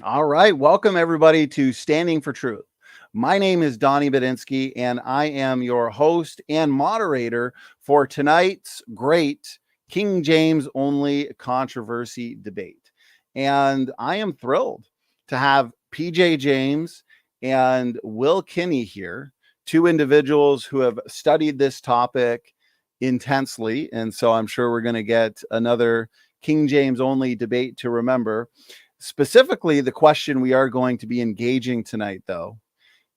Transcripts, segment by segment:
All right. Welcome, everybody, to Standing for Truth. My name is Donny Budinsky, and I am your host and moderator for tonight's great King James only controversy debate. And I am thrilled to have PJ James and Will Kinney here, two individuals who have studied this topic intensely. And so I'm sure we're going to get another King James only debate to remember. Specifically, the question we are going to be engaging tonight, though,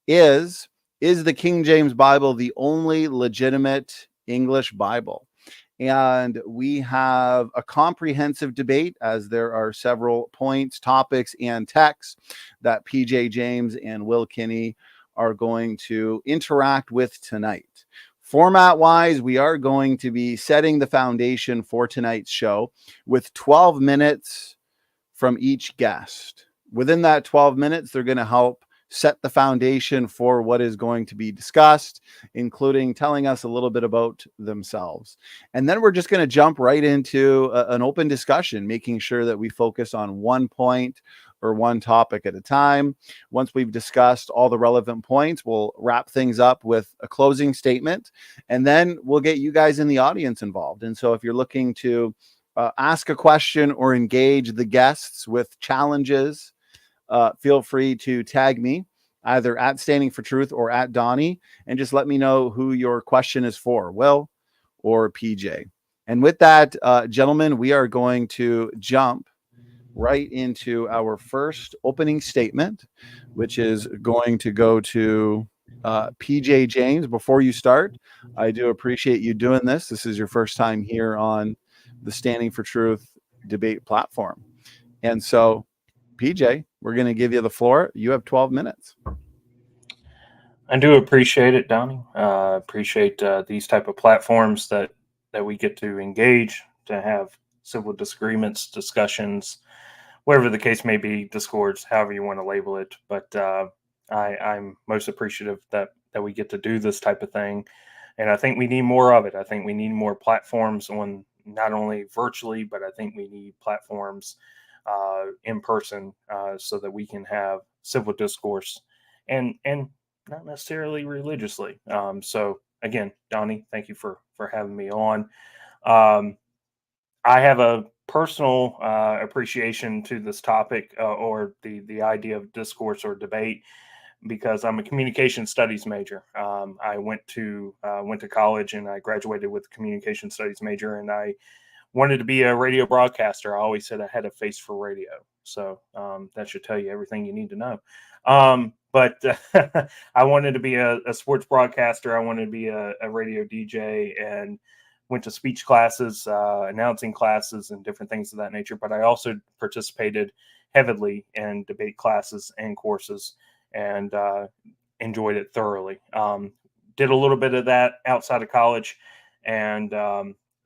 is the King James Bible the only legitimate English Bible? And we have a comprehensive debate, as there are several points, topics, and texts that PJ James and Will Kinney are going to interact with tonight. Format wise, we are going to be setting the foundation for tonight's show with 12 minutes from each guest. Within that 12 minutes, they're going to help set the foundation for what is going to be discussed, including telling us a little bit about themselves. And then we're just going to jump right into an open discussion, making sure that we focus on one point or one topic at a time. Once we've discussed all the relevant points, we'll wrap things up with a closing statement, and then we'll get you guys in the audience involved. And so if you're looking to ask a question or engage the guests with challenges, feel free to tag me either at Standing for Truth or at Donny, and just let me know who your question is for, Will or PJ. And with that, gentlemen, we are going to jump right into our first opening statement, which is going to go to PJ James. Before you start, I do appreciate you doing this. This is your first time here on the Standing for Truth debate platform. And so, PJ, we're going to give you the floor. You have 12 minutes. I do appreciate it, Donny. Appreciate these type of platforms that we get to engage, to have civil disagreements, discussions, whatever the case may be, discords, however you want to label it. But I'm most appreciative that we get to do this type of thing. And I think we need more of it. I think we need more platforms on not only virtually, but I think we need platforms in person so that we can have civil discourse and not necessarily religiously. So again, Donny, thank you for having me on. I have a personal appreciation to this topic or the idea of discourse or debate, because I'm a communication studies major. I went to college and I graduated with a communication studies major, and I wanted to be a radio broadcaster. I always said I had a face for radio, so that should tell you everything you need to know. But I wanted to be a sports broadcaster. I wanted to be a radio DJ, and went to speech classes, announcing classes, and different things of that nature. But I also participated heavily in debate classes and courses, and enjoyed it thoroughly. Did a little bit of that outside of college. And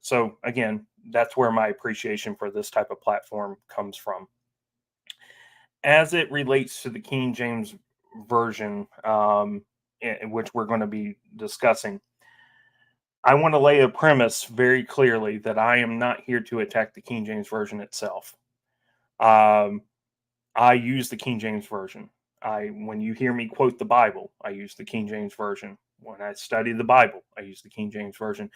so, again, that's where my appreciation for this type of platform comes from. As it relates to the King James Version, which we're going to be discussing, I want to lay a premise very clearly that I am not here to attack the King James Version itself. I use the King James Version. When you hear me quote the Bible, I use the King James Version. When I study the Bible, I use the King James Version.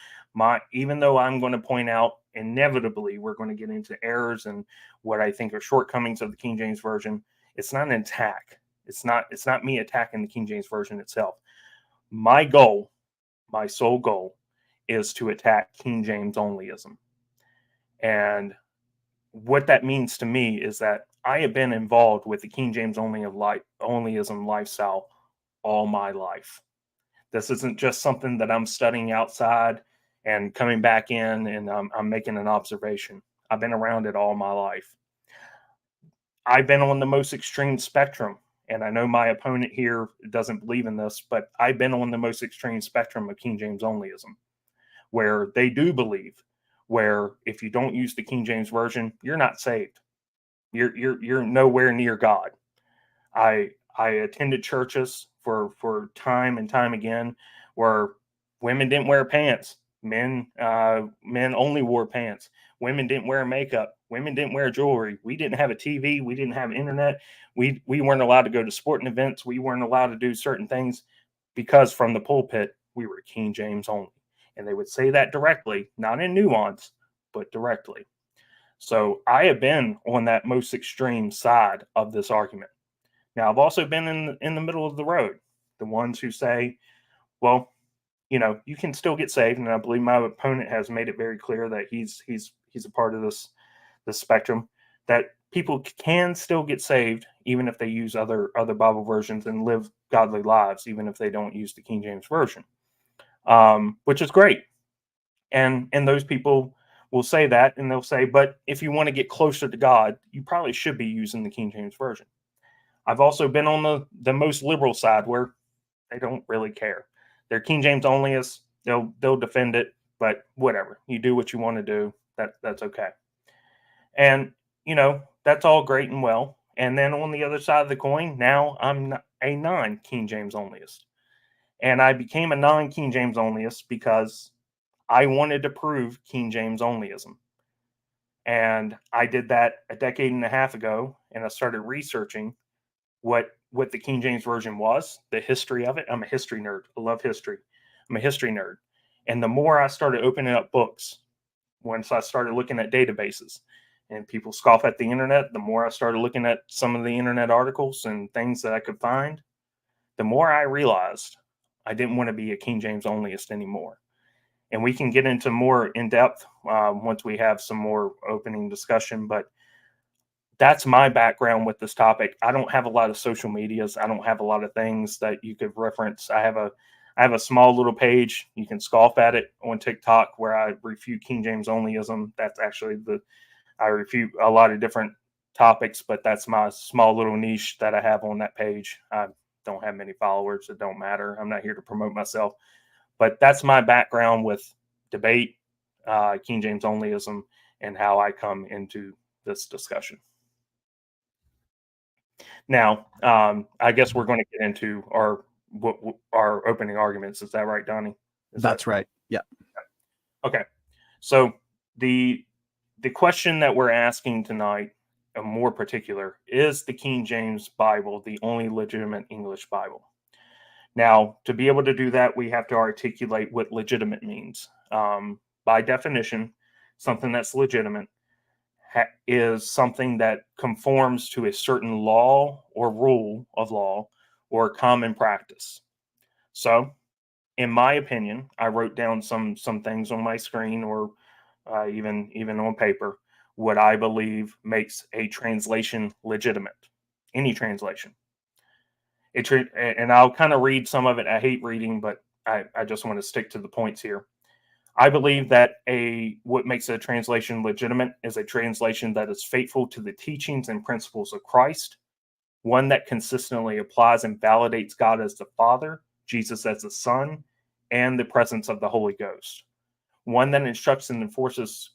Even though I'm going to point out, inevitably, we're going to get into errors and what I think are shortcomings of the King James Version, it's not an attack. It's not me attacking the King James Version itself. My goal, my sole goal, is to attack King James onlyism. And what that means to me is that I have been involved with the King James onlyism lifestyle all my life. This isn't just something that I'm studying outside and coming back in and I'm making an observation. I've been around it all my life. I've been on the most extreme spectrum, and I know my opponent here doesn't believe in this, but I've been on the most extreme spectrum of King James onlyism, where they do believe, where if you don't use the King James Version, you're not saved. You're nowhere near God. I attended churches for time and time again where women didn't wear pants. Men only wore pants. women didn't wear makeup, women didn't wear jewelry, we didn't have a TV, we didn't have internet, we weren't allowed to go to sporting events, we weren't allowed to do certain things because from the pulpit we were King James only. And they would say that directly, not in nuance, but directly. So I have been on that most extreme side of this argument. Now, I've also been in the middle of the road, the ones who say, well, you can still get saved, and I believe my opponent has made it very clear that he's a part of this spectrum, that people can still get saved even if they use other Bible versions and live godly lives, even if they don't use the King James version, which is great. And those people will say that, and they'll say, but if you want to get closer to God, you probably should be using the King James version. I've also been on the most liberal side where they don't really care. They're King James onlyists. They'll defend it, but whatever. You do what you want to do. That's okay. And that's all great and well. And then on the other side of the coin, now I'm a non-King James onlyist. And I became a non-King James onlyist because I wanted to prove King James onlyism. And I did that a decade and a half ago, and I started researching what the King James version was, the history of it. I'm a history nerd. I love history. I'm a history nerd. And the more I started opening up books, once I started looking at databases, and people scoff at the internet, the more I started looking at some of the internet articles and things that I could find, the more I realized I didn't want to be a King James onlyist anymore. And we can get into more in depth once we have some more opening discussion, but that's my background with this topic. I don't have a lot of social medias. I don't have a lot of things that you could reference. I have a small little page. You can scoff at it on TikTok where I refute King James onlyism. That's actually I refute a lot of different topics, but that's my small little niche that I have on that page. I don't have many followers. It don't matter. I'm not here to promote myself, but that's my background with debate, King James onlyism, and how I come into this discussion. Now, I guess we're going to get into our opening arguments. Is that right, Donnie? That's right. Yeah. Okay. So the question that we're asking tonight, more particular, is the King James Bible the only legitimate English Bible? Now, to be able to do that, we have to articulate what legitimate means. By definition, something that's legitimate is something that conforms to a certain law or rule of law or common practice. So, in my opinion, I wrote down some things on my screen or even on paper, what I believe makes a translation legitimate. Any translation. And I'll kind of read some of it. I hate reading, but I just want to stick to the points here. I believe that what makes a translation legitimate is a translation that is faithful to the teachings and principles of Christ, one that consistently applies and validates God as the Father, Jesus as the Son, and the presence of the Holy Ghost, one that instructs and enforces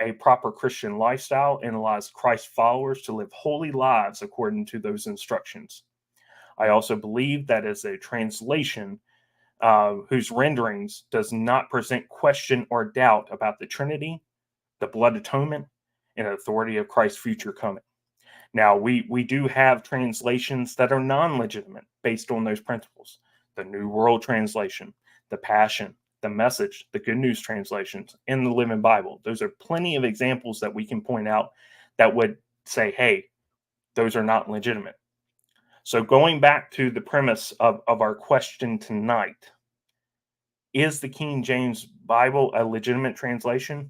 a proper Christian lifestyle and allows Christ followers to live holy lives according to those instructions. I also believe that is a translation whose renderings does not present question or doubt about the Trinity, the blood atonement, and authority of Christ's future coming. Now, we do have translations that are non-legitimate based on those principles. The New World Translation, the Passion, the Message, the Good News translations, and the Living Bible. Those are plenty of examples that we can point out that would say, hey, those are not legitimate. So going back to the premise of our question tonight, is the King James Bible a legitimate translation?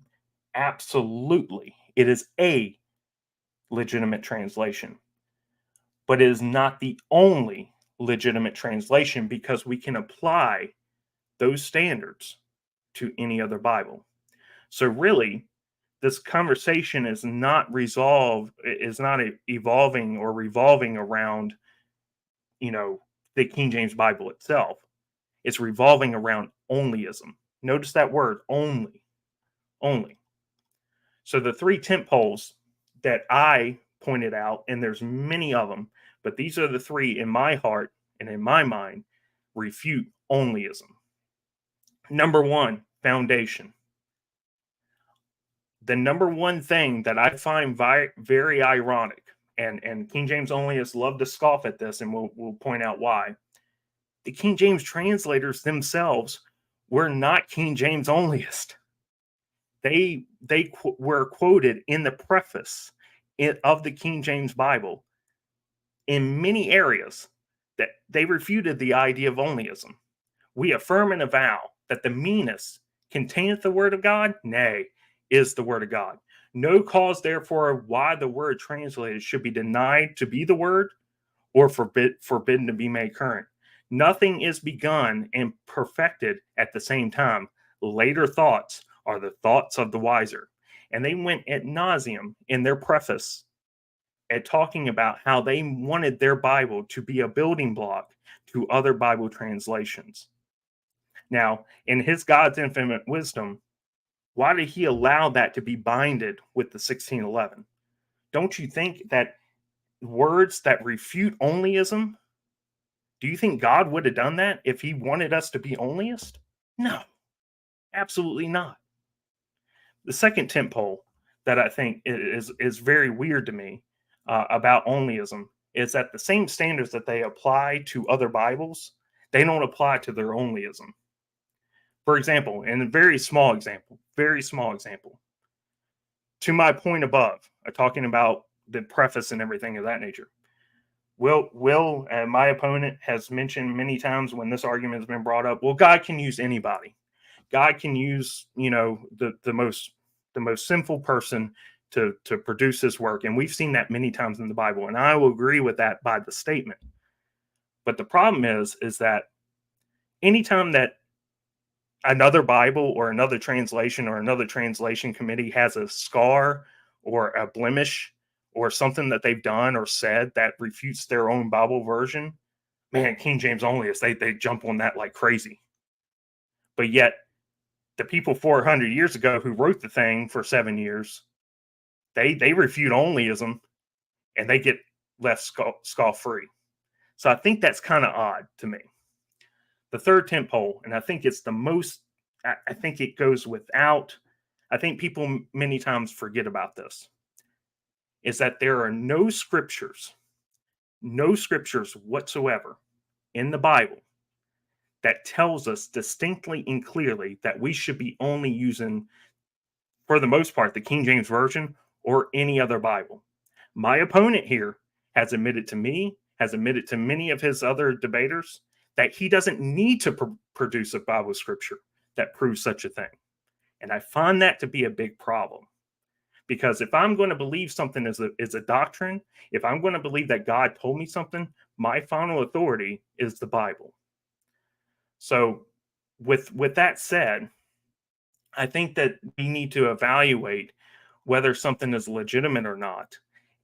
Absolutely. It is a legitimate translation. But it is not the only legitimate translation because we can apply those standards to any other Bible. So really, this conversation is not evolving or revolving around, the King James Bible itself. It's revolving around onlyism. Notice that word, only. So the three tent poles that I pointed out, and there's many of them, but these are the three in my heart and in my mind, refute onlyism. Number one, foundation. the number one thing that I find very ironic, and King James onlyists love to scoff at this, and we'll point out why. The King James translators themselves were not King James onlyist. They were quoted in the preface of the King James Bible in many areas that they refuted the idea of onlyism. We affirm and avow that the meanest containeth the word of God, nay, is the word of God. No cause, therefore, why the word translated should be denied to be the word or forbidden to be made current. Nothing is begun and perfected at the same time. Later thoughts are the thoughts of the wiser. And they went ad nauseum in their preface at talking about how they wanted their Bible to be a building block to other Bible translations. Now, in his God's infinite wisdom, why did he allow that to be binded with the 1611? Don't you think that words that refute onlyism, do you think God would have done that if he wanted us to be onlyist? No, absolutely not. The second tent pole that I think is very weird to me about onlyism is that the same standards that they apply to other Bibles, they don't apply to their onlyism. For example, in a very small example, to my point above, talking about the preface and everything of that nature, Will, my opponent, has mentioned many times when this argument has been brought up, well, God can use anybody. God can use, the most sinful person to produce his work. And we've seen that many times in the Bible. And I will agree with that by the statement. But the problem is that anytime that another Bible or another translation committee has a scar or a blemish or something that they've done or said that refutes their own Bible version, man, King James onlyists, they jump on that like crazy. But yet, the people 400 years ago who wrote the thing for 7 years, they refute onlyism, and they get left scoff-free. So I think that's kind of odd to me. The third tent pole, and I think it's the most, I think it goes without, I think people many times forget about this, is that there are no scriptures whatsoever in the Bible that tells us distinctly and clearly that we should be only using, for the most part, the King James Version or any other Bible. My opponent here has admitted to me, has admitted to many of his other debaters, that he doesn't need to produce a Bible scripture that proves such a thing. And I find that to be a big problem. Because if I'm going to believe something is a doctrine, if I'm going to believe that God told me something, my final authority is the Bible. So with that said, I think that we need to evaluate whether something is legitimate or not.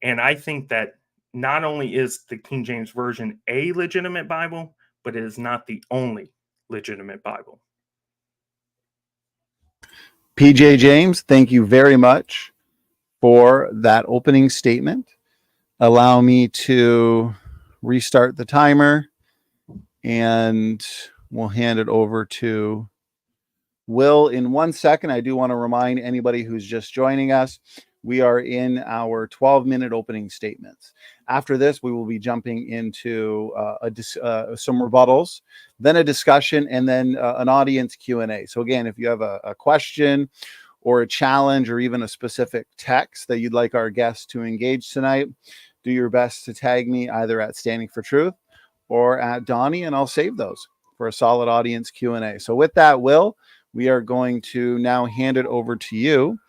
And I think that not only is the King James Version a legitimate Bible, but it is not the only legitimate Bible. PJ James, thank you very much for that opening statement. Allow me to restart the timer, and we'll hand it over to Will in 1 second. I do want to remind anybody who's just joining us, we are in our 12-minute opening statements. After this, we will be jumping into some rebuttals, then a discussion, and then an audience Q&A. So again, if you have a question or a challenge or even a specific text that you'd like our guests to engage tonight, do your best to tag me either at Standing For Truth or at Donny, and I'll save those for a solid audience Q&A. So with that, Will, we are going to now hand it over to you.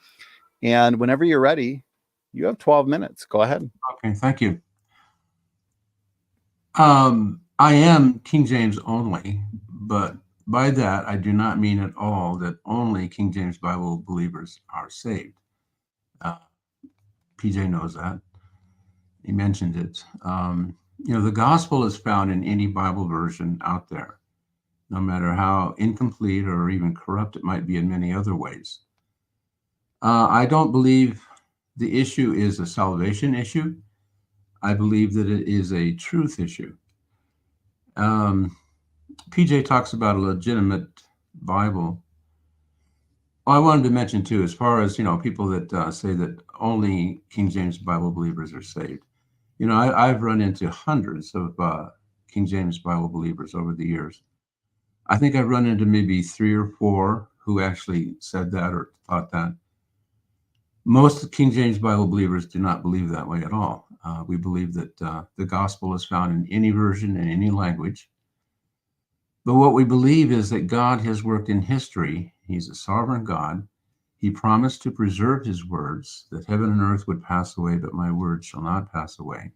And whenever you're ready, you have 12 minutes. Go ahead. Okay, thank you. I am King James only, but by that, I do not mean at all that only King James Bible believers are saved. PJ knows that. He mentioned it. The gospel is found in any Bible version out there, no matter how incomplete or even corrupt it might be in many other ways. I don't believe the issue is a salvation issue. I believe that it is a truth issue. PJ talks about a legitimate Bible. Well, I wanted to mention too, as far as, people that say that only King James Bible believers are saved. I've run into hundreds of King James Bible believers over the years. I think I've run into maybe 3 or 4 who actually said that or thought that. Most King James Bible believers do not believe that way at all. We believe that the gospel is found in any version, in any language. But what we believe is that God has worked in history. He's a sovereign God. He promised to preserve his words, that heaven and earth would pass away, but my words shall not pass away.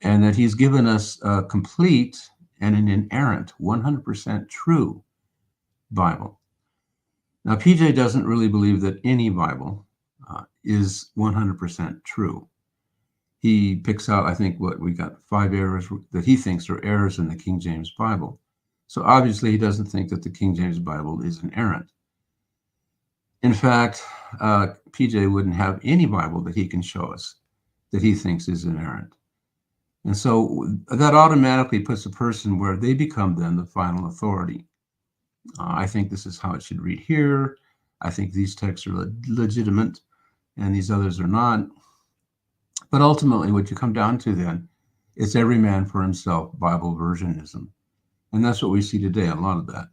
And that he's given us a complete and an inerrant, 100% true Bible. Now, PJ doesn't really believe that any Bible is 100% true. He picks out, I think, we got 5 errors that he thinks are errors in the King James Bible. So obviously he doesn't think that the King James Bible is inerrant. In fact, PJ wouldn't have any Bible that he can show us that he thinks is inerrant. And so that automatically puts a person where they become then the final authority. I think this is how it should read here. I think these texts are legitimate and these others are not. But ultimately, what you come down to then is every man for himself, Bible versionism. And that's what we see today, a lot of that.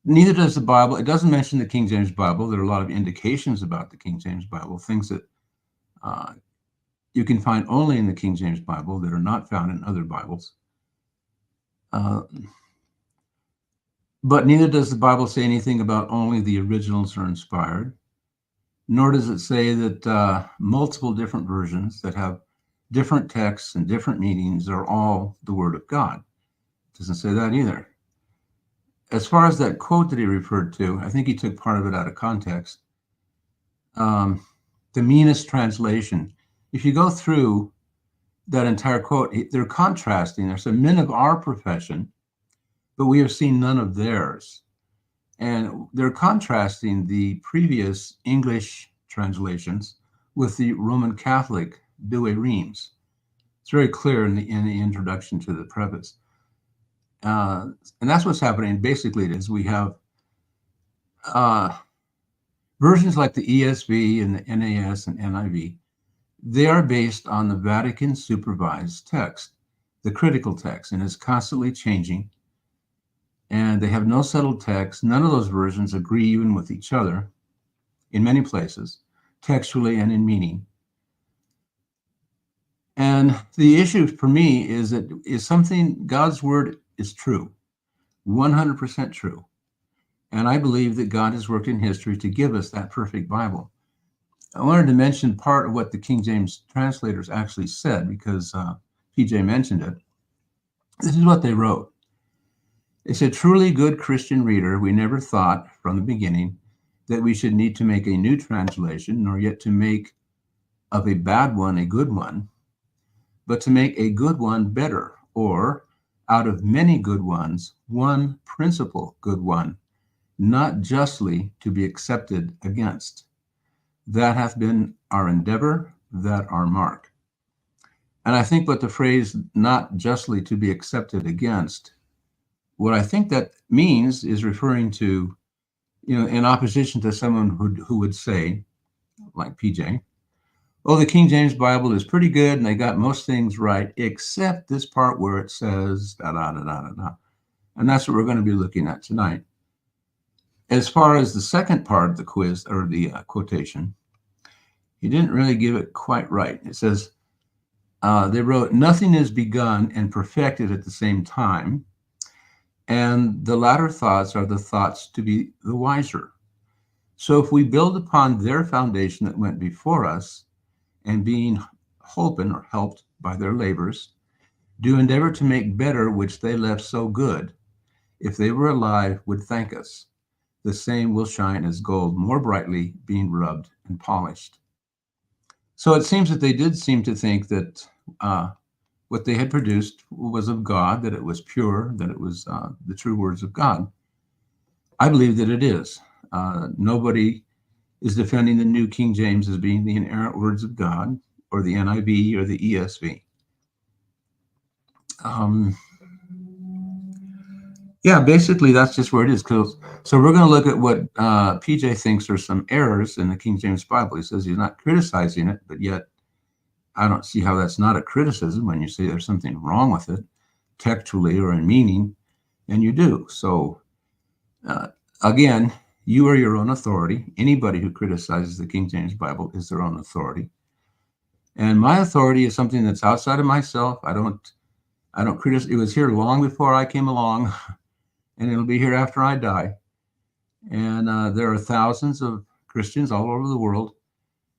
Neither does the Bible. It doesn't mention the King James Bible. There are a lot of indications about the King James Bible, things that you can find only in the King James Bible that are not found in other Bibles. But neither does the Bible say anything about only the originals are inspired, nor does it say that multiple different versions that have different texts and different meanings are all the Word of God. It doesn't say that either. As far as that quote that he referred to, I think he took part of it out of context. The meanest translation. If you go through that entire quote, they're contrasting. They're saying, men of our profession, but we have seen none of theirs. And they're contrasting the previous English translations with the Roman Catholic Douay Rheims. It's very clear in the introduction to the preface. And that's what's happening. Basically, is we have versions like the ESV and the NAS and NIV. They are based on the Vatican supervised text, the critical text, and it's constantly changing. And they have no settled text. None of those versions agree even with each other in many places, textually and in meaning. And the issue for me is that God's word is true, 100% true. And I believe that God has worked in history to give us that perfect Bible. I wanted to mention part of what the King James translators actually said, because PJ mentioned it. This is what they wrote. They said, truly good Christian reader, we never thought from the beginning that we should need to make a new translation, nor yet to make of a bad one a good one, but to make a good one better, or out of many good ones, one principal good one, not justly to be accepted against. That hath been our endeavor, that our mark. And I think what the phrase not justly to be accepted against, what I think that means is referring to, in opposition to someone who would say, like PJ, oh, the King James Bible is pretty good and they got most things right, except this part where it says da da da da da da. And that's what we're going to be looking at tonight. As far as the second part of the quiz or the quotation, he didn't really give it quite right. It says, they wrote, nothing is begun and perfected at the same time, and the latter thoughts are the thoughts to be the wiser. So if we build upon their foundation that went before us, and being holpen or helped by their labors, do endeavor to make better which they left so good, if they were alive, would thank us. The same will shine as gold more brightly, being rubbed and polished. So it seems that they did seem to think that what they had produced was of God, that it was pure, that it was the true words of God. I believe that it is. Nobody is defending the New King James as being the inerrant words of God, or the NIV, or the ESV. Yeah, basically that's just where it is. So we're going to look at what PJ thinks are some errors in the King James Bible. He says he's not criticizing it, but yet I don't see how that's not a criticism when you say there's something wrong with it, textually or in meaning, and you do. So again, you are your own authority. Anybody who criticizes the King James Bible is their own authority. And my authority is something that's outside of myself. I don't criticize. It was here long before I came along, and it'll be here after I die. And there are thousands of Christians all over the world,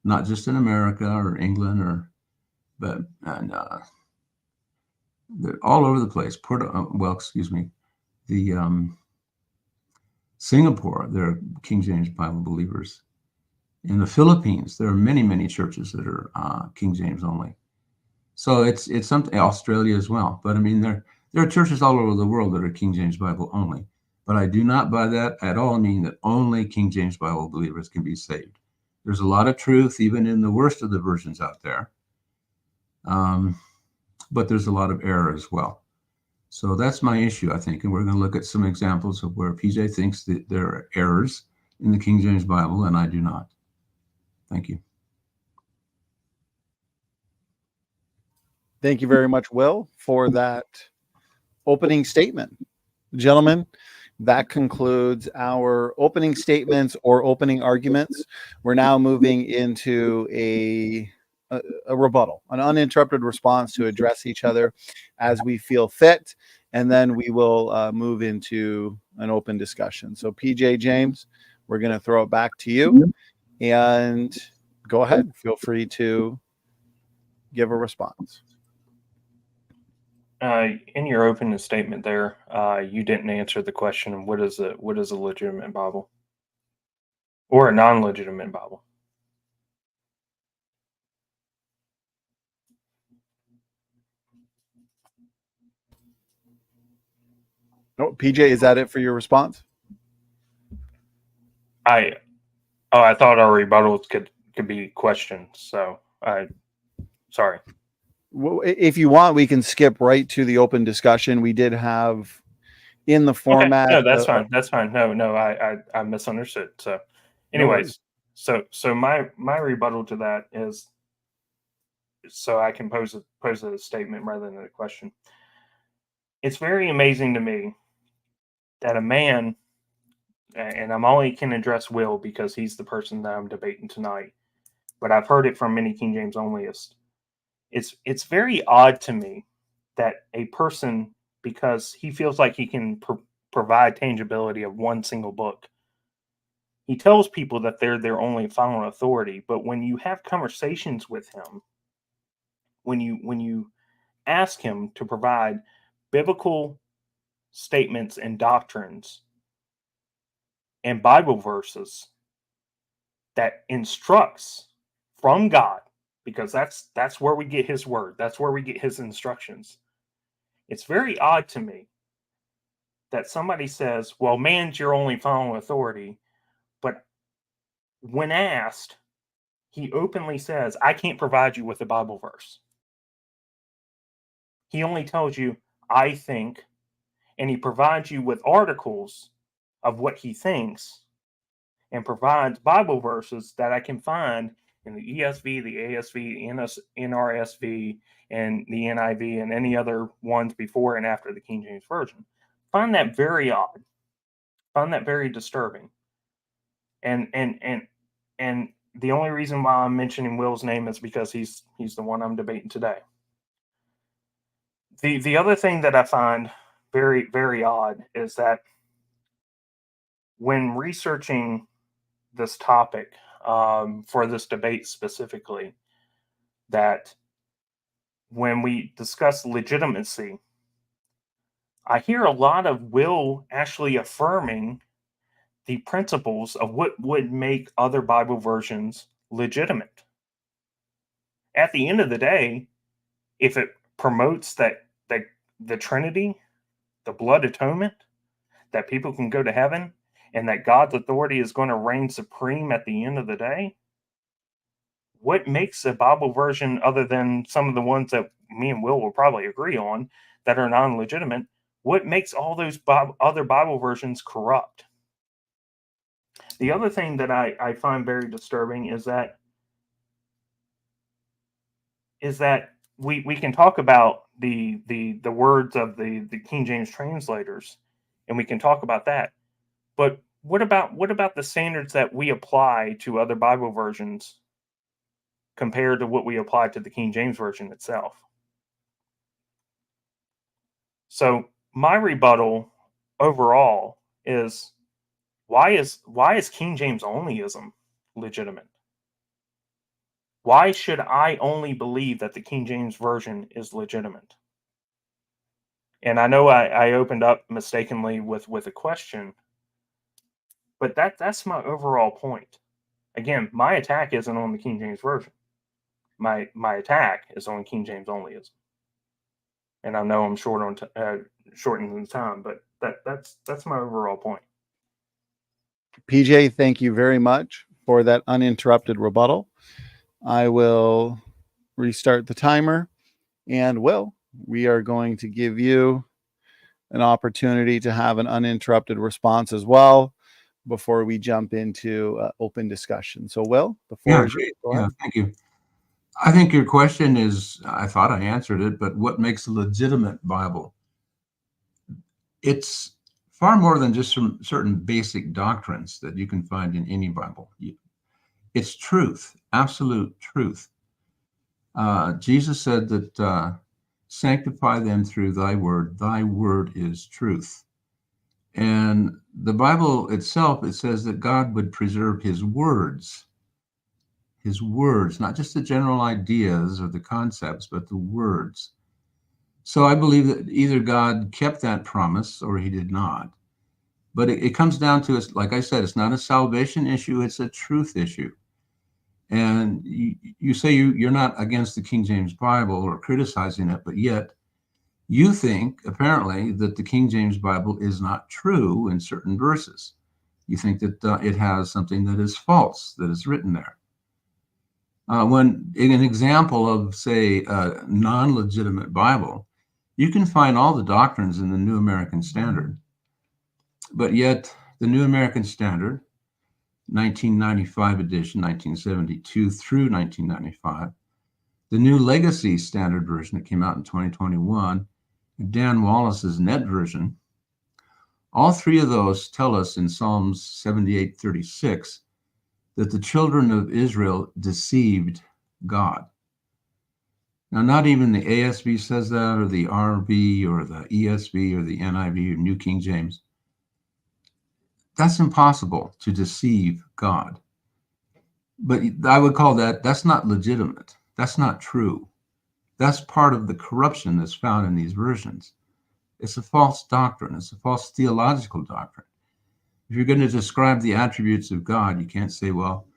not just in America or England they're all over the place. Singapore, there are King James Bible believers. In the Philippines, there are many, many churches that are King James only. So it's something, Australia as well. But I mean, there are churches all over the world that are King James Bible only. But I do not by that at all mean that only King James Bible believers can be saved. There's a lot of truth, even in the worst of the versions out there. But there's a lot of error as well. So that's my issue, I think. And we're going to look at some examples of where PJ thinks that there are errors in the King James Bible, and I do not. Thank you. Thank you very much, Will, for that opening statement. Gentlemen, that concludes our opening statements or opening arguments. We're now moving into a rebuttal, an uninterrupted response to address each other as we feel fit. And then we will move into an open discussion. So PJ James, we're going to throw it back to you, and go ahead. Feel free to give a response. In your opening statement there, you didn't answer the question, what is a legitimate Bible or a non-legitimate Bible? No, PJ, is that it for your response? I thought our rebuttals could be questions. So sorry. Well, if you want, we can skip right to the open discussion. We did have in the format. Okay. No, that's fine. That's fine. No, I misunderstood. So anyways, so my rebuttal to that is, so I can pose a statement rather than a question. It's very amazing to me that a man, and I'm only can address Will because he's the person that I'm debating tonight, but I've heard it from many King James onlyists. It's very odd to me that a person, because he feels like he can provide tangibility of one single book, he tells people that they're their only final authority. But when you have conversations with him, when you ask him to provide biblical statements and doctrines and Bible verses that instructs from God, because that's where we get his word, that's where we get his instructions. It's very odd to me that somebody says, well, man's your only final authority, but when asked, he openly says, I can't provide you with a Bible verse. He only tells you, I think, and he provides you with articles of what he thinks and provides Bible verses that I can find in the ESV, the ASV, NRSV, and the NIV, and any other ones before and after the King James Version. Find that very odd. Find that very disturbing. And the only reason why I'm mentioning Will's name is because he's the one I'm debating today. The other thing that I find very, very odd is that when researching this topic for this debate specifically, that when we discuss legitimacy, I hear a lot of Will actually affirming the principles of what would make other Bible versions legitimate. At the end of the day, if it promotes that the Trinity, the blood atonement, that people can go to heaven, and that God's authority is going to reign supreme at the end of the day, what makes a Bible version, other than some of the ones that me and Will probably agree on that are non-legitimate, What makes all those other Bible versions corrupt? The other thing that I find very disturbing is that we can talk about the words of the King James translators, and we can talk about that. But what about the standards that we apply to other Bible versions compared to what we apply to the King James Version itself? So my rebuttal overall is why is King James onlyism legitimate? Why should I only believe that the King James Version is legitimate? And I know I opened up mistakenly with a question, but that's my overall point. Again, my attack isn't on the King James Version. My attack is on King James onlyism. And I know I'm shortening the time, but that's my overall point. PJ, thank you very much for that uninterrupted rebuttal. I will restart the timer, and we are going to give you an opportunity to have an uninterrupted response as well before we jump into open discussion. So, Will, the floor is yours. Go ahead. Thank you. I think your question is, I thought I answered it, but what makes a legitimate Bible? It's far more than just some certain basic doctrines that you can find in any Bible. It's truth, absolute truth. Jesus said that sanctify them through thy word is truth. And the Bible itself, it says that God would preserve his words, not just the general ideas or the concepts, but the words. So I believe that either God kept that promise or he did not. But it comes down to, like I said, it's not a salvation issue, it's a truth issue. And you say you're not against the King James Bible or criticizing it, but yet you think, apparently, that the King James Bible is not true in certain verses. You think that it has something that is false that is written there. When in an example of, say, a non-legitimate Bible, you can find all the doctrines in the New American Standard. But yet, the New American Standard, 1995 edition, 1972 through 1995, the New Legacy Standard Version that came out in 2021, Dan Wallace's Net Version, all three of those tell us in Psalms 78:36 that the children of Israel deceived God. Now, not even the ASV says that, or the RV, or the ESV, or the NIV, or New King James. That's impossible to deceive God. But I would call that's not legitimate. That's not true. That's part of the corruption that's found in these versions. It's a false doctrine. It's a false theological doctrine. If you're going to describe the attributes of God, you can't say, well,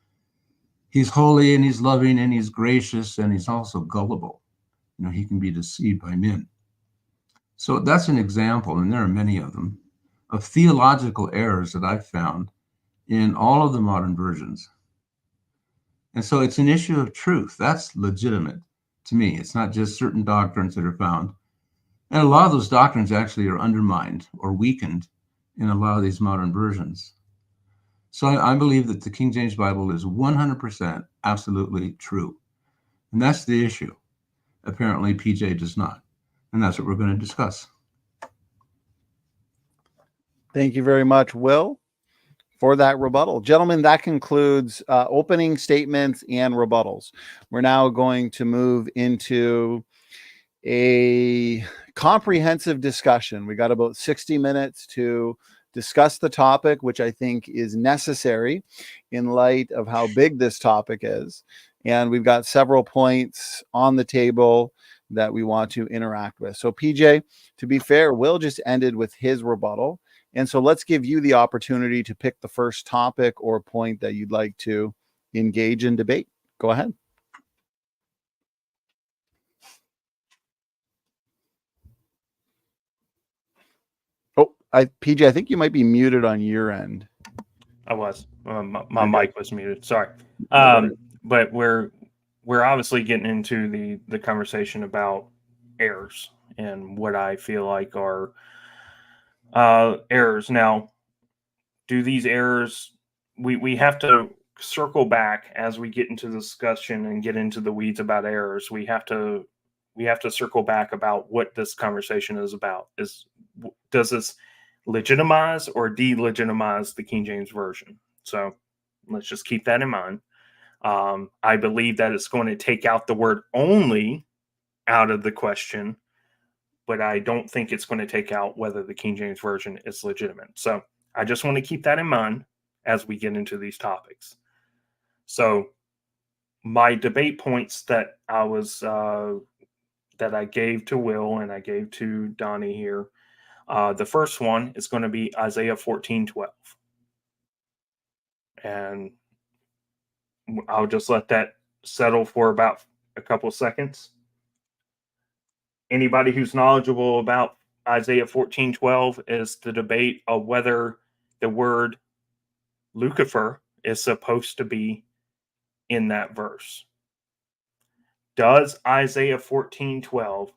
he's holy and he's loving and he's gracious and he's also gullible. He can be deceived by men. So that's an example, and there are many of them, of theological errors that I've found in all of the modern versions. And so it's an issue of truth. That's legitimate to me. It's not just certain doctrines that are found. And a lot of those doctrines actually are undermined or weakened in a lot of these modern versions. So I believe that the King James Bible is 100% absolutely true. And that's the issue. Apparently, PJ does not. And that's what we're going to discuss. Thank you very much, Will, for that rebuttal. Gentlemen, that concludes opening statements and rebuttals. We're now going to move into a comprehensive discussion. We got about 60 minutes to discuss the topic, which I think is necessary in light of how big this topic is. And we've got several points on the table that we want to interact with. So PJ, to be fair, Will just ended with his rebuttal. And so let's give you the opportunity to pick the first topic or point that you'd like to engage in debate. Go ahead. Oh, PJ, I think you might be muted on your end. I was. My mic was muted. Sorry. But we're obviously getting into the conversation about errors and what I feel like are errors. Now, do these errors, we have to circle back as we get into the discussion and get into the weeds about errors. We have to circle back about what this conversation is about. Does this legitimize or delegitimize the King James Version? So let's just keep that in mind. I believe that it's going to take out the word only out of the question, but I don't think it's going to take out whether the King James Version is legitimate. So I just want to keep that in mind as we get into these topics. So my debate points that that I gave to Will and I gave to Donnie here. The first one is going to be Isaiah 14:12. And I'll just let that settle for about a couple seconds. Anybody who's knowledgeable about Isaiah 14:12 is the debate of whether the word Lucifer is supposed to be in that verse. Does Isaiah 14:12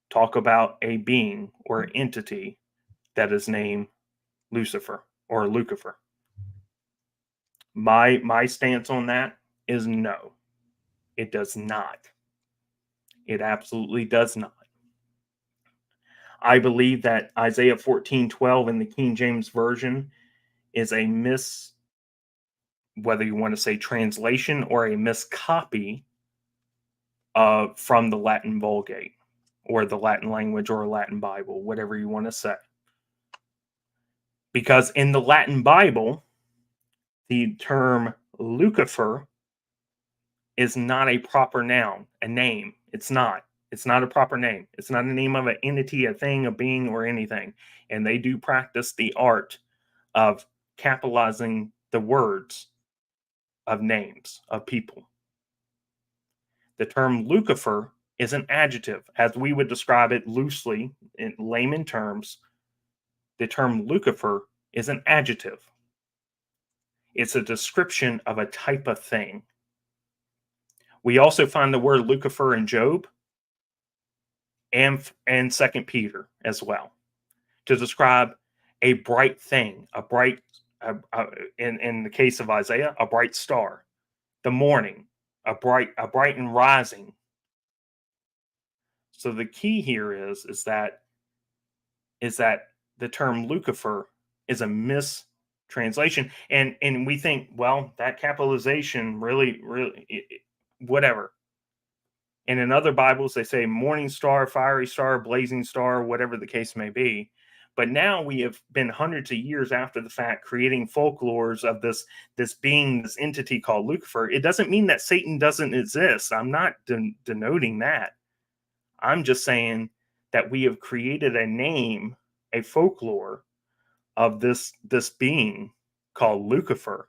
talk about a being or entity that is named Lucifer or Lucifer? My stance on that is no. It does not. It absolutely does not. I believe that Isaiah 14:12 in the King James Version is a whether you want to say translation or a miscopy from the Latin Vulgate or the Latin language or Latin Bible, whatever you want to say. Because in the Latin Bible, the term Lucifer is not a proper noun, a name. It's not. It's not a proper name. It's not a name of an entity, a thing, a being, or anything. And they do practice the art of capitalizing the words of names of people. The term Lucifer is an adjective, as we would describe it loosely in layman terms. The term Lucifer is an adjective. It's a description of a type of thing. We also find the word Lucifer in Job and 2 Peter as well, to describe a bright thing, in the case of Isaiah, a bright star, the morning, a bright and rising. So the key here is that the term Lucifer is a mistranslation, and we think, well, that capitalization really whatever. And in other Bibles, they say morning star, fiery star, blazing star, whatever the case may be. But now we have been hundreds of years after the fact creating folklores of this being, this entity called Lucifer. It doesn't mean that Satan doesn't exist. I'm not denoting that. I'm just saying that we have created a name, a folklore of this being called Lucifer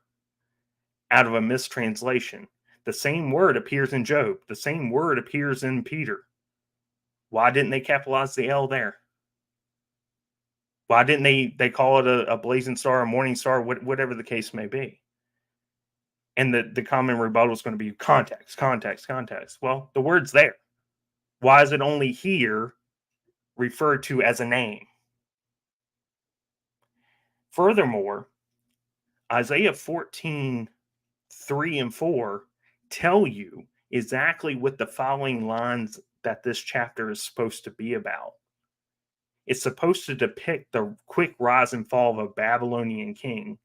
out of a mistranslation. The same word appears in Job. The same word appears in Peter. Why didn't they capitalize the L there? Why didn't they call it a blazing star, a morning star, whatever the case may be? And the common rebuttal is going to be context. Well, the word's there. Why is it only here referred to as a name? Furthermore, Isaiah 14:3 and 4 tell you exactly what the following lines that this chapter is supposed to be about. It's supposed to depict the quick rise and fall of a Babylonian king,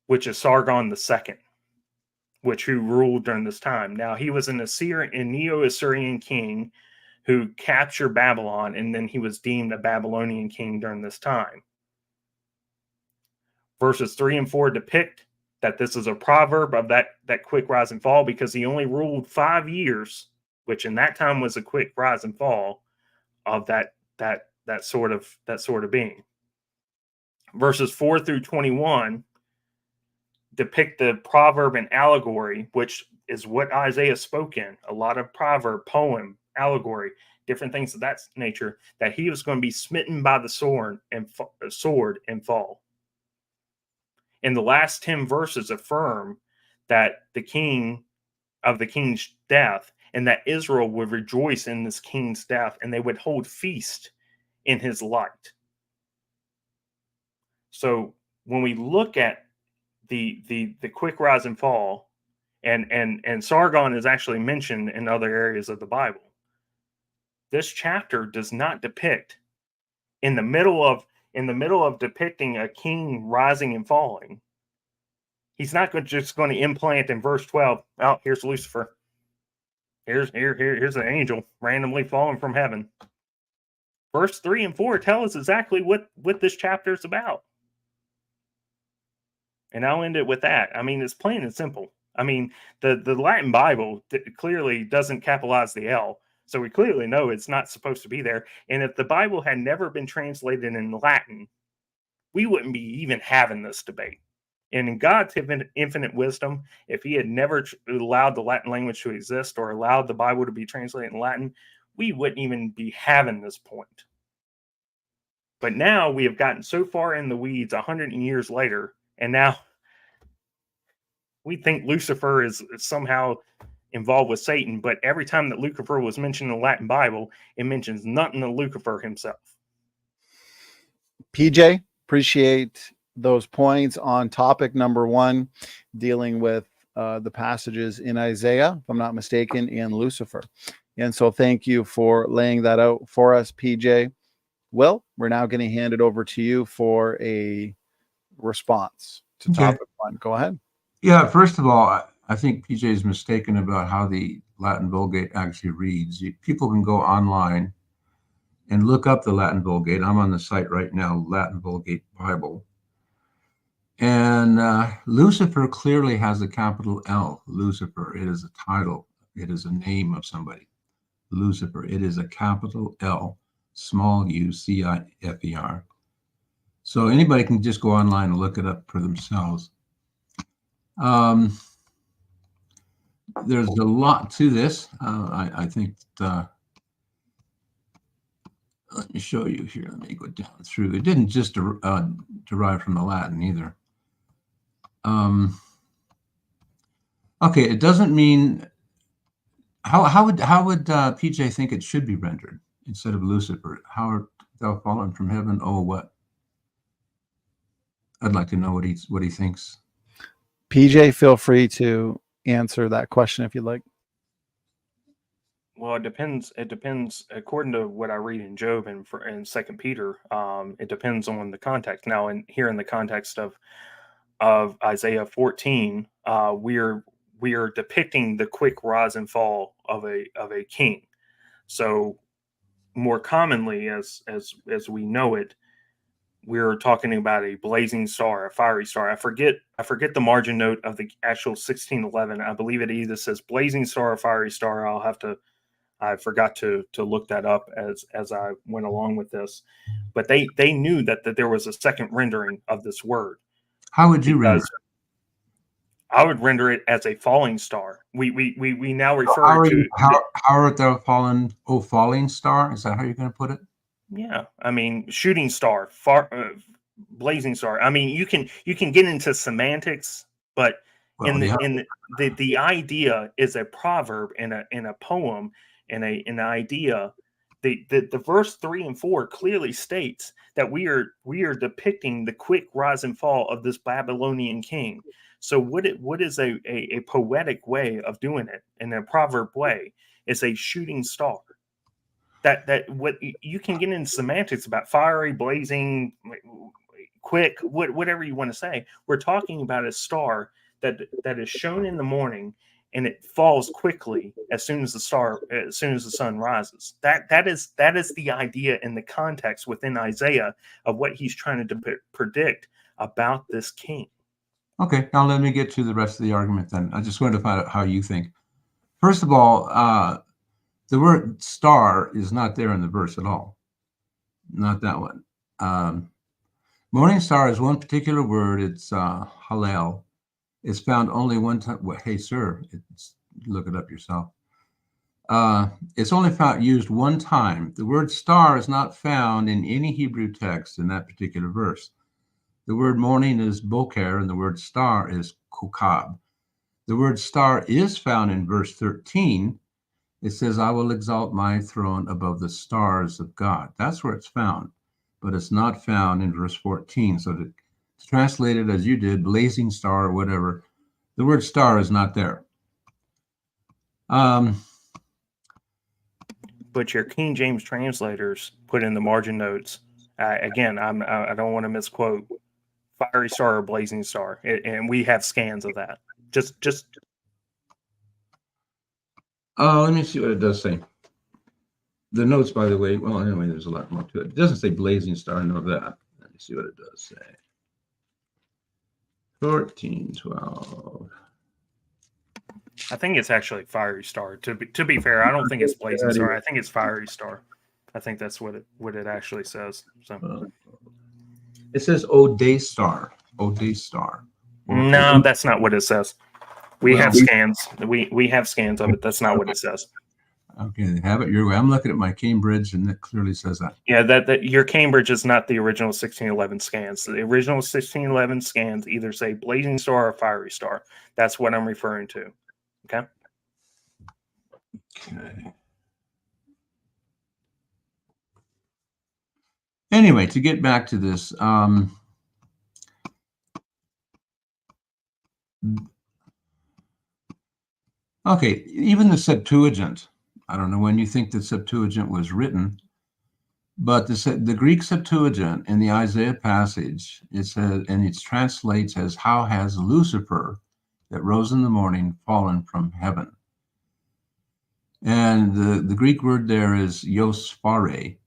which is Sargon II, who ruled during this time. Now, he was an Neo-Assyrian king who captured Babylon, and then he was deemed a Babylonian king during this time. Verses 3 and 4 depict that this is a proverb of that quick rise and fall, because he only ruled 5 years, which in that time was a quick rise and fall of that sort of being. Verses 4 through 21 depict the proverb and allegory, which is what Isaiah spoke in. A lot of proverb, poem, allegory, different things of that nature, that he was going to be smitten by the sword and fall. And the last 10 verses affirm that the king's death, and that Israel would rejoice in this king's death, and they would hold feast in his light. So when we look at the quick rise and fall, and Sargon is actually mentioned in other areas of the Bible, this chapter does not depict in the middle of depicting a king rising and falling. He's not just going to implant in verse 12. Oh, here's Lucifer. Here's an angel randomly falling from heaven. Verse 3 and 4 tell us exactly what this chapter is about. And I'll end it with that. I mean, it's plain and simple. I mean, the Latin Bible clearly doesn't capitalize the L. So we clearly know it's not supposed to be there. And if the Bible had never been translated in Latin, we wouldn't be even having this debate. And in God's infinite wisdom, if he had never allowed the Latin language to exist or allowed the Bible to be translated in Latin, we wouldn't even be having this point. But now we have gotten so far in the weeds 100 years later, and now we think Lucifer is somehow involved with Satan. But every time that Lucifer was mentioned in the Latin Bible, it mentions nothing of Lucifer himself. PJ, appreciate those points on topic number 1, dealing with the passages in Isaiah, if I'm not mistaken, and Lucifer. And so thank you for laying that out for us, PJ. Will, we're now going to hand it over to you for a response to topic 1. Go ahead. Yeah, first of all, I think PJ is mistaken about how the Latin Vulgate actually reads. People can go online and look up the Latin Vulgate. I'm on the site right now, Latin Vulgate Bible. And Lucifer clearly has a capital L. Lucifer, it is a title. It is a name of somebody. Lucifer, it is a capital L, small u, C-I-F-E-R. So anybody can just go online and look it up for themselves. There's a lot to this. I think let me show you here. Let me go down through. It didn't just derive from the Latin either. Okay, it doesn't mean. How would PJ think it should be rendered instead of Lucifer? How art thou fallen from heaven? Oh, what? I'd like to know what he thinks. PJ, feel free to answer that question if you'd like. Well, it depends. It depends. According to what I read in Job and in 2 Peter, it depends on the context. Now, here in the context of Isaiah 14, we are depicting the quick rise and fall of a king. So, more commonly, as we know it, we're talking about a blazing star, a fiery star. I forget the margin note of the actual 1611. I believe it either says blazing star or fiery star. I forgot to look that up as I went along with this. But they knew that there was a second rendering of this word. How would you render it? I would render it as a falling star. We now refer to how art thou fallen, O falling star? Is that how you're going to put it? Yeah, I mean, shooting star, blazing star. I mean, you can get into semantics, but the idea is a proverb in a poem, in an idea. The verse 3 and 4 clearly states that we are depicting the quick rise and fall of this Babylonian king. So what is a poetic way of doing it in a proverb way is a shooting star. That what you can get into semantics about fiery, blazing, quick, whatever you want to say. We're talking about a star that is shown in the morning and it falls quickly as soon as the sun rises. That is the idea in the context within Isaiah of what he's trying to predict about this king. Okay, now let me get to the rest of the argument then. I just wanted to find out how you think. First of all, the word star is not there in the verse at all. Not that one. Morning star is one particular word. It's Hallel. It's found only one time. Well, hey, sir, look it up yourself. It's only used one time. The word star is not found in any Hebrew text in that particular verse. The word morning is boker, and the word star is kokab. The word star is found in verse 13, It says, I will exalt my throne above the stars of God. That's where it's found, but it's not found in verse 14. So to translate it as you did, blazing star or whatever, the word star is not there. But your King James translators put in the margin notes. Again, I don't want to misquote fiery star or blazing star, and we have scans of that. Just. Let me see what it does say. The notes, by the way, well, anyway, there's a lot more to it. It doesn't say blazing star, I know that. Let me see what it does say. 14:12. I think it's actually fiery star. To be fair, I don't think it's blazing star. I think it's fiery star. I think that's what it actually says. So it says O'Day star. O'Day star. No, that's not what it says. We have scans. We have scans of it. That's not what it says. Okay, have it your way. I'm looking at my Cambridge, and it clearly says that. Yeah, that your Cambridge is not the original 1611 scans. The original 1611 scans either say blazing star or fiery star. That's what I'm referring to. Okay. Okay. Anyway, to get back to this, okay, even the Septuagint, I don't know when you think the Septuagint was written, but the Greek Septuagint in the Isaiah passage, it says, and it translates as, how has Lucifer that rose in the morning fallen from heaven? And the Greek word there is iosphare.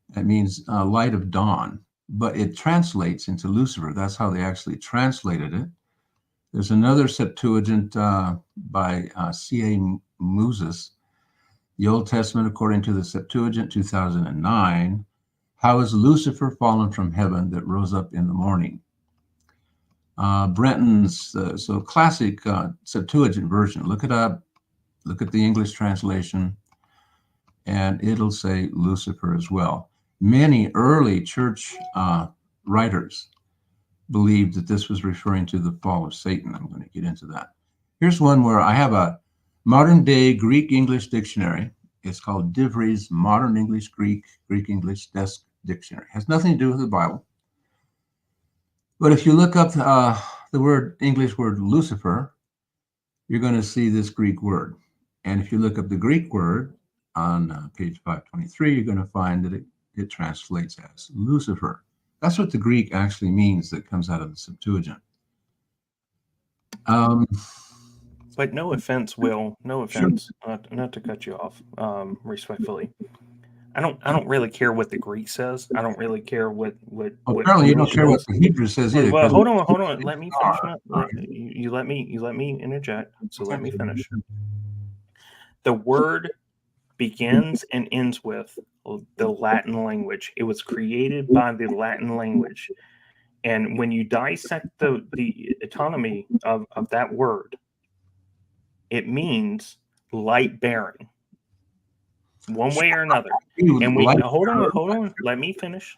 That means light of dawn, but it translates into Lucifer. That's how they actually translated it. There's another Septuagint by C.A. Moses, the Old Testament according to the Septuagint 2009. How is Lucifer fallen from heaven that rose up in the morning? Brenton's, so classic Septuagint version. Look it up. Look at the English translation, and it'll say Lucifer as well. Many early church writers believed that this was referring to the fall of Satan. I'm going to get into that. Here's one where I have a modern day Greek English dictionary. It's called Divry's Modern English Greek English Desk Dictionary. It has nothing to do with the Bible. But if you look up the English word Lucifer, you're going to see this Greek word. And if you look up the Greek word on page 523, you're going to find that it translates as Lucifer. That's what the Greek actually means that comes out of the Septuagint. But no offense, Will. No offense. Sure. Not to cut you off, respectfully. I don't really care what the Greek says. I don't really care what apparently you don't care what the Hebrew says either. Well, hold on. Let me finish. You let me interject. So let me finish. The word begins and ends with the Latin language. It was created by the Latin language. And when you dissect the etymology of that word, it means light bearing, one way or another. And we hold on. Let me finish.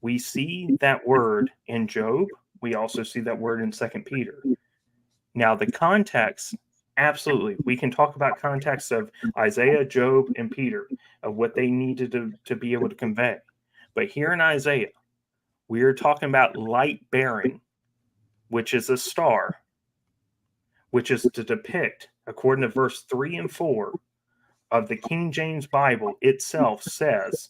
We see that word in Job. We also see that word in 2 Peter. Now, the context, absolutely, we can talk about context of Isaiah, Job, and Peter, of what they needed to be able to convey. But here in Isaiah, we are talking about light bearing, which is a star, which is to depict, according to verse 3 and 4 of the King James Bible itself, says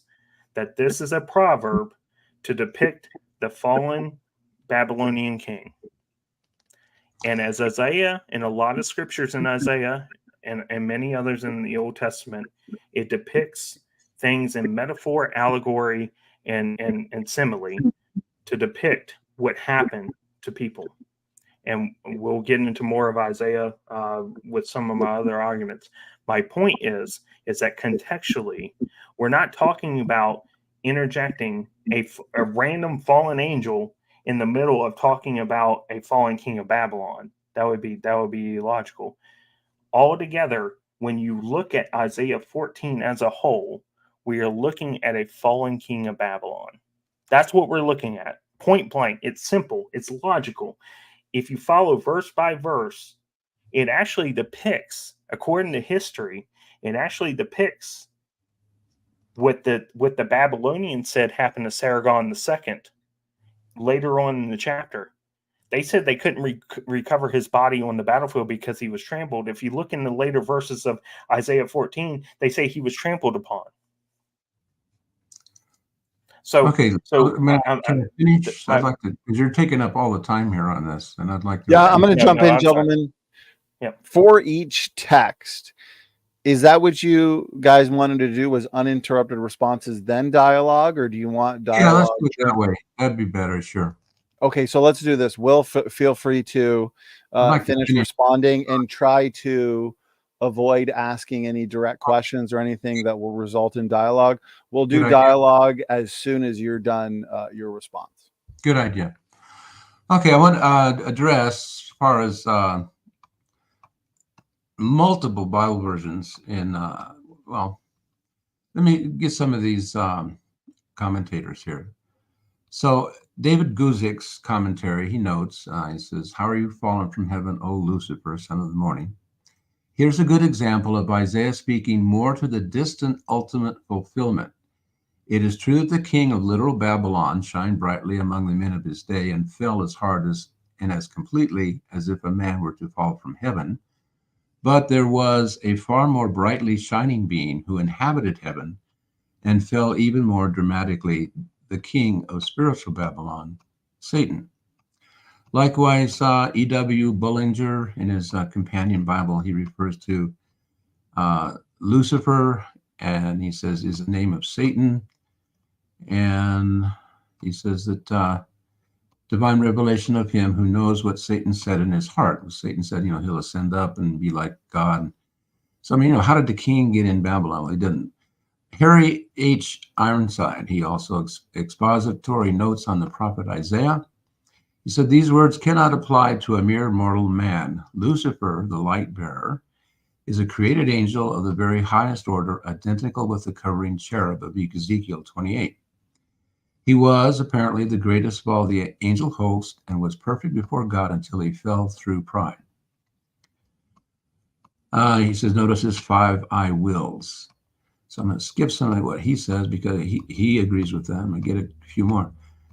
that this is a proverb to depict the fallen Babylonian king. And as Isaiah, and a lot of scriptures in Isaiah and many others in the Old Testament, it depicts things in metaphor, allegory, and simile to depict what happened to people. And we'll get into more of Isaiah with some of my other arguments. My point is that contextually, we're not talking about interjecting a random fallen angel in the middle of talking about a fallen king of Babylon. That would be illogical. Altogether, when you look at Isaiah 14 as a whole, we are looking at a fallen king of Babylon. That's what we're looking at. Point blank. It's simple. It's logical. If you follow verse by verse, it actually depicts, according to history, it actually depicts what the Babylonians said happened to Sargon II later on in the chapter. They said they couldn't recover his body on the battlefield because he was trampled. If you look in the later verses of Isaiah 14, they say he was trampled upon. So, okay, can I finish? I'd like to, because you're taking up all the time here on this, and I'd like to. Yeah, I'm going to jump in, gentlemen. Yeah. For each text, is that what you guys wanted to do? Was uninterrupted responses then dialogue, or do you want dialogue? Yeah, let's do it that way. That'd be better, sure. Okay, so let's do this. Will, feel free to finish responding and try to avoid asking any direct questions or anything that will result in dialogue. We'll do dialogue as soon as you're done your response. Good idea. Okay, I want to address as far as multiple Bible versions in, well, let me get some of these commentators here. So David Guzik's commentary, he notes, he says, "How are you fallen from heaven, O Lucifer, son of the morning?" Here's a good example of Isaiah speaking more to the distant ultimate fulfillment. It is true that the king of literal Babylon shined brightly among the men of his day and fell as hard as and as completely as if a man were to fall from heaven. But there was a far more brightly shining being who inhabited heaven and fell even more dramatically, the king of spiritual Babylon, Satan. Likewise, E.W. Bullinger, in his companion Bible, he refers to Lucifer, and he says is the name of Satan. And he says that divine revelation of him who knows what Satan said in his heart. Satan said, he'll ascend up and be like God. So, I mean, how did the king get in Babylon? Well, he didn't. Harry H. Ironside, he also expository notes on the prophet Isaiah. He said, these words cannot apply to a mere mortal man. Lucifer, the light bearer, is a created angel of the very highest order, identical with the covering cherub of Ezekiel 28. He was apparently the greatest of all the angel host and was perfect before God until he fell through pride. He says, notice his 5 I wills. So I'm going to skip some of what he says because he agrees with them. I get a few more.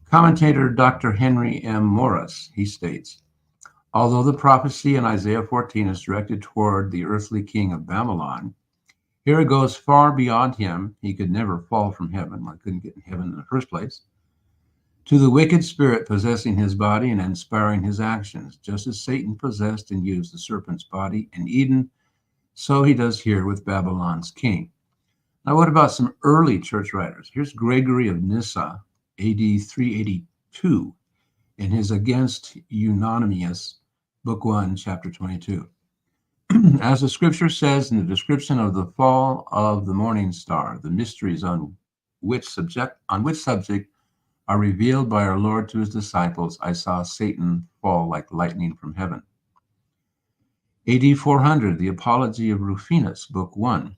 Commentator Dr. Henry M. Morris, he states, although the prophecy in Isaiah 14 is directed toward the earthly king of Babylon, here it goes far beyond him. He could never fall from heaven. I couldn't get in heaven in the first place. To the wicked spirit possessing his body and inspiring his actions, just as Satan possessed and used the serpent's body in Eden, so he does here with Babylon's king. Now, what about some early church writers? Here's Gregory of Nyssa, AD 382, in his Against Euonymus, Book 1, Chapter 22. As the scripture says in the description of the fall of the morning star, the mysteries on which subject are revealed by our Lord to his disciples, I saw Satan fall like lightning from heaven. AD 400, the Apology of Rufinus, Book 1.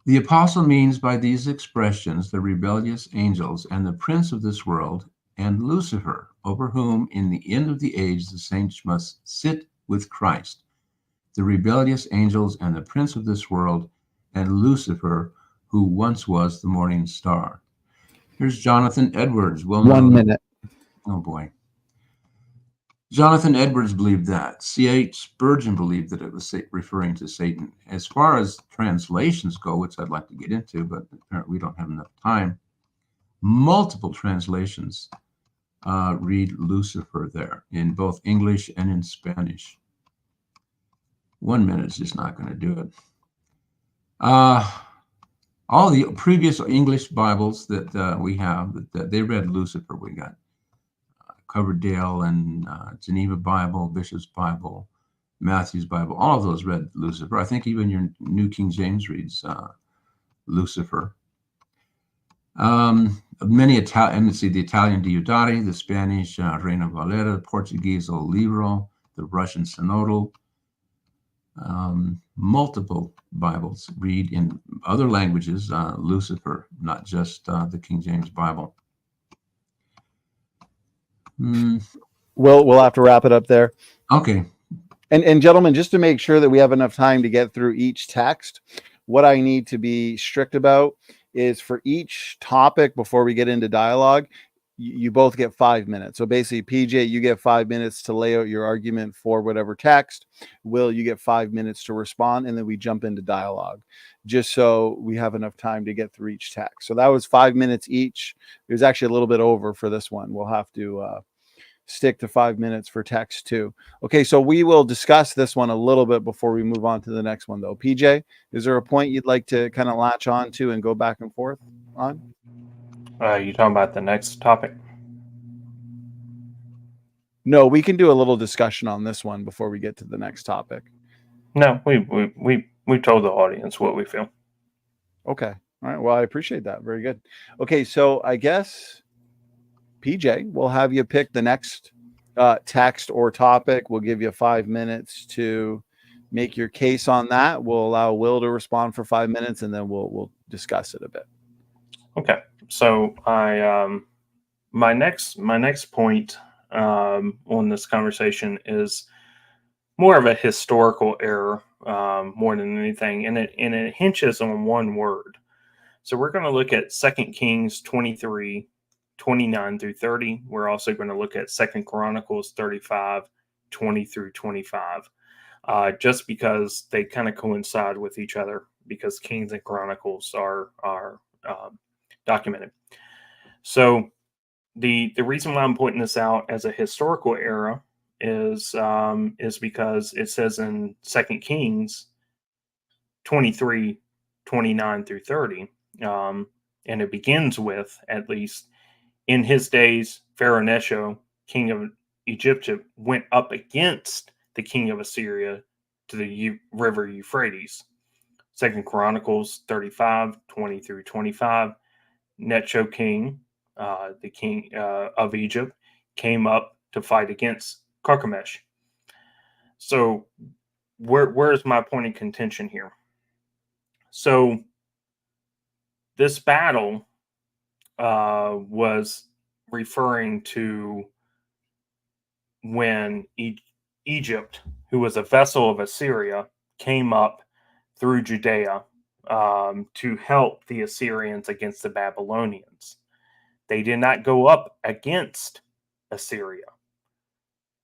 The apostle means by these expressions the rebellious angels and the prince of this world and Lucifer, over whom in the end of the age the saints must sit with Christ. The rebellious angels and the prince of this world and Lucifer, who once was the morning star. Here's Jonathan Edwards. Well, 1 minute. Oh boy. Jonathan Edwards believed that. C.H. Spurgeon believed that it was referring to Satan. As far as translations go, which I'd like to get into, but apparently we don't have enough time, multiple translations read Lucifer there in both English and in Spanish. 1 minute is just not going to do it. All the previous English Bibles that we have, that they read Lucifer. We got Coverdale and Geneva Bible, Bishop's Bible, Matthew's Bible. All of those read Lucifer. I think even your New King James reads Lucifer. Many Italian, let's see, the Italian Diodati, the Spanish Reina Valera, the Portuguese O Livro, the Russian Synodal. Multiple Bibles read in other languages Lucifer, not just the King James Bible. We'll have to wrap it up there. Okay. And gentlemen, just to make sure that we have enough time to get through each text, what I need to be strict about is for each topic before we get into dialogue, you both get 5 minutes. So basically, PJ, you get 5 minutes to lay out your argument for whatever text. Will, you get 5 minutes to respond, and then we jump into dialogue, just so we have enough time to get through each text. So that was 5 minutes each. It was actually a little bit over for this one. We'll have to stick to 5 minutes for text too. Okay, so we will discuss this one a little bit before we move on to the next one, though. PJ, is there a point you'd like to kind of latch on to and go back and forth on? You talking about the next topic? No, we can do a little discussion on this one before we get to the next topic. No, we told the audience what we feel. Okay. All right. Well, I appreciate that. Very good. Okay, so I guess PJ, we'll have you pick the next text or topic. We'll give you 5 minutes to make your case on that. We'll allow Will to respond for 5 minutes, and then we'll discuss it a bit. Okay. So my next point on this conversation is more of a historical error more than anything, and it hinges on one word. So we're going to look at 2 Kings 23, 29 through 30. We're also going to look at 2 Chronicles 35, 20 through 25, just because they kind of coincide with each other, because Kings and Chronicles are documented. So the reason why I'm pointing this out as a historical error is because it says in 2 Kings 23, 29 through 30, and it begins with, at least, in his days, Pharaoh Necho, king of Egypt, went up against the king of Assyria to the river Euphrates. 2 Chronicles 35, 20 through 25, Necho king, the king of Egypt, came up to fight against Carchemish. So where's my point of contention here? So this battle was referring to when Egypt, who was a vessel of Assyria, came up through Judea to help the Assyrians against the Babylonians. They did not go up against Assyria.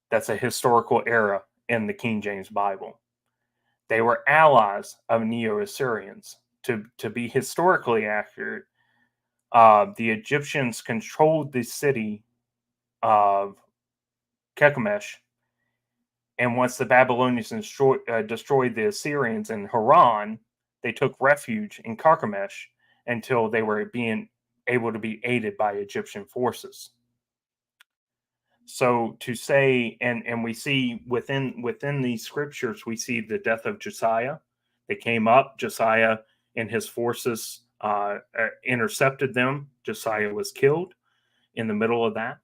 That's a historical error in the King James Bible. They were allies of Neo-Assyrians. To be historically accurate, the Egyptians controlled the city of Carchemish, and once the Babylonians destroyed the Assyrians in Haran, they took refuge in Carchemish until they were being able to be aided by Egyptian forces. So to say, and we see within these scriptures, we see the death of Josiah. They came up, Josiah and his forces intercepted them. Josiah was killed in the middle of that.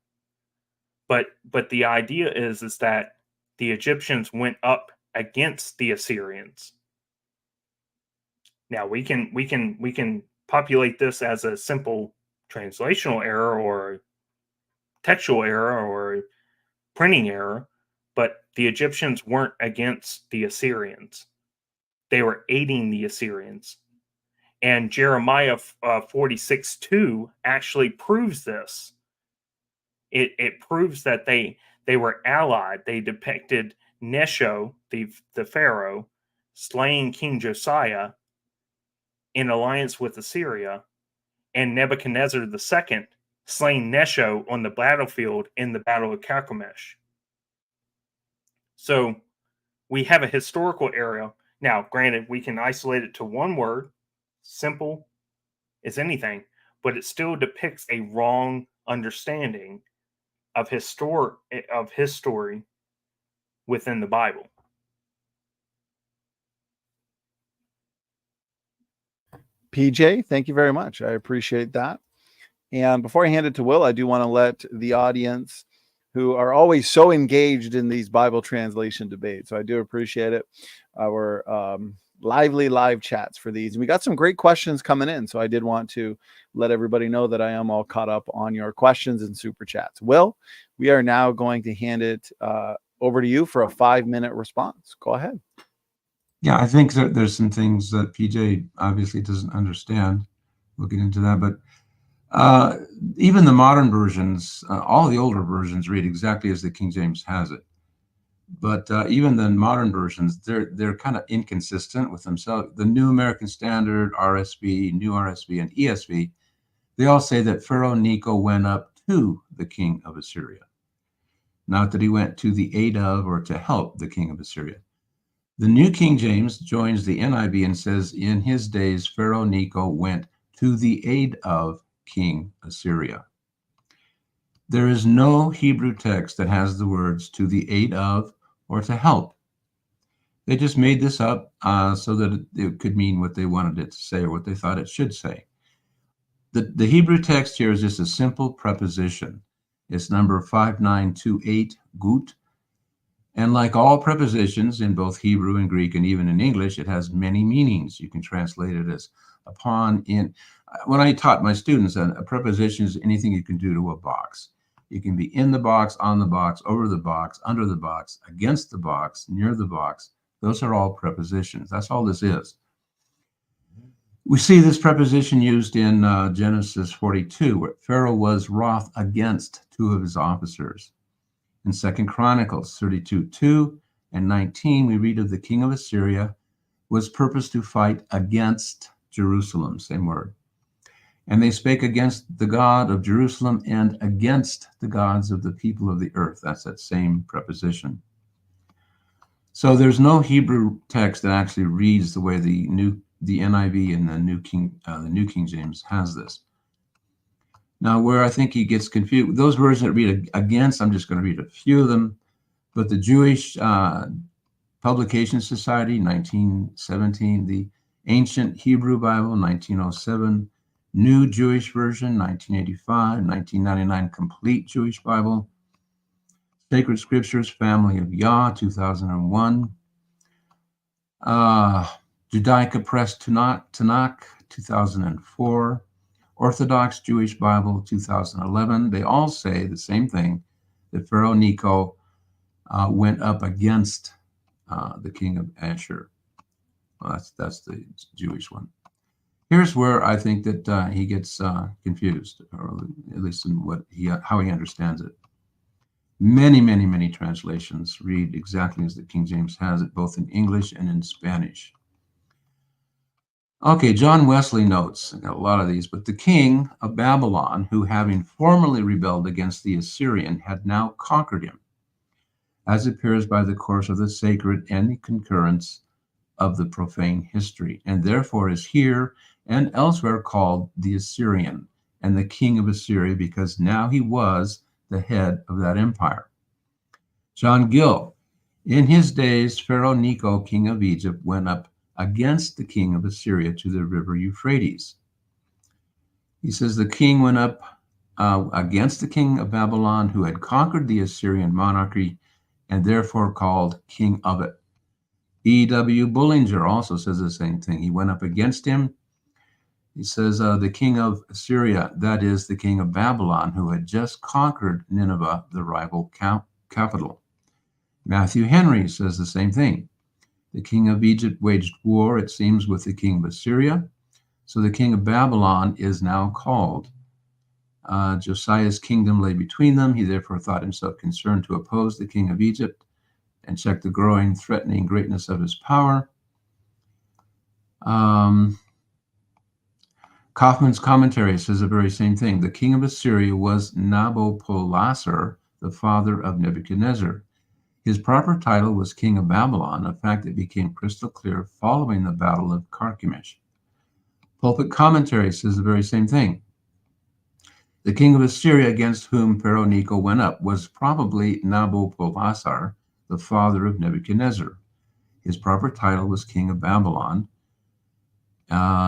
But the idea is that the Egyptians went up against the Assyrians. Now we can populate this as a simple translational error or textual error or printing error, but the Egyptians weren't against the Assyrians. They were aiding the Assyrians. And Jeremiah 46:2 actually proves this. It proves that they were allied. They depicted Necho, the Pharaoh, slaying King Josiah in alliance with Assyria, and Nebuchadnezzar II slaying Necho on the battlefield in the Battle of Carchemish. So we have a historical error. Now, granted, we can isolate it to one word, simple as anything, but it still depicts a wrong understanding of history within the Bible. PJ, thank you very much. I appreciate that. And before I hand it to Will, I do want to let the audience, who are always so engaged in these Bible translation debates, so I do appreciate it, our lively live chats for these. And we got some great questions coming in, so I did want to let everybody know that I am all caught up on your questions and super chats. Will, we are now going to hand it over to you for a 5-minute response. Go ahead. Yeah, I think there's some things that PJ obviously doesn't understand. We'll get into that, but even the modern versions, all the older versions read exactly as the King James has it. But even the modern versions, they're kind of inconsistent with themselves. The New American Standard, RSV, New RSV, and ESV, they all say that Pharaoh Necho went up to the king of Assyria, not that he went to the aid of or to help the king of Assyria. The New King James joins the NIV and says, in his days, Pharaoh Necho went to the aid of King Assyria. There is no Hebrew text that has the words to the aid of or to help. They just made this up so that it could mean what they wanted it to say or what they thought it should say. The Hebrew text here is just a simple preposition. It's number 5928, gut. And like all prepositions in both Hebrew and Greek and even in English, it has many meanings. You can translate it as upon, in. When I taught my students, a preposition is anything you can do to a box. You can be in the box, on the box, over the box, under the box, against the box, near the box. Those are all prepositions. That's all this is. We see this preposition used in Genesis 42, where Pharaoh was wroth against two of his officers. In 2 Chronicles 32:2 and 19, we read of the king of Assyria was purposed to fight against Jerusalem, same word. And they spake against the God of Jerusalem and against the gods of the people of the earth. That's that same preposition. So there's no Hebrew text that actually reads the way the NIV and the New King James has this. Now, where I think he gets confused, those versions that read against, I'm just going to read a few of them. But the Jewish Publication Society, 1917, the Ancient Hebrew Bible, 1907, New Jewish Version, 1985, 1999, Complete Jewish Bible, Sacred Scriptures, Family of Yah, 2001, Judaica Press Tanakh, 2004, Orthodox Jewish Bible, 2011. They all say the same thing, that Pharaoh Necho went up against the king of Ashur. Well, that's the Jewish one. Here's where I think that he gets confused, or at least in how he understands it. Many, many, many translations read exactly as the King James has it, both in English and in Spanish. Okay, John Wesley notes, I got a lot of these, but the king of Babylon, who having formerly rebelled against the Assyrian, had now conquered him, as appears by the course of the sacred and the concurrence of the profane history, and therefore is here and elsewhere called the Assyrian and the king of Assyria, because now he was the head of that empire. John Gill, in his days, Pharaoh Necho, king of Egypt, went up against the king of Assyria to the river Euphrates. He says the king went up against the king of Babylon, who had conquered the Assyrian monarchy and therefore called king of it. E.W. Bullinger also says the same thing. He went up against him. He says the king of Assyria, that is the king of Babylon, who had just conquered Nineveh, the rival capital. Matthew Henry says the same thing. The king of Egypt waged war, it seems, with the king of Assyria. So the king of Babylon is now called. Josiah's kingdom lay between them. He therefore thought himself concerned to oppose the king of Egypt and check the growing, threatening greatness of his power. Kaufman's commentary says the very same thing. The king of Assyria was Nabopolassar, the father of Nebuchadnezzar. His proper title was king of Babylon, a fact that became crystal clear following the battle of Carchemish. Pulpit commentary says the very same thing. The king of Assyria against whom Pharaoh Necho went up was probably Nabopolassar, the father of Nebuchadnezzar. His proper title was king of Babylon.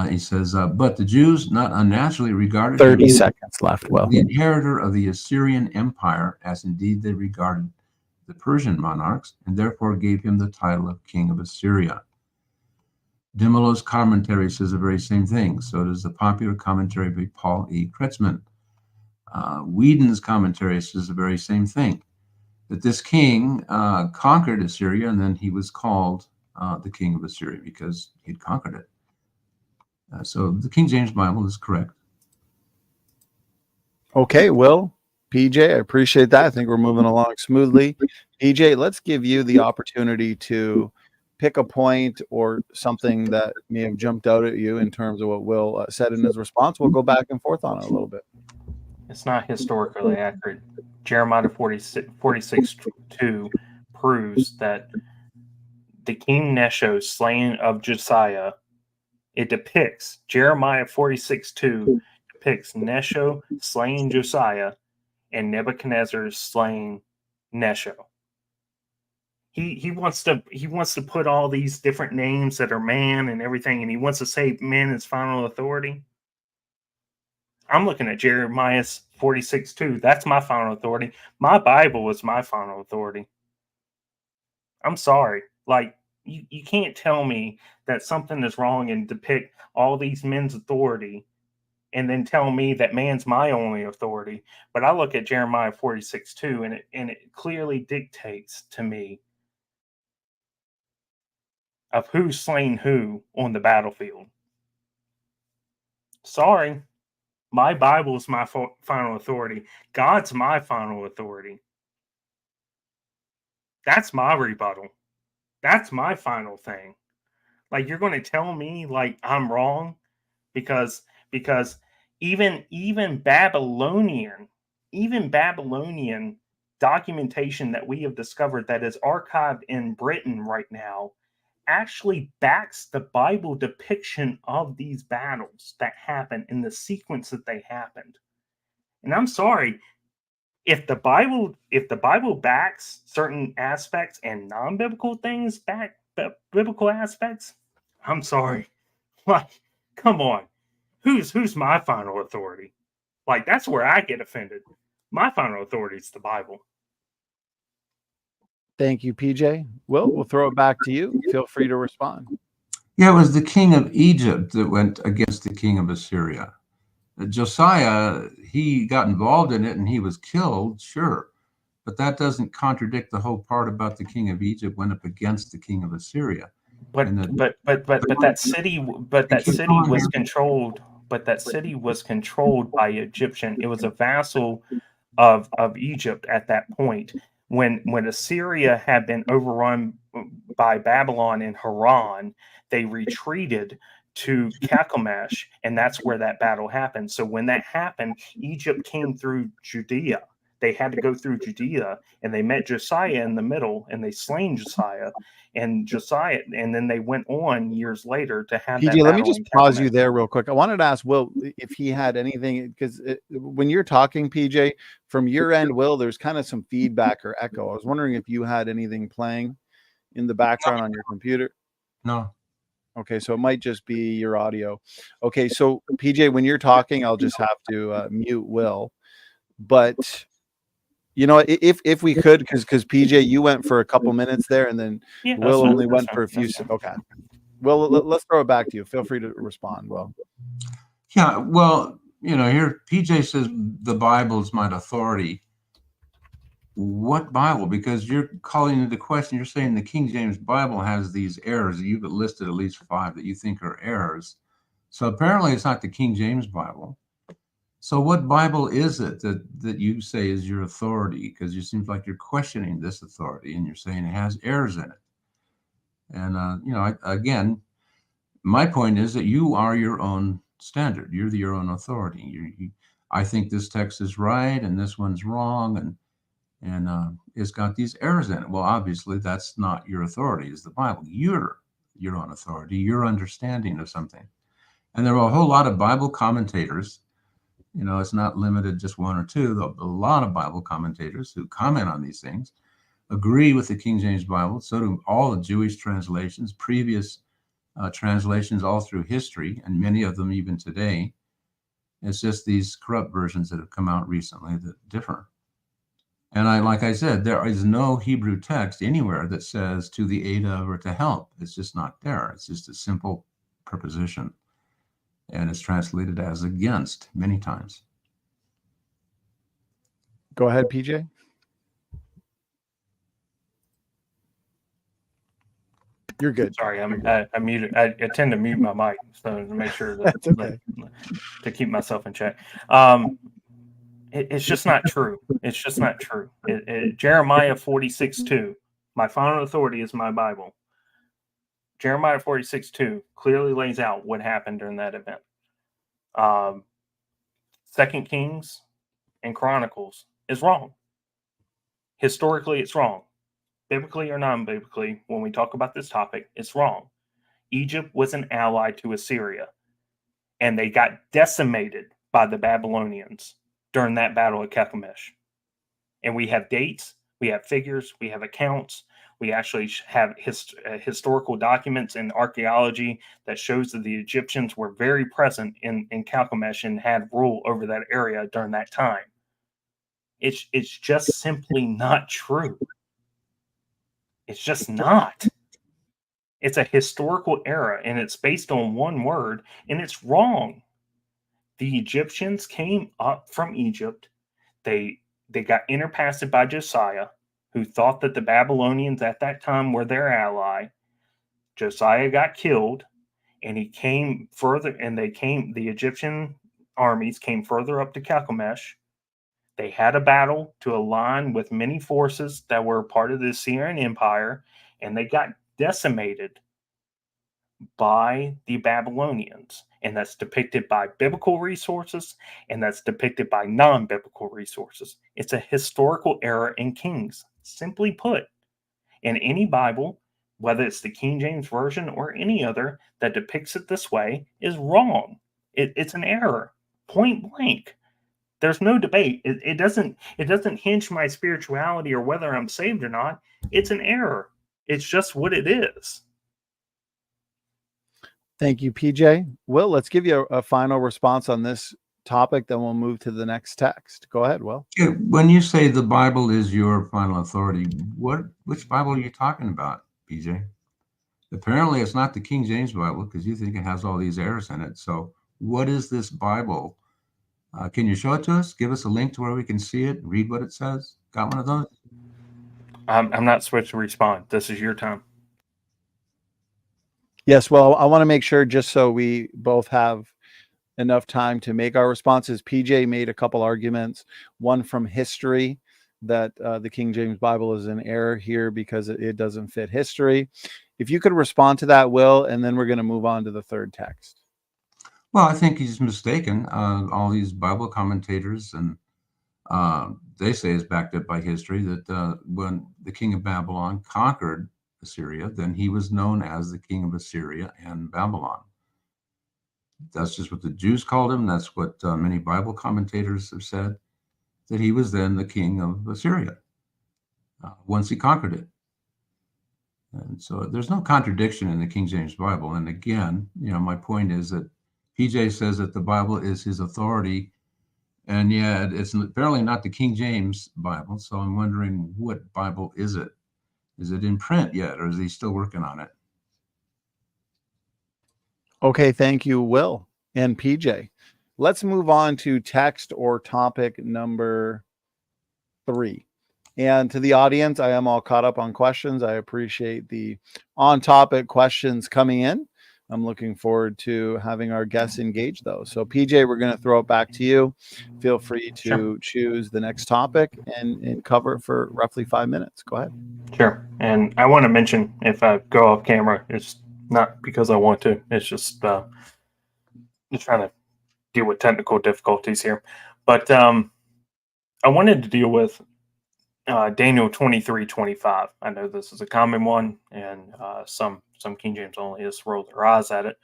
He says, but the Jews not unnaturally regarded 30 seconds left, Will. the inheritor of the Assyrian Empire, as indeed they regarded the Persian monarchs, and therefore gave him the title of king of Assyria. Dimolow's commentary says the very same thing. So does the popular commentary by Paul E. Kretzmann. Whedon's commentary says the very same thing. that this king conquered Assyria, and then he was called the king of Assyria because he'd conquered it. So the King James Bible is correct. Okay, Will, PJ, I appreciate that. I think we're moving along smoothly. PJ, let's give you the opportunity to pick a point or something that may have jumped out at you in terms of what Will said in his response. We'll go back and forth on it a little bit. It's not historically accurate. Jeremiah 46:2 proves that the King Nesho slaying of Josiah, it depicts, Jeremiah 46:2 depicts Nesho slaying Josiah and Nebuchadnezzar slaying Nesho. He wants to put all these different names that are man and everything, and he wants to say man is final authority. I'm looking at Jeremiah 46:2. That's my final authority. My Bible is my final authority. I'm sorry. Like, you can't tell me that something is wrong and depict all these men's authority and then tell me that man's my only authority. But I look at Jeremiah 46:2 and it clearly dictates to me of who's slain who on the battlefield. Sorry. My Bible is my final authority. God's my final authority. That's my rebuttal. That's my final thing. Like, you're going to tell me like I'm wrong because even Babylonian documentation that we have discovered that is archived in Britain right now actually backs the Bible depiction of these battles that happen in the sequence that they happened. And I'm sorry, if the Bible backs certain aspects and non-biblical things back biblical aspects, I'm sorry. Like, come on. Who's my final authority? Like, that's where I get offended. My final authority is the Bible. Thank you, PJ. We'll throw it back to you. Feel free to respond. Yeah, it was the king of Egypt that went against the king of Assyria. Josiah, he got involved in it and he was killed, sure. But that doesn't contradict the whole part about the king of Egypt went up against the king of Assyria. But that city was controlled. But that city was controlled by Egyptian. It was a vassal of Egypt at that point. When Assyria had been overrun by Babylon in Haran, they retreated to Carchemish, and that's where that battle happened. So when that happened, Egypt came through Judea. They had to go through Judea, and they met Josiah in the middle, and they slain Josiah, and then they went on years later to have that PJ, let me battle just in pause Carchemish. you there real quick. I wanted to ask Will if he had anything, because when you're talking, PJ, from your end, Will, there's kind of some feedback or echo. I was wondering if you had anything playing in the background on your computer. No. Okay, so it might just be your audio. Okay, so PJ, when you're talking, I'll just have to mute Will. But you know, if we could, because PJ, you went for a couple minutes there, and then Will only went for a few. Okay. Well, let's throw it back to you. Feel free to respond. Well, yeah, well, you know, here PJ says the Bible is my authority. What Bible? Because you're calling into question, you're saying the King James Bible has these errors. You've listed at least 5 that you think are errors. So apparently it's not the King James Bible. So what Bible is it that you say is your authority? Because it seems like you're questioning this authority and you're saying it has errors in it. And, you know, again, my point is that you are your own standard. You're your own authority. I think this text is right and this one's wrong, and it's got these errors in it. Well, obviously, that's not your authority. It's the Bible. You're your own authority, your understanding of something. And there are a whole lot of Bible commentators. You know, it's not limited just 1 or 2. A lot of Bible commentators who comment on these things agree with the King James Bible. So do all the Jewish translations, previous translations all through history, and many of them even today. It's just these corrupt versions that have come out recently that differ. And like I said, there is no Hebrew text anywhere that says to the aid of or to help. It's just not there. It's just a simple preposition. And it's translated as against many times. go ahead, PJ. You're good. Sorry, I muted. I tend to mute my mic so to make sure that That's okay. to keep myself in check. It's just not true. It's just not true. Jeremiah 46:2. My final authority is my Bible. Jeremiah 46:2 clearly lays out what happened during that event. 2 Kings and Chronicles is wrong. Historically, it's wrong. Biblically or non-biblically, when we talk about this topic, it's wrong. Egypt was an ally to Assyria, and they got decimated by the Babylonians during that battle at Carchemish. And we have dates, we have figures, we have accounts, we actually have historical documents and archaeology that shows that the Egyptians were very present in Carchemish and had rule over that area during that time. It's just simply not true. It's just not. It's a historical error, and it's based on one word, and it's wrong. The Egyptians came up from Egypt. They got interpassed by Josiah, who thought that the Babylonians at that time were their ally. Josiah got killed, and he came further, and the Egyptian armies came further up to Carchemish. They had a battle to align with many forces that were part of the Assyrian Empire, and they got decimated by the Babylonians. And that's depicted by biblical resources, and that's depicted by non-biblical resources. It's a historical error in Kings, simply put. And any Bible, whether it's the King James Version or any other that depicts it this way, is wrong. It's an error, point blank. There's no debate. It doesn't hinge my spirituality or whether I'm saved or not. It's an error. It's just what it is. Thank you, PJ. Will, let's give you a final response on this topic, then we'll move to the next text. Go ahead, Will. Yeah, when you say the Bible is your final authority, which Bible are you talking about, PJ? Apparently, it's not the King James Bible because you think it has all these errors in it. So what is this Bible? Can you show it to us? Give us a link to where we can see it, read what it says. Got one of those? I'm not supposed to respond. This is your time. Yes, well, I want to make sure, just so we both have enough time to make our responses. PJ made a couple arguments, one from history, that the King James Bible is in error here because it doesn't fit history. If you could respond to that, Will, and then we're going to move on to the third text. Well, I think he's mistaken. All these Bible commentators, and they say it's backed up by history, that when the king of Babylon conquered Assyria, then he was known as the king of Assyria and Babylon. That's just what the Jews called him. That's what many Bible commentators have said, that he was then the king of Assyria once he conquered it. And so there's no contradiction in the King James Bible. And again, my point is that PJ says that the Bible is his authority, and yet it's apparently not the King James Bible. So I'm wondering, what Bible is it? Is it in print yet, or is he still working on it? Okay, thank you, Will and PJ. Let's move on to text or topic number 3. And to the audience, I am all caught up on questions. I appreciate the on-topic questions coming in. I'm looking forward to having our guests engage those. So PJ, we're going to throw it back to you. Feel free to choose the next topic and cover it for roughly 5 minutes. Go ahead. Sure. And I want to mention, if I go off camera, it's not because I want to. It's just trying to deal with technical difficulties here. But I wanted to deal with Daniel 23:25. I know this is a common one, and some King James only just roll their eyes at it.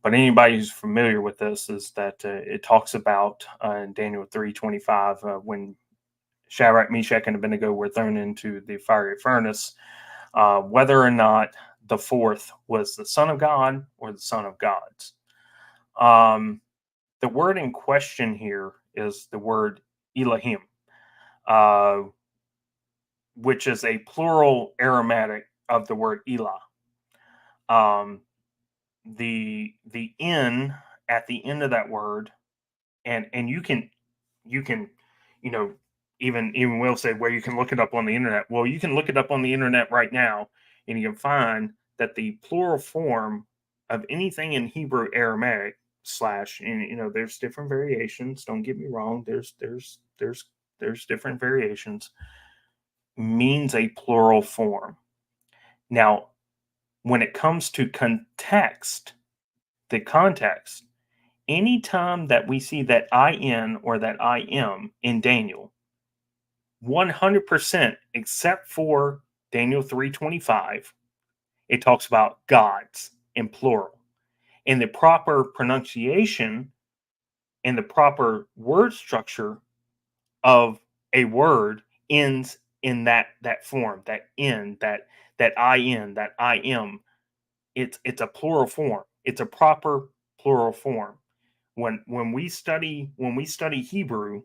But anybody who's familiar with this is that it talks about in Daniel 3:25 when Shadrach, Meshach, and Abednego were thrown into the fiery furnace, whether or not the fourth was the Son of God or the Son of Gods. The word in question here is the word Elohim, which is a plural aromatic of the word Elah. The N at the end of that word, and you can even Will said where you can look it up on the internet. Well, you can look it up on the internet right now, and you can find that the plural form of anything in Hebrew, Aramaic / and there's different variations. Don't get me wrong. There's different variations. Means a plural form. Now, when it comes to the context, anytime that we see that in or that I am in Daniel, 100%, except for Daniel 3:25, it talks about gods in plural. And the proper pronunciation and the proper word structure of a word ends in that form, that I am. It's a plural form. It's a proper plural form. When we study Hebrew,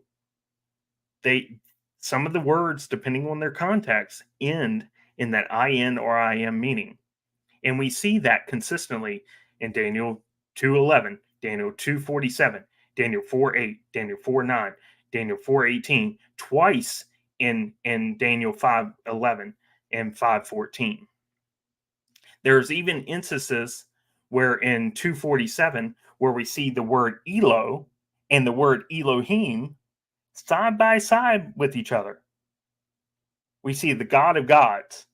some of the words, depending on their context, end in that in or I am meaning. And we see that consistently in Daniel 2:11, Daniel 2:47, Daniel 4:8, Daniel 4:9, Daniel 4:18, twice in Daniel 5:11 and 5:14. There's even instances where in 2:47, where we see the word Elo and the word Elohim side by side with each other. We see the God of gods.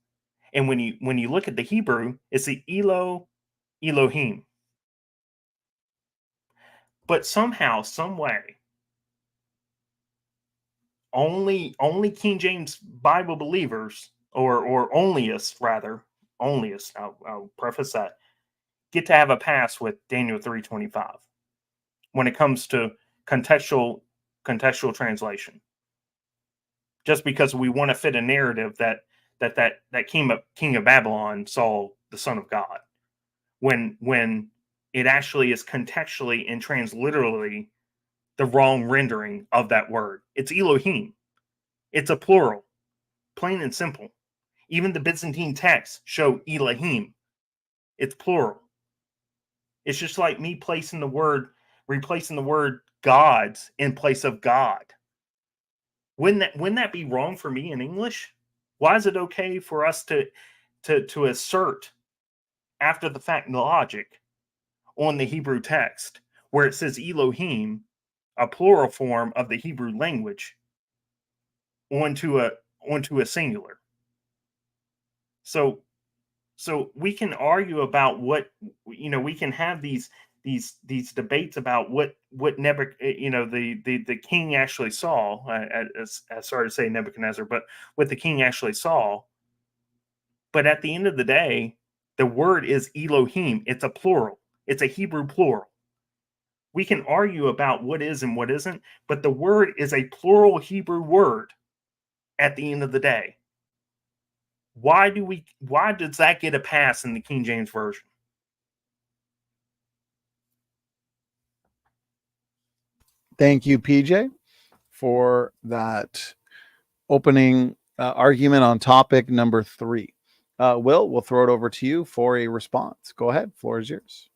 And when you look at the Hebrew, it's the Elohim. But somehow, some way, only King James Bible believers, or onlyists rather, I'll preface that, get to have a pass with Daniel 3:25 when it comes to contextual translation. Just because we want to fit a narrative that king of Babylon saw the Son of God, when it actually is contextually and transliterally the wrong rendering of that word. It's Elohim. It's a plural, plain and simple. Even the Byzantine texts show Elohim. It's plural. It's just like me replacing the word gods in place of God. Wouldn't that be wrong for me in English? Why is it okay for us to assert after the fact logic on the Hebrew text where it says Elohim, a plural form of the Hebrew language, onto a singular? So we can argue about what, we can have these debates about what the king actually saw. I started to say Nebuchadnezzar, but what the king actually saw. But at the end of the day, the word is Elohim. It's a plural. It's a Hebrew plural. We can argue about what is and what isn't, but the word is a plural Hebrew word at the end of the day. Why does that get a pass in the King James Version? Thank you, PJ, for that opening argument on topic number 3. We'll throw it over to you for a response. Go ahead. Floor is yours.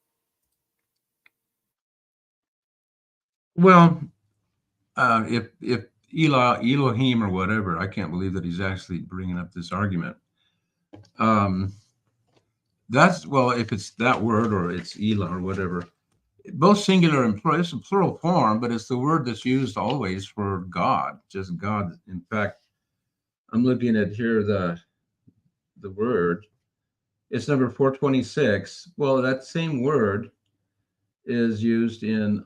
Well, if Elohim or whatever, I can't believe that he's actually bringing up this argument. If it's that word or it's Elah or whatever, both singular and plural, it's a plural form, but it's the word that's used always for God, just God. In fact, I'm looking at here the word. It's number 426. Well, that same word is used in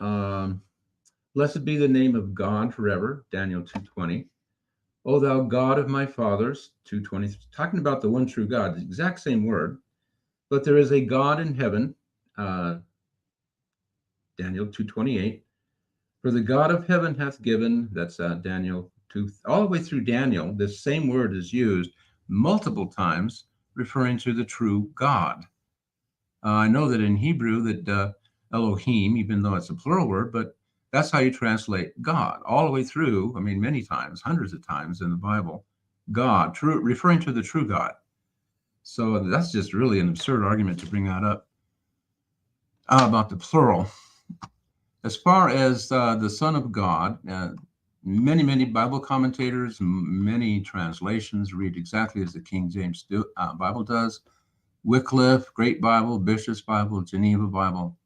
blessed be the name of God forever, Daniel 2:20. O thou God of my fathers, 2:20, talking about the one true God, the exact same word. But there is a God in heaven, Daniel 2:28. For the God of heaven hath given, that's Daniel 2, all the way through Daniel, this same word is used multiple times, referring to the true God. I know that in Hebrew that Elohim, even though it's a plural word, but that's how you translate God all the way through. I mean, many times, hundreds of times in the Bible, God, true, referring to the true God. So that's just really an absurd argument to bring that up about the plural. As far as the Son of God, many Bible commentators, many translations read exactly as the King James Bible does. Wycliffe, Great Bible, Bishop's Bible, Geneva Bible,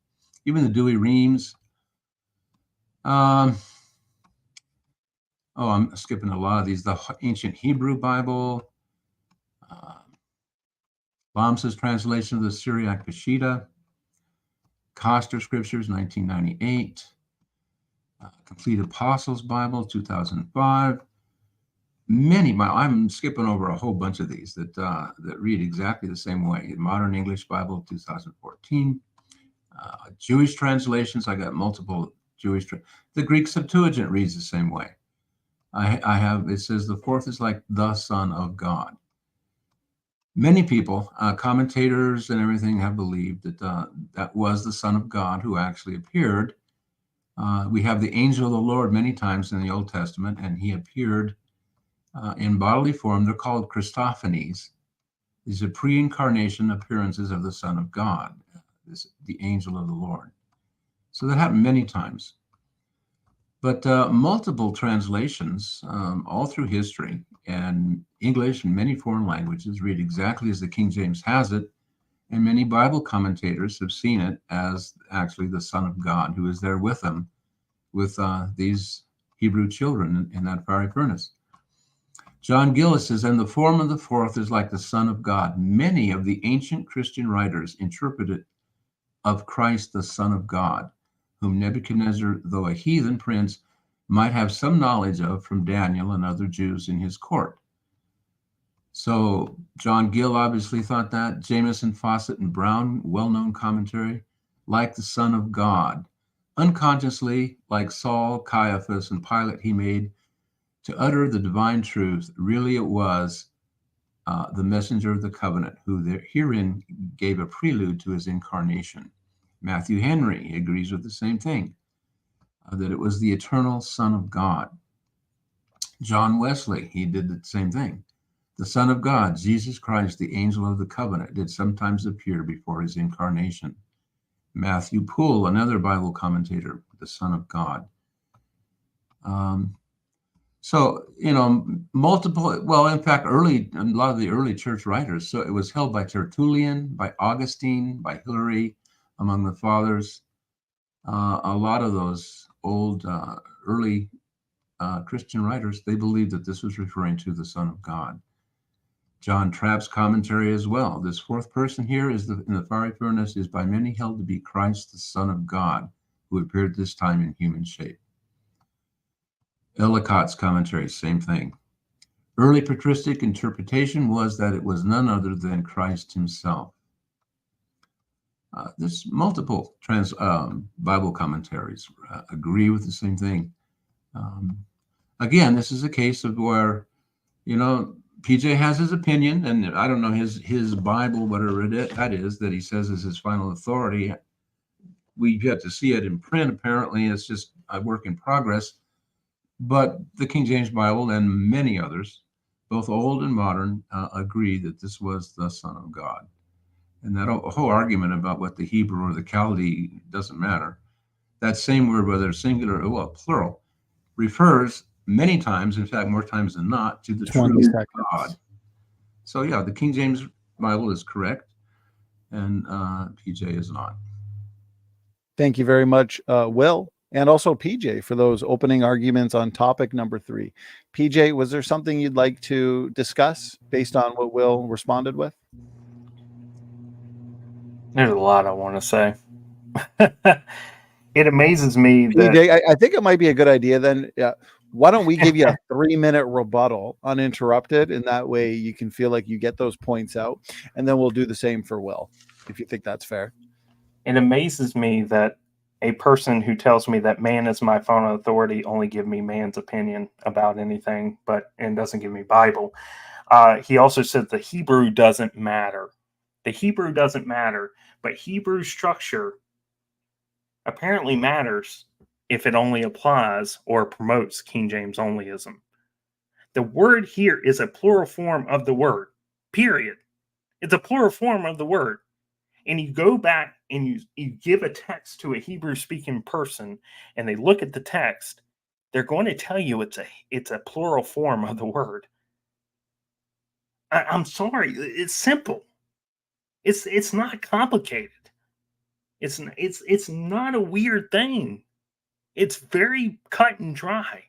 even the Douay-Rheims. I'm skipping a lot of these. The Ancient Hebrew Bible, Lamsa's translation of the Syriac Peshitta, Coster Scriptures, 1998, Complete Apostles Bible, 2005. I'm skipping over a whole bunch of these that read exactly the same way. Modern English Bible, 2014. Jewish translations, I got multiple Jewish. The Greek Septuagint reads the same way. I have, it says the fourth is like the Son of God. Many people, commentators and everything, have believed that that was the Son of God who actually appeared. We have the angel of the Lord many times in the Old Testament, and he appeared in bodily form. They're called Christophanies. These are pre-incarnation appearances of the Son of God, the angel of the Lord. So that happened many times. But multiple translations all through history, and English and many foreign languages read exactly as the King James has it, and many Bible commentators have seen it as actually the Son of God who is there with them, with these Hebrew children in that fiery furnace. John Gillis says, and the form of the fourth is like the Son of God. Many of the ancient Christian writers interpreted of Christ the Son of God, whom Nebuchadnezzar, though a heathen prince, might have some knowledge of from Daniel and other Jews in his court. So John Gill obviously thought that. Jameson, Fawcett, and Brown, well-known commentary, like the Son of God. Unconsciously, like Saul, Caiaphas, and Pilate, he made to utter the divine truth. Really it was the messenger of the covenant, who herein gave a prelude to his incarnation. Matthew Henry agrees with the same thing, that it was the eternal Son of God. John Wesley, he did the same thing. The Son of God, Jesus Christ, the angel of the covenant, did sometimes appear before his incarnation. Matthew Poole, another Bible commentator, the Son of God. So, multiple, well, in fact, a lot of the early church writers, so it was held by Tertullian, by Augustine, by Hilary, among the fathers. A lot of those old, early Christian writers, they believed that this was referring to the Son of God. John Trapp's commentary as well. This fourth person here in the fiery furnace is by many held to be Christ, the Son of God, who appeared this time in human shape. Ellicott's commentary, same thing. Early patristic interpretation was that it was none other than Christ himself. There's multiple Bible commentaries agree with the same thing. Again, this is a case of where, PJ has his opinion, and I don't know his Bible, whatever that is, that he says is his final authority. We get to see it in print. Apparently, it's just a work in progress. But the King James Bible and many others, both old and modern, agree that this was the Son of God. And that whole argument about what the Hebrew or the Chaldee doesn't matter. That same word, whether singular or plural, refers many times, in fact, more times than not, to the true God. So yeah, the King James Bible is correct, and PJ is not. Thank you very much, Will, and also PJ, for those opening arguments on topic number 3. PJ, was there something you'd like to discuss based on what Will responded with? There's a lot I want to say. It amazes me that PJ, I think it might be a good idea then. Why don't we give you a 3-minute rebuttal uninterrupted, and that way you can feel like you get those points out, and then we'll do the same for Will, if you think that's fair. It amazes me that a person who tells me that man is my final authority only give me man's opinion about anything, and doesn't give me Bible. He also said the Hebrew doesn't matter. The Hebrew doesn't matter, but Hebrew structure apparently matters if it only applies or promotes King James onlyism. The word here is a plural form of the word, period. It's a plural form of the word. And you go back and you give a text to a Hebrew-speaking person, and they look at the text, they're going to tell you it's a plural form of the word. I'm sorry, it's simple. It's not complicated. It's not a weird thing. It's very cut and dry.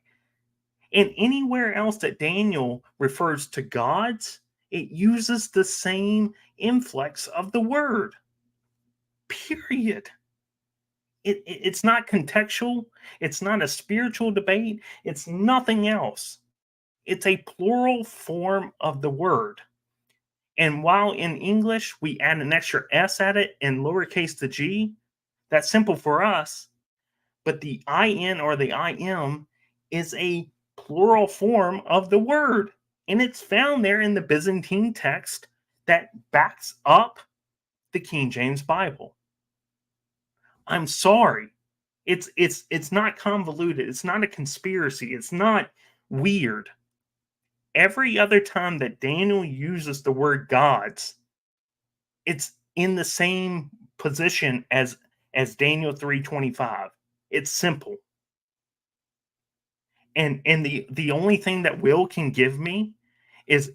And anywhere else that Daniel refers to gods, it uses the same influx of the word. Period. It's not contextual. It's not a spiritual debate. It's nothing else. It's a plural form of the word. And while in English we add an extra S at it and lowercase the g, that's simple for us. But the IN or the IM is a plural form of the word. And it's found there in the Byzantine text that backs up the King James Bible. I'm sorry. It's not convoluted. It's not a conspiracy. It's not weird. Every other time that Daniel uses the word gods, it's in the same position as Daniel 3:25. It's simple. And the only thing that Will can give me is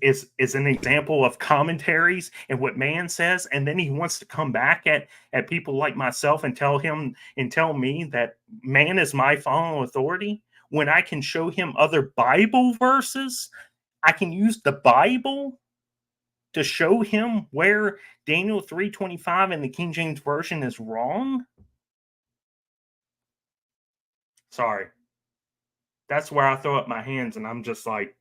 an example of commentaries and what man says, and then he wants to come back at people like myself and tell me that man is my final authority, when I can show him other Bible verses. I can use the Bible to show him where Daniel 3:25 in the King James Version is wrong. Sorry. That's where I throw up my hands and I'm just like,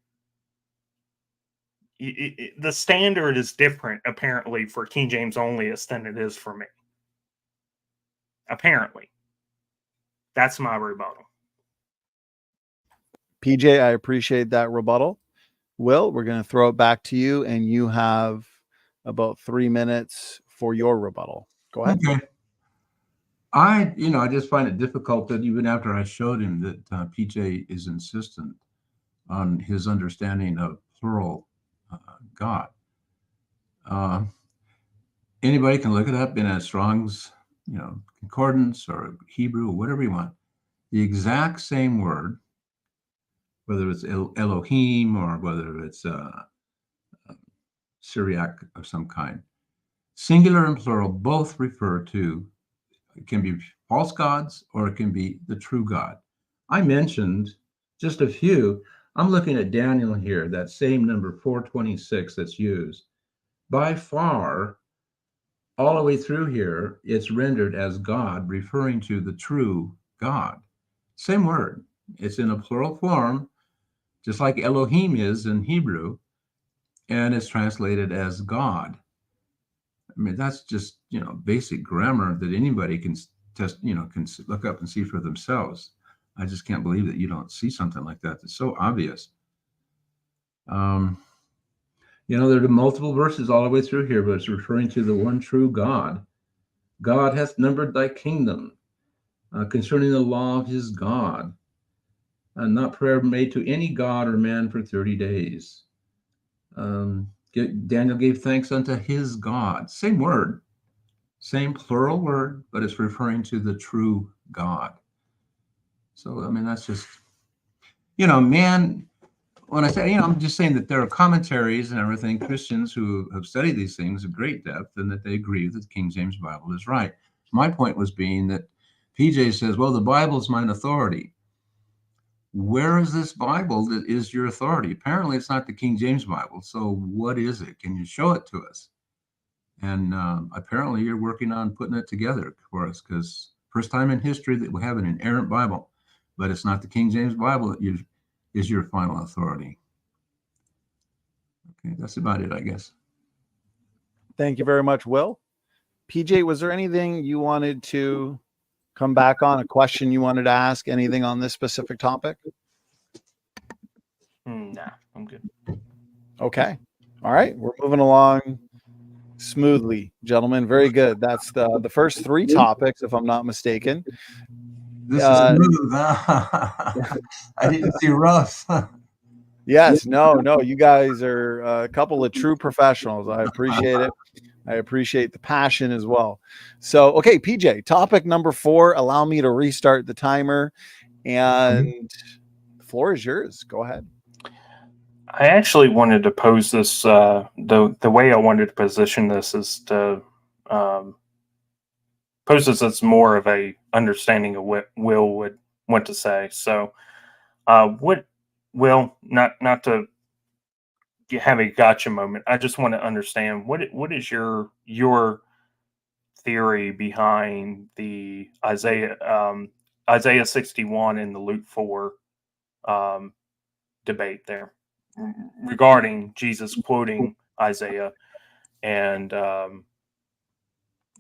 the standard is different, apparently, for King James onlyists than it is for me. Apparently. That's my rebuttal. PJ, I appreciate that rebuttal. Will, we're going to throw it back to you, and you have about 3 minutes for your rebuttal. Go ahead. Okay. I just find it difficult that even after I showed him that PJ is insistent on his understanding of plural God. Anybody can look it up in a Strong's, concordance or Hebrew or whatever you want. The exact same word, whether it's Elohim or whether it's Syriac of some kind, singular and plural both refer to, it can be false gods or it can be the true God. I mentioned just a few. I'm looking at Daniel here, that same number 426 that's used. By far, all the way through here, it's rendered as God, referring to the true God. Same word. It's in a plural form, just like Elohim is in Hebrew, and it's translated as God. I mean, that's just, basic grammar that anybody can test, can look up and see for themselves. I just can't believe that you don't see something like that. It's so obvious. There are multiple verses all the way through here, but it's referring to the one true God. God hath numbered thy kingdom, concerning the law of his God, not prayer made to any god or man for 30 days. Daniel gave thanks unto his God. Same word, same plural word, but it's referring to the true God. So, I mean, that's just, man, when I say, I'm just saying that there are commentaries and everything, Christians who have studied these things in great depth and that they agree that the King James Bible is right. My point was being that PJ says, well, the Bible is mine authority. Where is this Bible that is your authority? Apparently, it's not the King James Bible. So what is it? Can you show it to us? And apparently, you're working on putting it together for us, because first time in history that we have an inerrant Bible, but it's not the King James Bible that is your final authority. Okay, that's about it, I guess. Thank you very much, Will. PJ, was there anything you wanted to come back on, a question you wanted to ask, anything on this specific topic? Nah, I'm good. Okay. All right. We're moving along smoothly, gentlemen. Very good. That's the first 3 topics, if I'm not mistaken. This is smooth. I didn't see rough. Yes. No. You guys are a couple of true professionals. I appreciate it. I appreciate the passion as well. So, okay, PJ, topic number 4. Allow me to restart the timer, and the floor is yours. Go ahead. I actually wanted to pose this. The way I wanted to position this is to pose this as more of a understanding of what Will would want to say. So, what Will, not to have a gotcha moment. I just want to understand what is your theory behind the Isaiah 61 and the Luke 4 um, debate there regarding Jesus quoting Isaiah and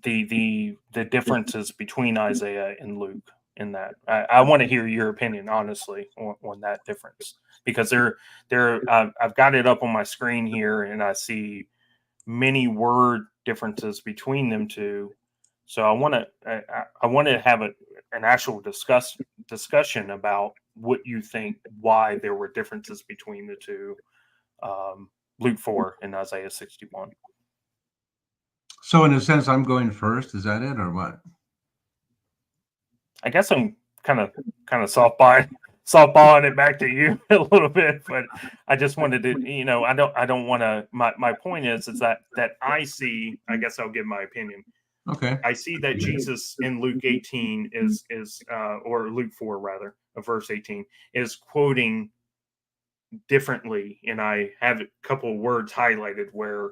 the differences between Isaiah and Luke in that. I want to hear your opinion, honestly, on that difference, because I've got it up on my screen here, and I see many word differences between them two. So I want to have an actual discussion about what you think, why there were differences between the two, Luke 4 and Isaiah 61. So in a sense, I'm going first. Is that it or what? I guess I'm kind of softballing it back to you a little bit, but I just wanted to, I don't want to. My point is that I see. I guess I'll give my opinion. Okay. I see that Jesus in Luke 18 is or Luke 4 rather, of verse 18 is quoting differently, and I have a couple of words highlighted where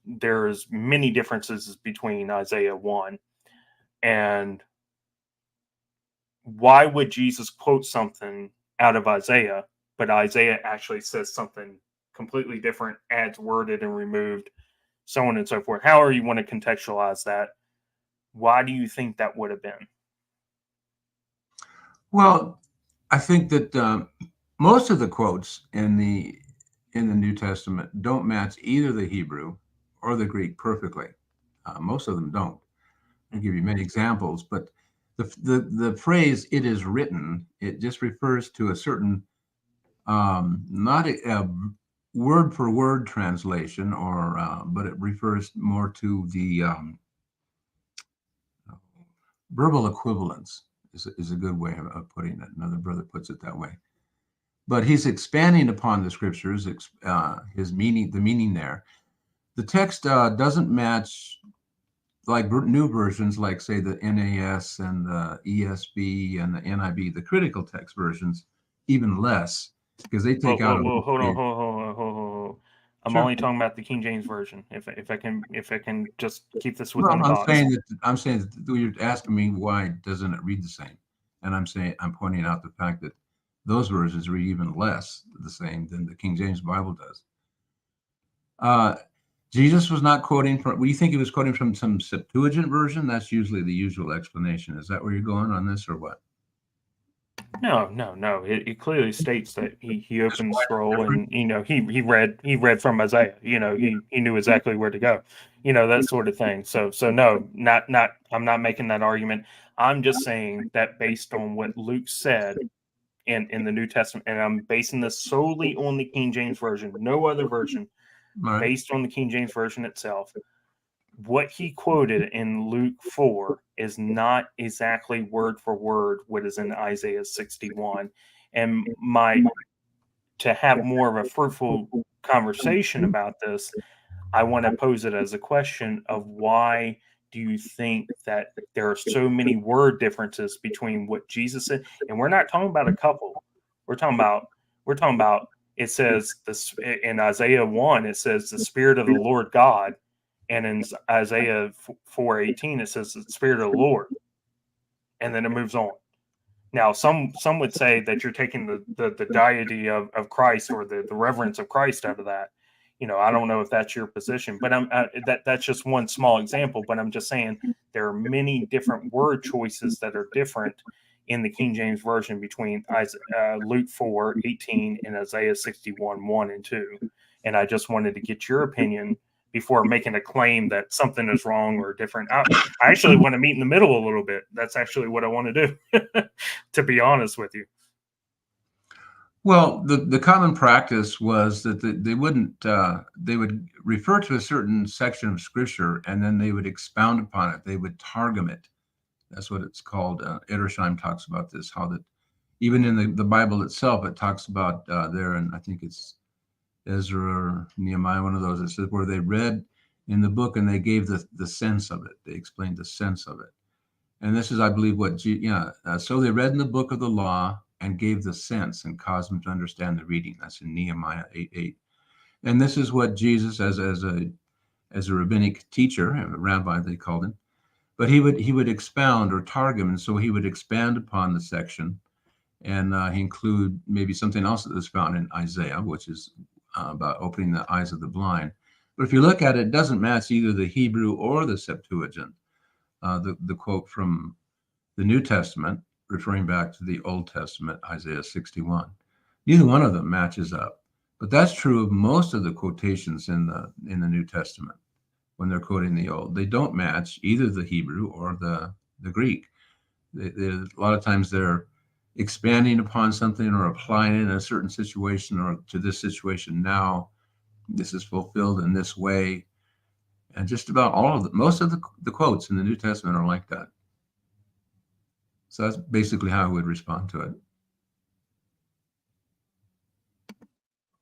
there's many differences between Isaiah 1 and why would Jesus quote something out of Isaiah, but Isaiah actually says something completely different, adds worded and removed, so on and so forth. However you want to contextualize that, why do you think that would have been? Well, I think that most of the quotes in the New Testament don't match either the Hebrew or the Greek perfectly. Most of them don't. I'll give you many examples, but the phrase "it is written," it just refers to a certain not a word for word translation, or but it refers more to the verbal equivalence. Is a good way of putting it. Another brother puts it that way. But he's expanding upon the scriptures, his meaning, the meaning there. The text doesn't match like new versions, like say the NAS and the ESV and the NIV, the critical text versions, even less, because they take out. Hold on. I'm Sure. only talking about the King James version. If I can just keep this Well, within the box. I'm saying that you're asking me why doesn't it read the same, and I'm pointing out the fact that those versions read even less the same than the King James Bible does. Jesus was not quoting from. Well, you think he was quoting from some Septuagint version? That's usually the usual explanation. Is that where you're going on this, or what? No. It clearly states that he opened the scroll and he read from Isaiah. He knew exactly where to go. That sort of thing. So no, not I'm not making that argument. I'm just saying that based on what Luke said in the New Testament, and I'm basing this solely on the King James version, no other version, Right. based on the King James version itself. What he quoted in Luke 4 is not exactly word for word what is in Isaiah 61. And to have more of a fruitful conversation about this, I want to pose it as a question of why do you think that there are so many word differences between what Jesus said? And we're not talking about a couple. We're talking about it says this in Isaiah 1, it says the Spirit of the Lord God. And in Isaiah 4:18, it says the Spirit of the Lord. And then it moves on. Now, some would say that you're taking the deity of Christ or the reverence of Christ out of that. I don't know if that's your position, but that's just one small example. But I'm just saying there are many different word choices that are different in the King James version between Luke 4:18 and Isaiah 61:1 and 2. And I just wanted to get your opinion before making a claim that something is wrong or different. I actually want to meet in the middle a little bit. That's actually what I want to do, to be honest with you. Well, the common practice was that they would refer to a certain section of scripture and then they would expound upon it. They would targum it. That's what it's called. Edersheim talks about this, how that even in the Bible itself, it talks about there, and I think it's Ezra or Nehemiah, one of those. It says where they read in the book and they gave the sense of it. They explained the sense of it. And this is, I believe, what, so they read in the book of the law and gave the sense and caused them to understand the reading. That's in Nehemiah 8:8. And this is what Jesus, as a rabbinic teacher, a rabbi they called him, but he would expound or targum, and so he would expand upon the section, and he include maybe something else that was found in Isaiah, which is about opening the eyes of the blind. But if you look at it, it doesn't match either the Hebrew or the Septuagint. The quote from the New Testament, referring back to the Old Testament, Isaiah 61. Neither one of them matches up. But that's true of most of the quotations in the New Testament. When they're quoting the Old, they don't match either the Hebrew or the Greek. A lot of times they're expanding upon something or applying it in a certain situation, or to this situation now, this is fulfilled in this way. And just about most of the quotes in the New Testament are like that. So that's basically how I would respond to it.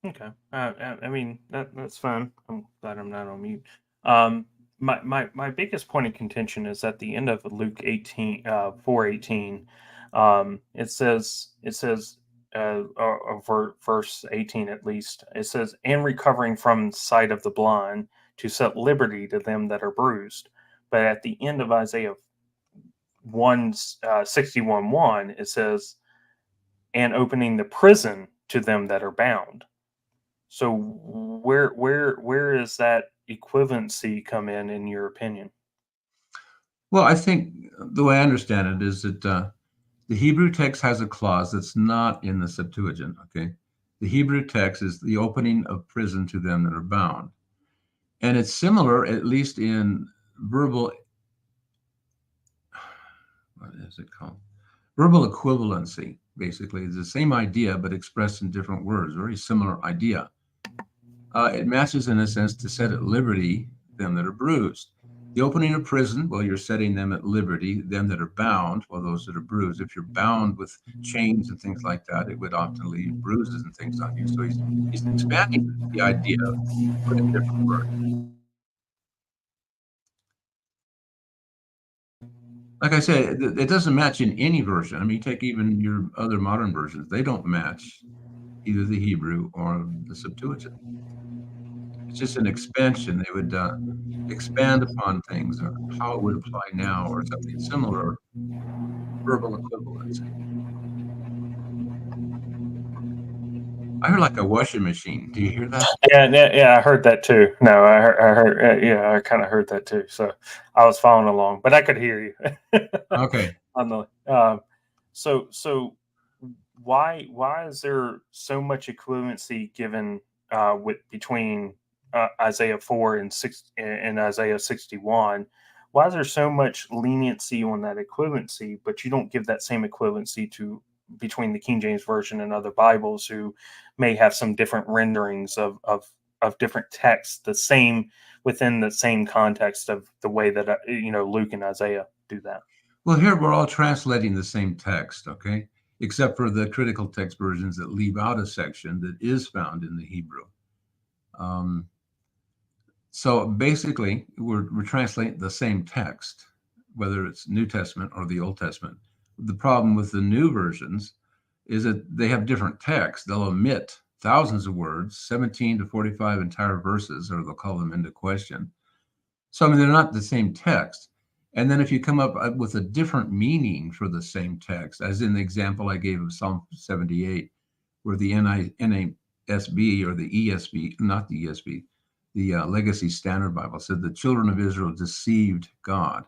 Okay. I mean, that's fine. I'm glad I'm not on mute. My biggest point of contention is at the end of Luke 18, 4:18. It says, verse 18 at least, it says, and recovering from sight of the blind, to set liberty to them that are bruised. But at the end of Isaiah 61:1, it says, and opening the prison to them that are bound. So where is that equivalency come in your opinion? Well, I think the way I understand it is that the Hebrew text has a clause that's not in the Septuagint, okay? The Hebrew text is the opening of prison to them that are bound. And it's similar, at least in verbal, what is it called? Verbal equivalency, basically. It's the same idea, but expressed in different words, very similar idea. It matches, in a sense, to set at liberty them that are bruised. The opening of prison, well, you're setting them at liberty. Them that are bound, well, those that are bruised. If you're bound with chains and things like that, it would often leave bruises and things on you. So he's expanding the idea, but in different words. Like I said, it doesn't match in any version. I mean, take even your other modern versions. They don't match either the Hebrew or the Septuagint. It's just an expansion. They would expand upon things, or how it would apply now, or something similar, verbal equivalency. I heard like a washing machine. Do you hear that? Yeah, I heard that too. No, I heard yeah, I kind of heard that too. So I was following along, but I could hear you. Okay. On the so why is there so much equivalency given between Isaiah 4 and 6 and Isaiah 61? Why is there so much leniency on that equivalency, but you don't give that same equivalency to between the King James Version and other Bibles who may have some different renderings of different texts, the same within the same context of the way that Luke and Isaiah do that? Well, here we're all translating the same text, okay? Except for the critical text versions that leave out a section that is found in the Hebrew. So basically, we're translating the same text, whether it's New Testament or the Old Testament. The problem with the new versions is that they have different texts. They'll omit thousands of words, 17 to 45 entire verses, or they'll call them into question. So, I mean, they're not the same text. And then if you come up with a different meaning for the same text, as in the example I gave of Psalm 78, where the NASB or the ESV, not the ESV, the Legacy Standard Bible said the children of Israel deceived God.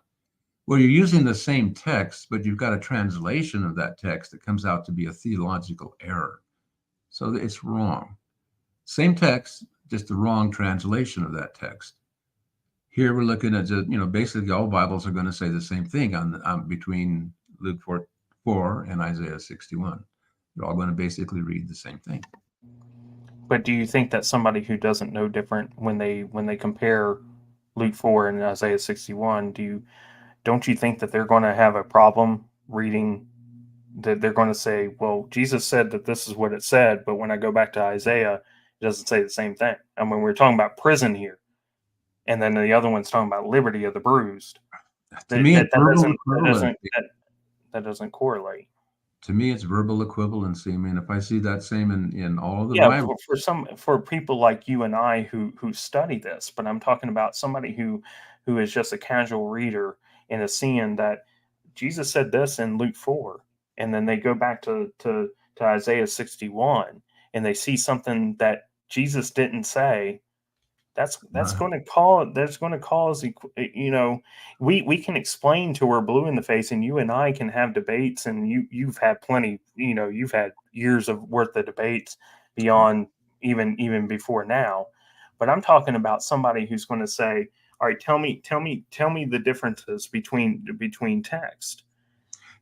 Well, you're using the same text, but you've got a translation of that text that comes out to be a theological error. So it's wrong. Same text, just the wrong translation of that text. Here we're looking at, basically all Bibles are going to say the same thing on between Luke 4 and Isaiah 61. They're all going to basically read the same thing. But do you think that somebody who doesn't know different, when they compare Luke 4 and Isaiah 61, don't you think that they're going to have a problem reading? That they're going to say, well, Jesus said that this is what it said, but when I go back to Isaiah, It doesn't say the same thing. I mean, we're talking about prison here, and then the other one's talking about liberty of the bruised. To me, it's verbal That doesn't correlate. To me, it's verbal equivalency. I mean, if I see that same in all of the Yeah, Bible. for people like you and I who study this, but I'm talking about somebody who is just a casual reader and is seeing that Jesus said this in Luke 4, and then they go back to Isaiah 61, and they see something that Jesus didn't say. That's going to cause, you know, we can explain till we're blue in the face, and you and I can have debates, and you've had plenty, you know, you've had years of worth of debates beyond even before now. But I'm talking about somebody who's going to say, all right, tell me the differences between text.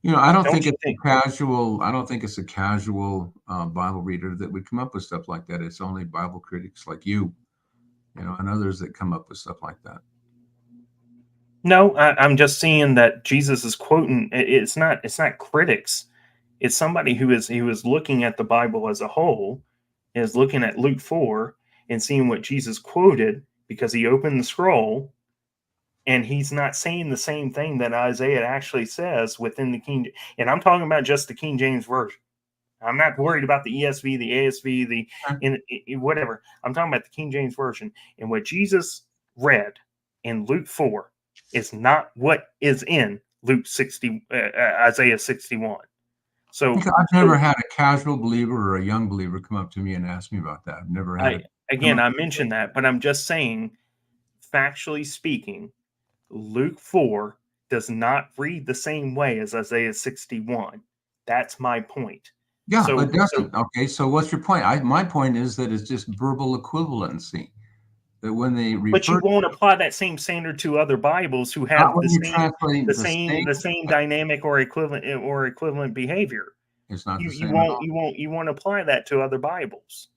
You know, I don't think it's a casual Bible reader that would come up with stuff like that. It's only Bible critics like you know, and others that come up with stuff like that. No, I'm just seeing that Jesus is quoting. It's not critics. It's somebody who is looking at the Bible as a whole, is looking at Luke 4 and seeing what Jesus quoted because he opened the scroll, and he's not saying the same thing that Isaiah actually says within the King. And I'm talking about just the King James Version. I'm not worried about the ESV, the ASV, whatever. I'm talking about the King James Version. And what Jesus read in Luke 4 is not what is in Isaiah 61. So I've never had a casual believer or a young believer come up to me and ask me about that. I've never had I mentioned that, but I'm just saying, factually speaking, Luke 4 does not read the same way as Isaiah 61. That's my point. Yeah, so, it doesn't. Okay, so what's your point? My point is that it's just verbal equivalency. That when they but you won't apply that same standard to other Bibles who have the same dynamic or equivalent behavior. It's not the same. You won't apply that to other Bibles.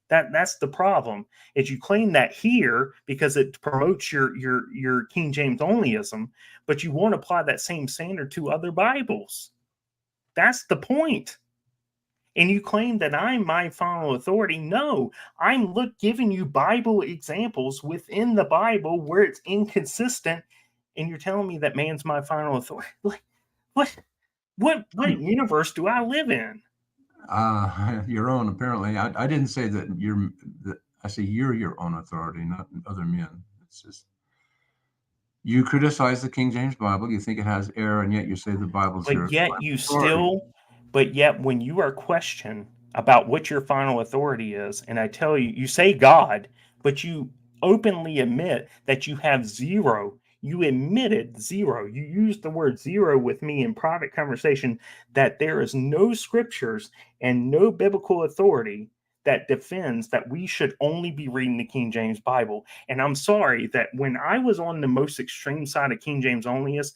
That's the problem. Is you claim that here because it promotes your King James onlyism, but you won't apply that same standard to other Bibles. That's the point. And you claim that I'm my final authority. No, I'm giving you Bible examples within the Bible where it's inconsistent, and you're telling me that man's my final authority. What universe do I live in? Your own, apparently. I didn't say that I say you're your own authority, not other men. It's just you criticize the King James Bible. You think it has error, and yet you say the Bible's your authority. But yet when you are questioned about what your final authority is, and I tell you, you say God, but you openly admit that you have zero. You admitted zero. You used the word zero with me in private conversation, that there is no scriptures and no biblical authority that defends that we should only be reading the King James Bible. And I'm sorry that when I was on the most extreme side of King James onlyist,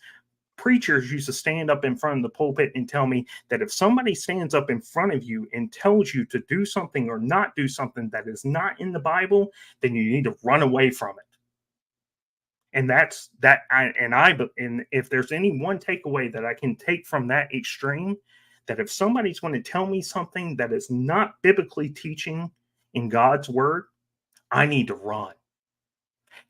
preachers used to stand up in front of the pulpit and tell me that if somebody stands up in front of you and tells you to do something or not do something that is not in the Bible, then you need to run away from it. And that's that. And if there's any one takeaway that I can take from that extreme, that if somebody's going to tell me something that is not biblically teaching in God's word, I need to run.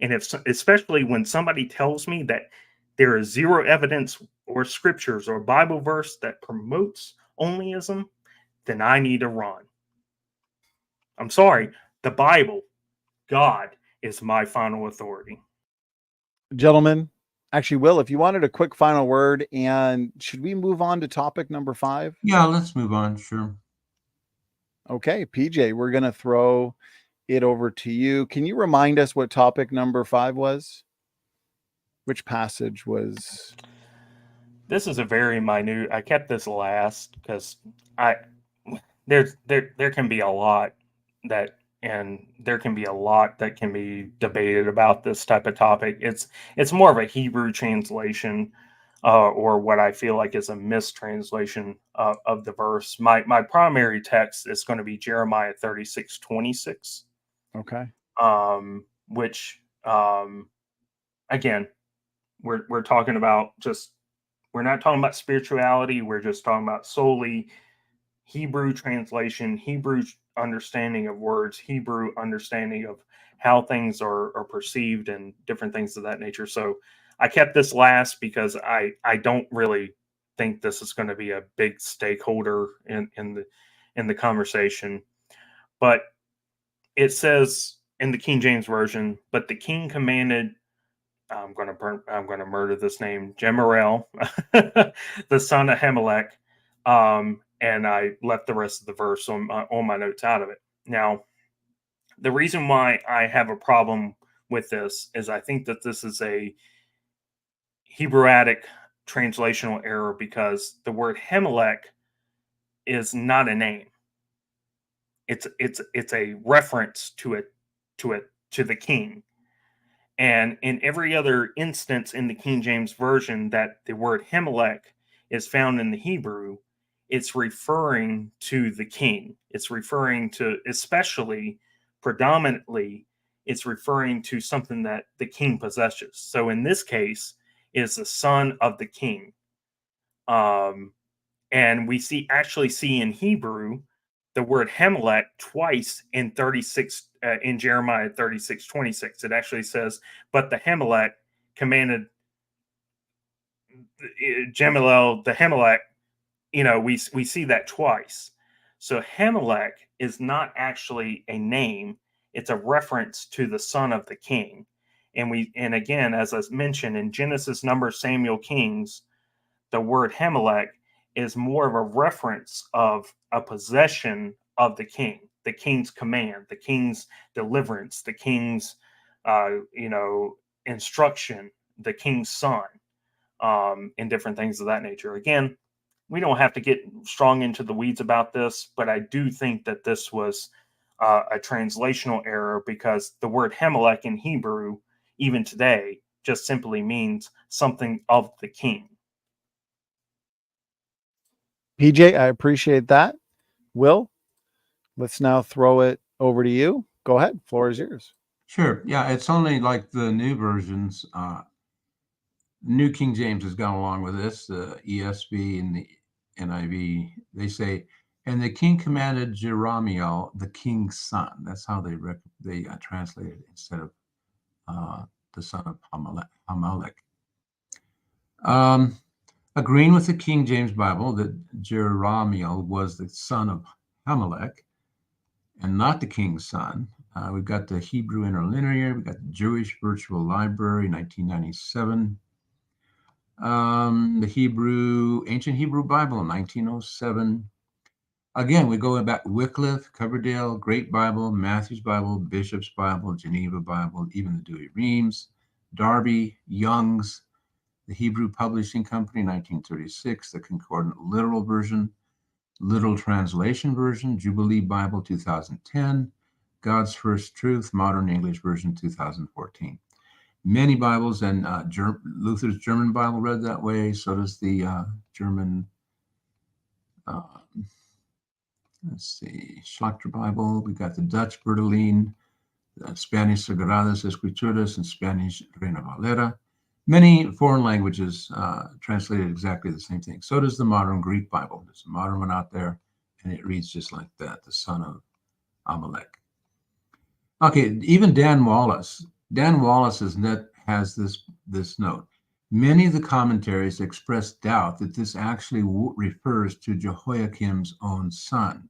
And especially when somebody tells me that there is zero evidence or scriptures or Bible verse that promotes onlyism, then I need to run. I'm sorry, the Bible, God, is my final authority. Gentlemen, actually, Will, if you wanted a quick final word, and should we move on to topic number 5? Yeah, let's move on. Sure. Okay, PJ, we're going to throw it over to you. Can you remind us what topic number 5 was? Which passage was? This is a very minute. I kept this last because there can be a lot that can be debated about this type of topic. It's more of a Hebrew translation, or what I feel like is a mistranslation of the verse. My primary text is going to be Jeremiah 36:26. Okay. Which again, we're talking about we're not talking about spirituality. We're just talking about solely Hebrew translation, Hebrew understanding of words, Hebrew understanding of how things are perceived and different things of that nature. So I kept this last because I don't really think this is going to be a big stakeholder in the conversation. But it says in the King James Version, but the king commanded, I'm going to murder this name, Jemuel, the son of Hamelech. And I left the rest of the verse on my notes out of it. Now, the reason why I have a problem with this is I think that this is a Hebraic translational error, because the word Hamelech is not a name. It's a reference to the king. And in every other instance in the King James Version that the word Hamelech is found in the Hebrew, it's referring to the king. It's referring to, especially, predominantly, it's referring to something that the king possesses. So in this case, it's the son of the king. And we actually see in Hebrew the word Hamelech twice in 36 in Jeremiah 36:26. It actually says, "But the Hamelech commanded Jemuel the Hamelech." We see that twice. So Hamelech is not actually a name; it's a reference to the son of the king. And again, as I mentioned in Genesis, Numbers, Samuel, Kings, the word Hamelech is more of a reference of a possession of the king's command, the king's deliverance, the king's, instruction, the king's son, and different things of that nature. Again, we don't have to get strong into the weeds about this, but I do think that this was a translational error, because the word Hamelech in Hebrew, even today, just simply means something of the king. PJ, I appreciate that. Will, let's now throw it over to you. Go ahead. Floor is yours. Sure. Yeah, it's only like the new versions. New King James has gone along with this. The ESV and the NIV, they say, and the king commanded Jerahmeel, the king's son. That's how they translate it, instead of the son of Hamelech. Agreeing with the King James Bible that Jerahmeel was the son of Hamelech and not the king's son, we've got the Hebrew Interlinear, we've got the Jewish Virtual Library, 1997. The Ancient Hebrew Bible, 1907. Again, we go back Wycliffe, Coverdale, Great Bible, Matthew's Bible, Bishop's Bible, Geneva Bible, even the Dewey Reams, Darby, Young's, the Hebrew Publishing Company, 1936, the Concordant Literal Version, Literal Translation Version, Jubilee Bible, 2010, God's First Truth, Modern English Version, 2014. Many Bibles, and Luther's German Bible read that way. So does the German, Schlachter Bible. We've got the Dutch Bertolini, the Spanish Sagradas Escrituras, and Spanish Reina Valera. Many foreign languages translated exactly the same thing. So does the modern Greek Bible. There's a modern one out there, and it reads just like that, the son of Amalek. Okay, even Dan Wallace's net has this note. Many of the commentaries express doubt that this actually refers to Jehoiakim's own son.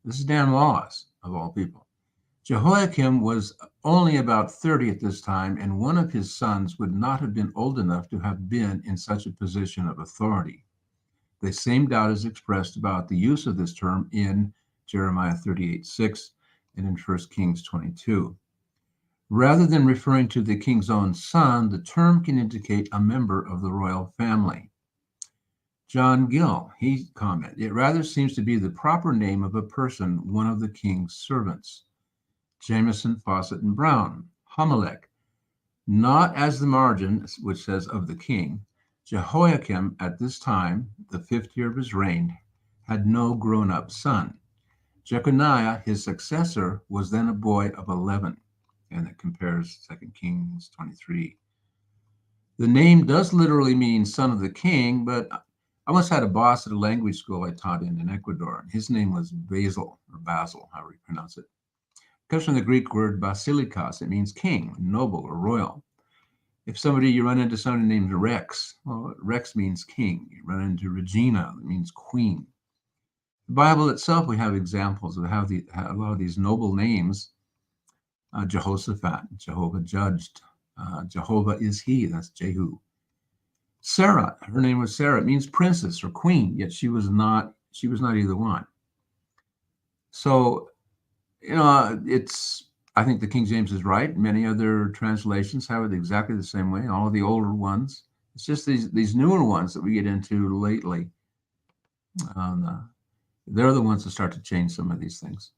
This is Dan Wallace, of all people. Jehoiakim was only about 30 at this time, and one of his sons would not have been old enough to have been in such a position of authority. The same doubt is expressed about the use of this term in Jeremiah 38:6 and in 1 Kings 22. Rather than referring to the king's own son, the term can indicate a member of the royal family. John Gill, he commented, it rather seems to be the proper name of a person, one of the king's servants. Jameson, Fawcett, and Brown, Hamelech, not as the margin, which says of the king. Jehoiakim at this time, the 5th year of his reign, had no grown-up son. Jeconiah, his successor, was then a boy of 11, and it compares 2 Kings 23. The name does literally mean son of the king, but I once had a boss at a language school I taught in Ecuador, and his name was Basil, or Basil, however you pronounce it. It comes from the Greek word basilikos. It means king, noble, or royal. If you run into somebody named Rex, well, Rex means king. You run into Regina, it means queen. The Bible itself, we have examples of how a lot of these noble names. Jehoshaphat, Jehovah judged. Jehovah is he, that's Jehu. Sarah, her name was Sarah. It means princess or queen, yet she was not either one. So, I think the King James is right. Many other translations have it exactly the same way, all of the older ones. It's just these newer ones that we get into lately. They're the ones that start to change some of these things.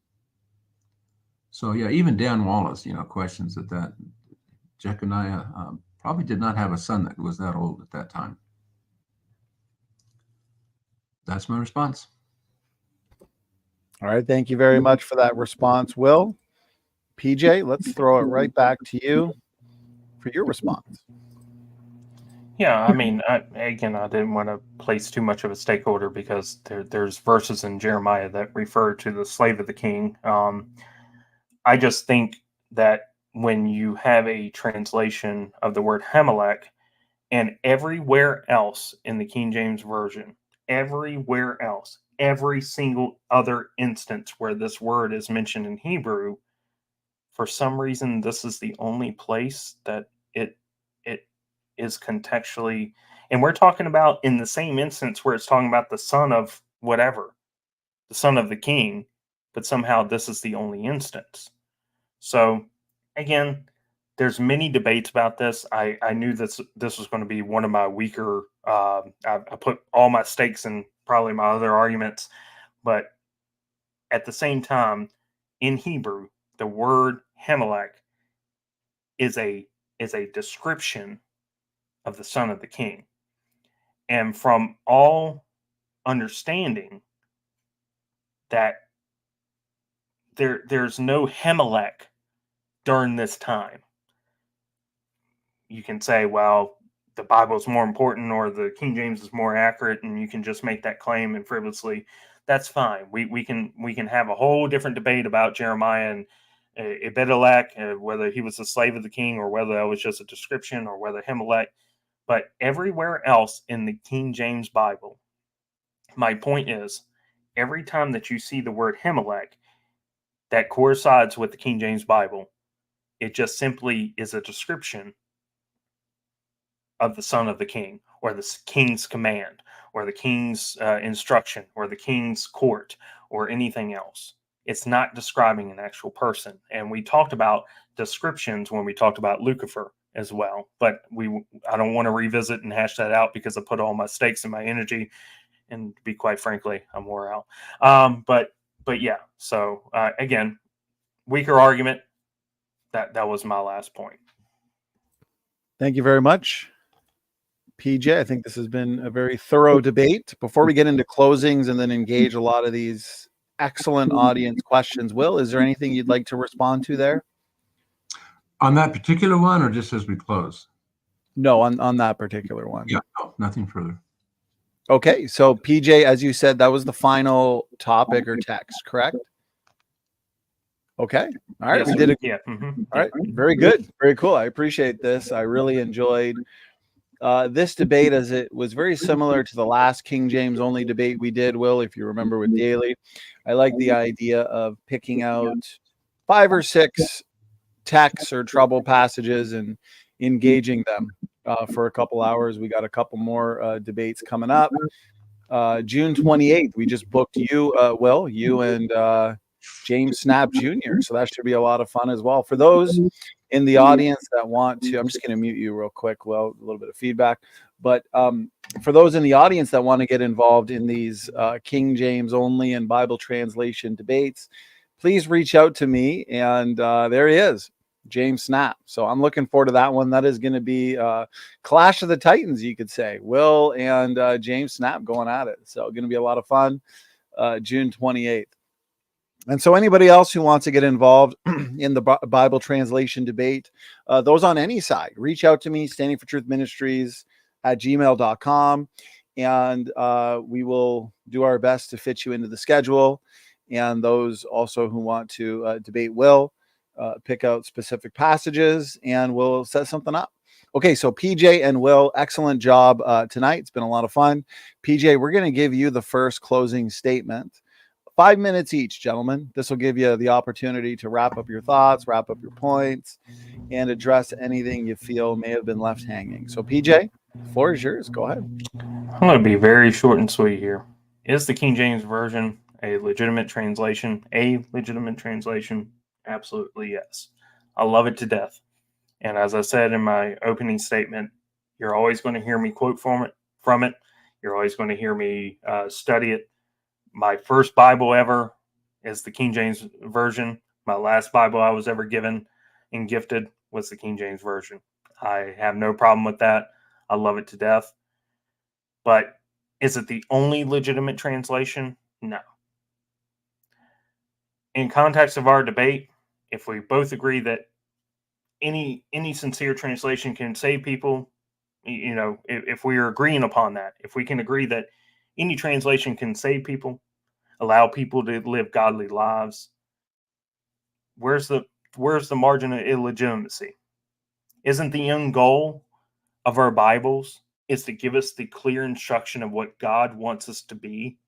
So yeah, even Dan Wallace, questions that Jeconiah probably did not have a son that was that old at that time. That's my response. All right. Thank you very much for that response, Will. PJ, let's throw it right back to you for your response. Yeah, I mean, I didn't want to place too much of a stakeholder because there's verses in Jeremiah that refer to the slave of the king. I just think that when you have a translation of the word Hamelech, and everywhere else in the King James Version, everywhere else, every single other instance where this word is mentioned in Hebrew, for some reason, this is the only place that it is contextually, and we're talking about in the same instance where it's talking about the son of whatever, the son of the king, but somehow this is the only instance. So again, there's many debates about this. I knew this was going to be one of my weaker, I put all my stakes in probably my other arguments, but at the same time, in Hebrew, the word Hamelech is a description of the son of the king. And from all understanding that there's no Hamelech during this time. You can say, well, the Bible is more important or the King James is more accurate, and you can just make that claim and frivolously. That's fine. We can have a whole different debate about Jeremiah and Ebed-Elech, whether he was a slave of the king or whether that was just a description or whether Hamelech. But everywhere else in the King James Bible, my point is, every time that you see the word Hamelech that coincides with the King James Bible, it just simply is a description of the son of the king, or the king's command, or the king's instruction, or the king's court, or anything else. It's not describing an actual person. And we talked about descriptions when we talked about Lucifer as well. But I don't want to revisit and hash that out because I put all my stakes and my energy, and to be quite frankly, I'm wore out. But yeah, so again, weaker argument. That was my last point. Thank you very much, PJ. I think this has been a very thorough debate. Before we get into closings and then engage a lot of these excellent audience questions, Will, is there anything you'd like to respond to there? On that particular one, or just as we close? No, on that particular one. Yeah, no, nothing further. Okay, so PJ, as you said, that was the final topic or text, correct? Okay. All right. Yes, we did it. Yeah. Mm-hmm. All right. Very good. Very cool. I appreciate this. I really enjoyed this debate, as it was very similar to the last King James only debate we did, Will, if you remember, with Daly. I like the idea of picking out 5 or 6 texts or trouble passages and engaging them for a couple hours. We got a couple more debates coming up. June 28th, we just booked you, Will, you and James Snap Jr. So that should be a lot of fun as well. For those in the audience that want to, I'm just going to mute you real quick. Well, a little bit of feedback, but for those in the audience that want to get involved in these King James only and Bible translation debates, please reach out to me. And there he is, James Snap. So I'm looking forward to that one. That is going to be Clash of the Titans, you could say. Will and James Snap going at it. So going to be a lot of fun. June 28th. And so anybody else who wants to get involved in the Bible translation debate, those on any side, reach out to me, Standing For Truth Ministries at gmail.com. and we will do our best to fit you into the schedule. And those also who want to debate will pick out specific passages, and we'll set something up. Okay, so PJ and Will, excellent job tonight. It's been a lot of fun. PJ, we're going to give you the first closing statement. 5 minutes each, gentlemen. This will give you the opportunity to wrap up your thoughts, wrap up your points, and address anything you feel may have been left hanging. So PJ, the floor is yours. Go ahead. I'm going to be very short and sweet here. Is the King James Version a legitimate translation? A legitimate translation? Absolutely yes. I love it to death. And as I said in my opening statement, you're always going to hear me quote from it. You're always going to hear me study it. My first Bible ever is the King James Version. My last Bible I was ever given and gifted was the King James Version. I have no problem with that. I love it to death. But is it the only legitimate translation? No. In context of our debate, if we both agree that any sincere translation can save people, you know, if we are agreeing upon that, if we can agree that any translation can save people, allow people to live godly lives, where's the margin of illegitimacy? Isn't the end goal of our Bibles is to give us the clear instruction of what God wants us to be,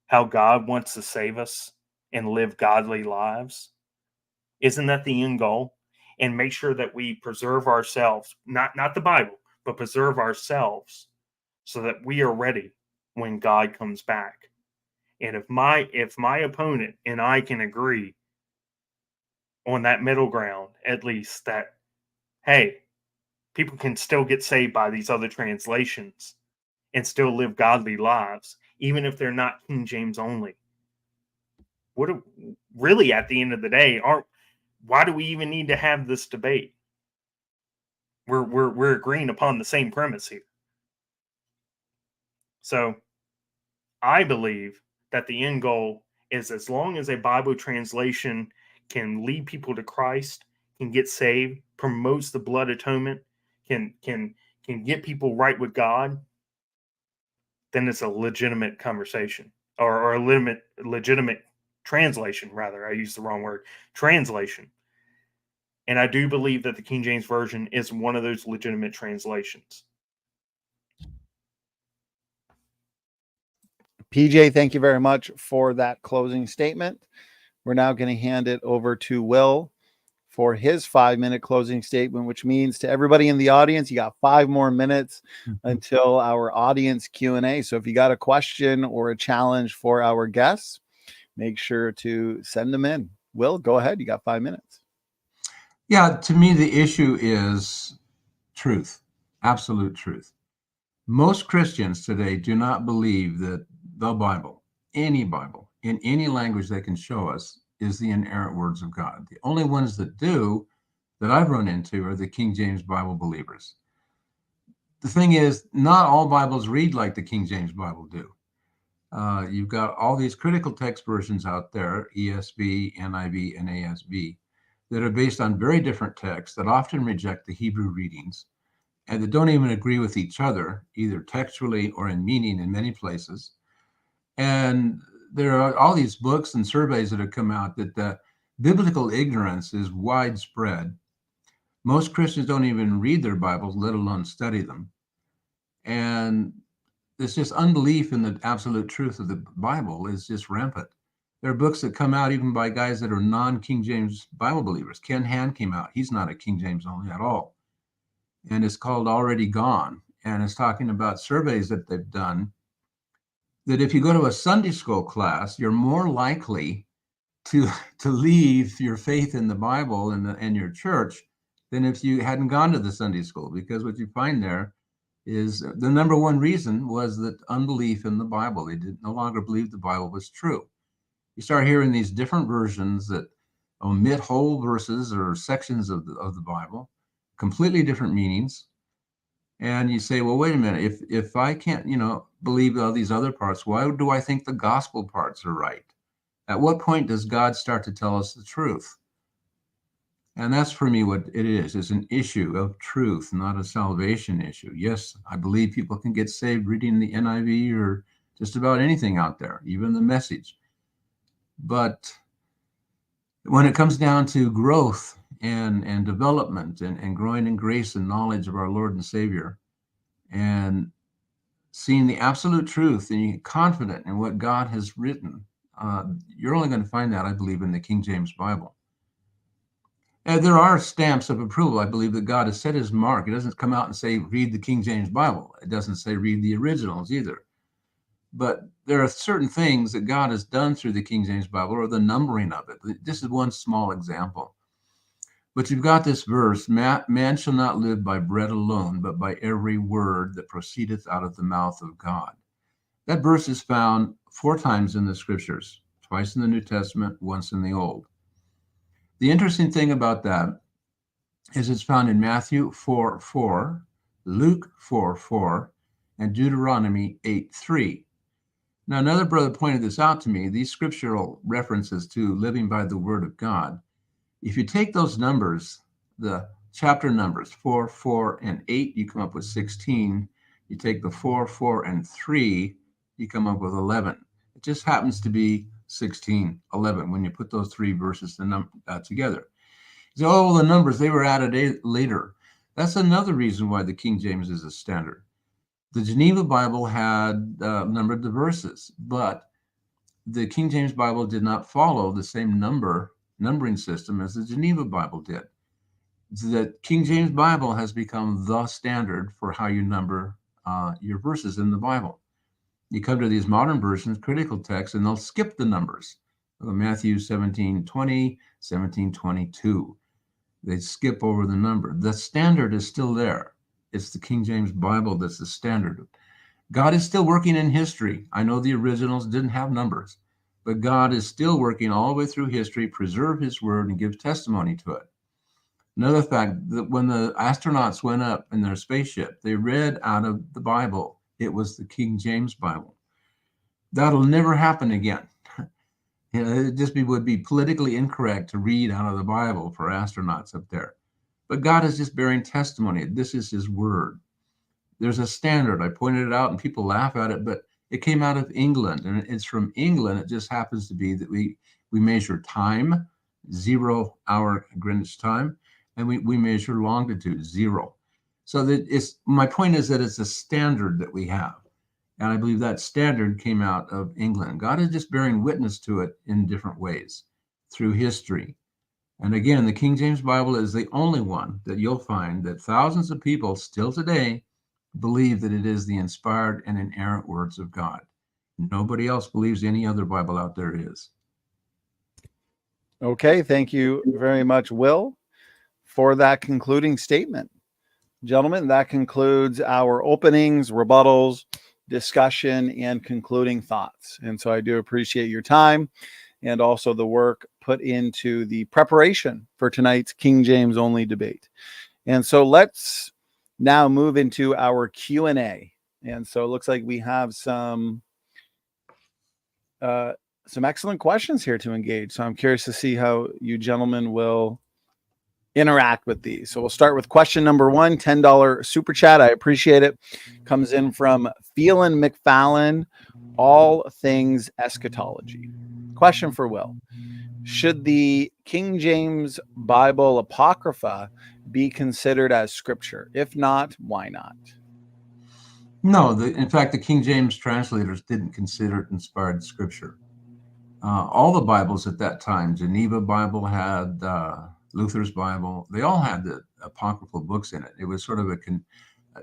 how God wants to save us and live godly lives? Isn't that the end goal? And make sure that we preserve ourselves, not the Bible, but preserve ourselves so that we are ready when God comes back. And if my opponent and I can agree on that middle ground, at least, that, hey, people can still get saved by these other translations and still live godly lives, even if they're not King James only. Really, at the end of the day, why do we even need to have this debate? We're agreeing upon the same premise here. So I believe that the end goal is, as long as a Bible translation can lead people to Christ, can get saved, promotes the blood atonement, can get people right with God, then it's a legitimate conversation, or a legitimate translation, rather. I used the wrong word. Translation. And I do believe that the King James Version is one of those legitimate translations. PJ, thank you very much for that closing statement. We're now going to hand it over to Will for his 5-minute closing statement, which means to everybody in the audience, you got 5 more minutes until our audience Q&A. So if you got a question or a challenge for our guests, make sure to send them in. Will, go ahead. You got 5 minutes. Yeah, to me, the issue is truth, absolute truth. Most Christians today do not believe that the Bible, any Bible, in any language they can show us, is the inerrant words of God. The only ones that do, that I've run into, are the King James Bible believers. The thing is, not all Bibles read like the King James Bible do. You've got all these critical text versions out there, ESV, NIV, and ASB, that are based on very different texts that often reject the Hebrew readings and that don't even agree with each other, either textually or in meaning in many places. And there are all these books and surveys that have come out that the biblical ignorance is widespread. Most Christians don't even read their Bibles, let alone study them. And it's just unbelief in the absolute truth of the Bible is just rampant. There are books that come out even by guys that are non-King James Bible believers. Ken Hand came out. He's not a King James only at all. And it's called Already Gone. And it's talking about surveys that they've done that if you go to a Sunday school class, you're more likely to leave your faith in the Bible and your church than if you hadn't gone to the Sunday school, because what you find there is the number one reason was that unbelief in the Bible. They no longer believed the Bible was true. You start hearing these different versions that omit whole verses or sections of the Bible, completely different meanings. And you say, well, wait a minute, if I can't, believe all these other parts, why do I think the gospel parts are right? At what point does God start to tell us the truth? And that's for me what it is. It's an issue of truth, not a salvation issue. Yes, I believe people can get saved reading the NIV or just about anything out there, even the Message. But when it comes down to growth and development and growing in grace and knowledge of our Lord and Savior, and seeing the absolute truth and you're confident in what God has written, you're only going to find that, I believe, in the King James Bible. And there are stamps of approval. I believe that God has set his mark. It doesn't come out and say, read the King James Bible. It doesn't say, read the originals either. But there are certain things that God has done through the King James Bible, or the numbering of it. This is one small example. But you've got this verse, man shall not live by bread alone, but by every word that proceedeth out of the mouth of God. That verse is found 4 times in the scriptures, twice in the New Testament, once in the Old. The interesting thing about that is it's found in Matthew 4:4, Luke 4:4, and Deuteronomy 8:3. Now, another brother pointed this out to me, these scriptural references to living by the word of God. If you take those numbers, the chapter numbers 4, 4, and 8, you come up with 16. You take the 4, 4, and 3, you come up with 11. It just happens to be 16, 11 when you put those 3 verses together. You say, oh, the numbers, they were added later. That's another reason why the King James is a standard. The Geneva Bible had numbered the verses, but the King James Bible did not follow the same numbering system as the Geneva Bible did. The King James Bible has become the standard for how you number your verses in the Bible. You come to these modern versions, critical texts, and they'll skip the numbers. Matthew 17:20, 17:22. They skip over the number. The standard is still there. It's the King James Bible that's the standard. God is still working in history. I know the originals didn't have numbers, but God is still working all the way through history, preserve his word, and give testimony to it. Another fact, that when the astronauts went up in their spaceship, they read out of the Bible. It was the King James Bible. That'll never happen again. It just would be politically incorrect to read out of the Bible for astronauts up there. But God is just bearing testimony. This is his word. There's a standard. I pointed it out and people laugh at it, but it came out of England, and it's from England. It just happens to be that we measure time, 0 hour Greenwich time, and we measure longitude, 0. So that my point is that it's a standard that we have. And I believe that standard came out of England. God is just bearing witness to it in different ways through history. And again, the King James Bible is the only one that you'll find that thousands of people still today believe that it is the inspired and inerrant words of God. Nobody else believes any other Bible out there is. Okay, thank you very much, Will, for that concluding statement. Gentlemen, that concludes our openings, rebuttals, discussion, and concluding thoughts. And so I do appreciate your time and also the work put into the preparation for tonight's King James only debate. And so let's now move into our Q&A. And so it looks like we have some excellent questions here to engage. So I'm curious to see how you gentlemen will interact with these. So we'll start with question number 1, $10 super chat. I appreciate it. Comes in from Phelan McFallon, all things eschatology. Question for Will. Should the King James Bible Apocrypha be considered as scripture? If not, why not? No, in fact, the King James translators didn't consider it inspired scripture. All the Bibles at that time, Geneva Bible had Luther's Bible, they all had the apocryphal books in it. It was sort of a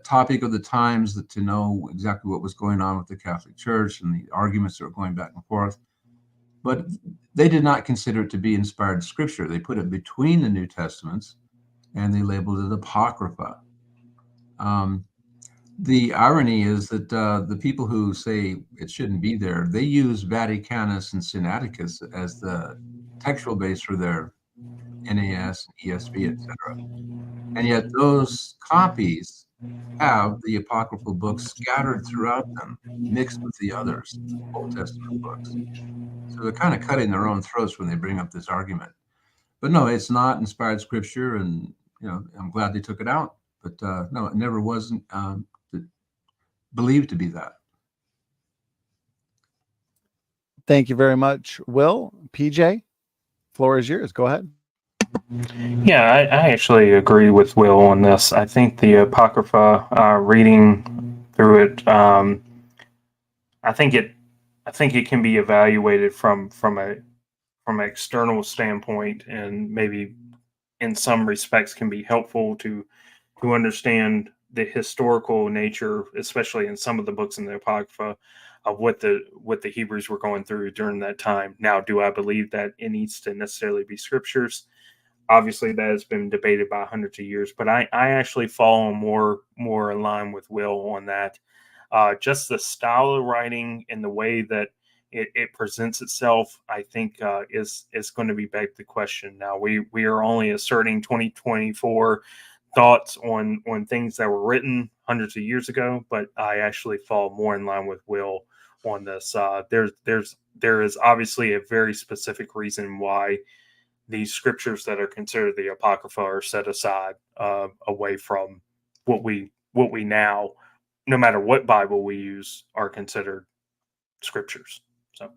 topic of the times to know exactly what was going on with the Catholic Church and the arguments that were going back and forth. But they did not consider it to be inspired scripture. They put it between the New Testaments and they labeled it Apocrypha. The irony is that the people who say it shouldn't be there, they use Vaticanus and Sinaiticus as the textual base for their NAS, ESV, etc. And yet those copies have the apocryphal books scattered throughout them, mixed with the others, Old Testament books. So they're kind of cutting their own throats when they bring up this argument. But no, it's not inspired scripture, and I'm glad they took it out. But no, it never wasn't believed to be that. Thank you very much, Will. PJ, floor is yours. Go ahead. Yeah, I actually agree with Will on this. I think the Apocrypha, reading through it, I think it can be evaluated from an external standpoint, and maybe in some respects can be helpful to understand the historical nature, especially in some of the books in the Apocrypha, of what the Hebrews were going through during that time. Now, do I believe that it needs to necessarily be scriptures? Obviously, that has been debated by hundreds of years, but I actually fall more in line with Will on that. Just the style of writing and the way that it presents itself, I think, is going to be begged the question. Now, we are only asserting 2024 thoughts on things that were written hundreds of years ago, but I actually fall more in line with Will on this. There is obviously a very specific reason why these scriptures that are considered the Apocrypha are set aside, away from what we now, no matter what Bible we use, are considered scriptures. So,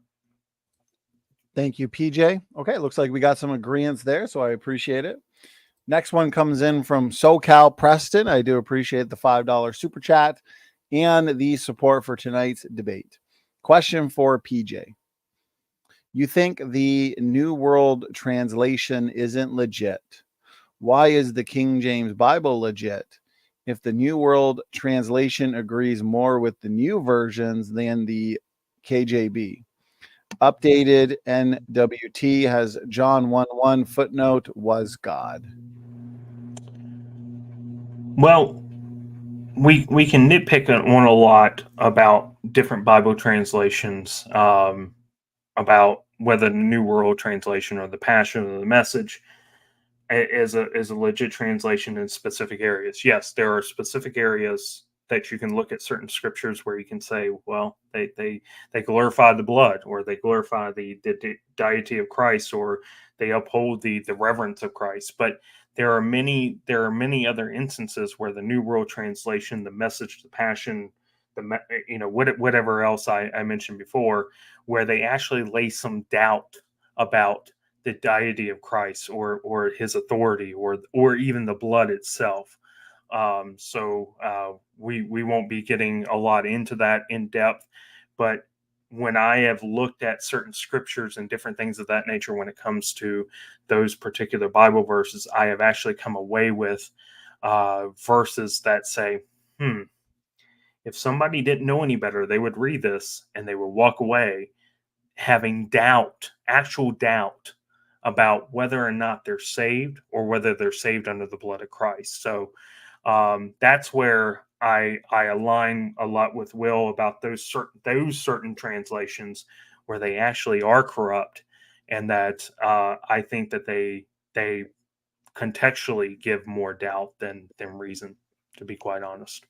Thank you, PJ. Okay, looks like we got some agreements there, so I appreciate it. Next one comes in from SoCal Preston. I do appreciate the $5 super chat and the support for tonight's debate. Question for PJ. You think the New World Translation isn't legit? Why is the King James Bible legit if the New World Translation agrees more with the new versions than the KJB? Updated NWT has John 1:1 footnote was God. well, we can nitpick on a lot about different Bible translations, about whether the New World Translation or the Passion or the Message is a legit translation in specific areas. Yes, there are specific areas that you can look at certain scriptures where you can say, well, they glorify the blood, or they glorify the deity of Christ, or they uphold the reverence of Christ. But there are many other instances where the New World Translation, the Message, the Passion, whatever else I mentioned before, where they actually lay some doubt about the deity of Christ, or his authority, or even the blood itself. So we won't be getting a lot into that in depth, but when I have looked at certain scriptures and different things of that nature, when it comes to those particular Bible verses, I have actually come away with verses that say, if somebody didn't know any better, they would read this and they would walk away having actual doubt about whether or not they're saved, or whether they're saved under the blood of Christ. So that's where I align a lot with Will about those certain translations where they actually are corrupt, and that I think that they contextually give more doubt than reason, to be quite honest.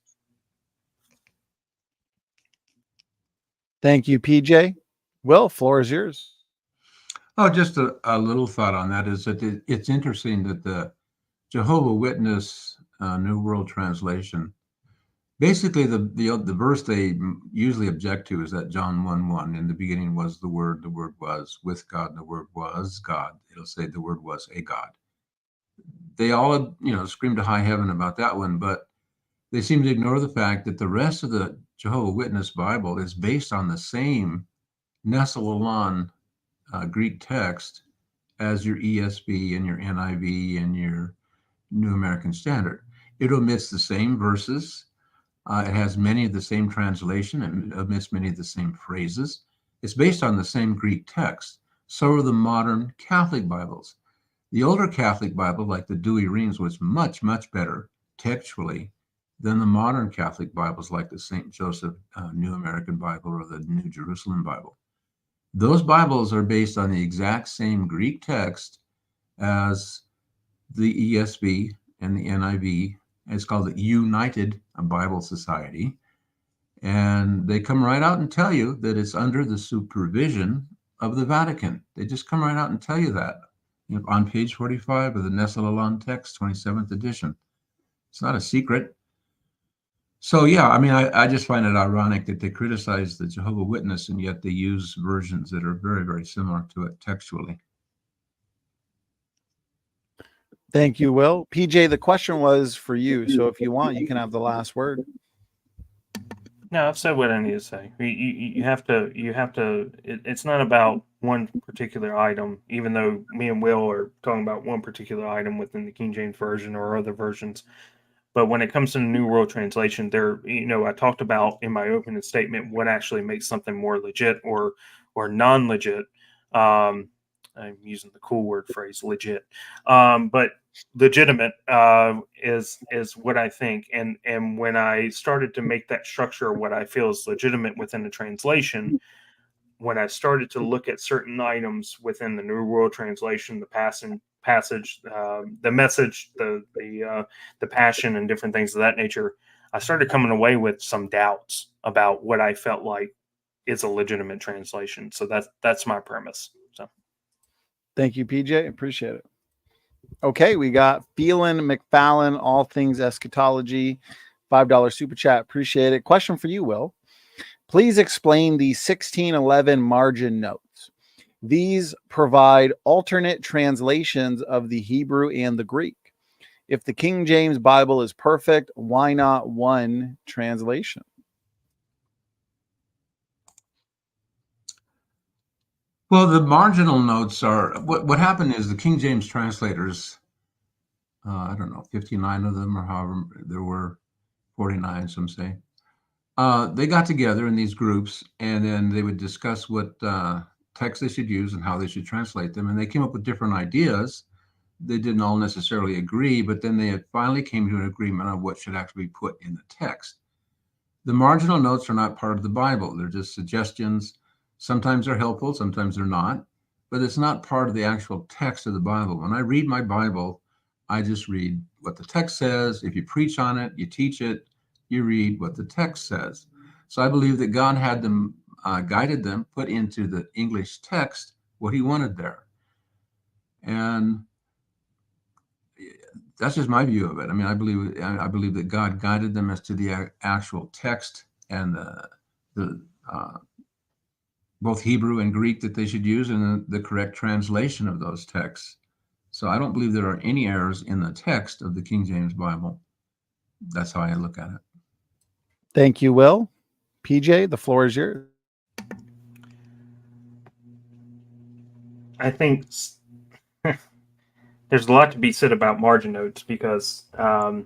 Thank you, PJ. Will, floor is yours. Oh, just a little thought on that is that it's interesting that the Jehovah Witness New World Translation, basically the verse they usually object to is that John 1:1. In the beginning was the Word was with God, and the Word was God. It'll say the Word was a God. They all, scream to high heaven about that one, but they seem to ignore the fact that the rest of the Jehovah Witness Bible is based on the same Nestle-Aland Greek text as your ESV and your NIV and your New American Standard. It omits the same verses. It has many of the same translation, and omits many of the same phrases. It's based on the same Greek text. So are the modern Catholic Bibles. The older Catholic Bible, like the Douay-Rheims, was much, much better textually than the modern Catholic Bibles, like the St. Joseph New American Bible or the New Jerusalem Bible. Those Bibles are based on the exact same Greek text as the ESV and the NIV. It's called the United Bible Society. And they come right out and tell you that it's under the supervision of the Vatican. They just come right out and tell you that. on page 45 of the Nestle-Aland text, 27th edition. It's not a secret. So, yeah, I mean, I just find it ironic that they criticize the Jehovah's Witness, and yet they use versions that are very, very similar to it textually. Thank you, Will. PJ, the question was for you. So if you want, you can have the last word. No, I've said what I need to say. You have to, it's not about one particular item, even though me and Will are talking about one particular item within the King James Version or other versions. But when it comes to the New World Translation, I talked about in my opening statement what actually makes something more legit or non-legit. I'm using the cool word phrase, legit. But legitimate is what I think. And when I started to make that structure what I feel is legitimate within the translation, when I started to look at certain items within the New World Translation, the passage, the message, the passion, and different things of that nature, I started coming away with some doubts about what I felt like is a legitimate translation. So that's my premise. So, thank you, PJ. Appreciate it. Okay, we got Phelan McFallon, All Things Eschatology, $5 super chat. Appreciate it. Question for you, Will. Please explain the 1611 margin notes. These provide alternate translations of the Hebrew and the Greek. If the King James Bible is perfect, why not one translation? Well, the marginal notes are what happened is the King James translators, I don't know, 59 of them or however there were, 49, some say. They got together in these groups, and then they would discuss what text they should use and how they should translate them. And they came up with different ideas. They didn't all necessarily agree, but then they finally came to an agreement on what should actually be put in the text. The marginal notes are not part of the Bible. They're just suggestions. Sometimes they're helpful, sometimes they're not, but it's not part of the actual text of the Bible. When I read my Bible, I just read what the text says. If you preach on it, you teach it, you read what the text says. So I believe that God had them, guided them, put into the English text what he wanted there. And that's just my view of it. I mean, I believe that God guided them as to the actual text and the both Hebrew and Greek that they should use, and the correct translation of those texts. So I don't believe there are any errors in the text of the King James Bible. That's how I look at it. Thank you, Will. PJ, the floor is yours. I think there's a lot to be said about margin notes because, so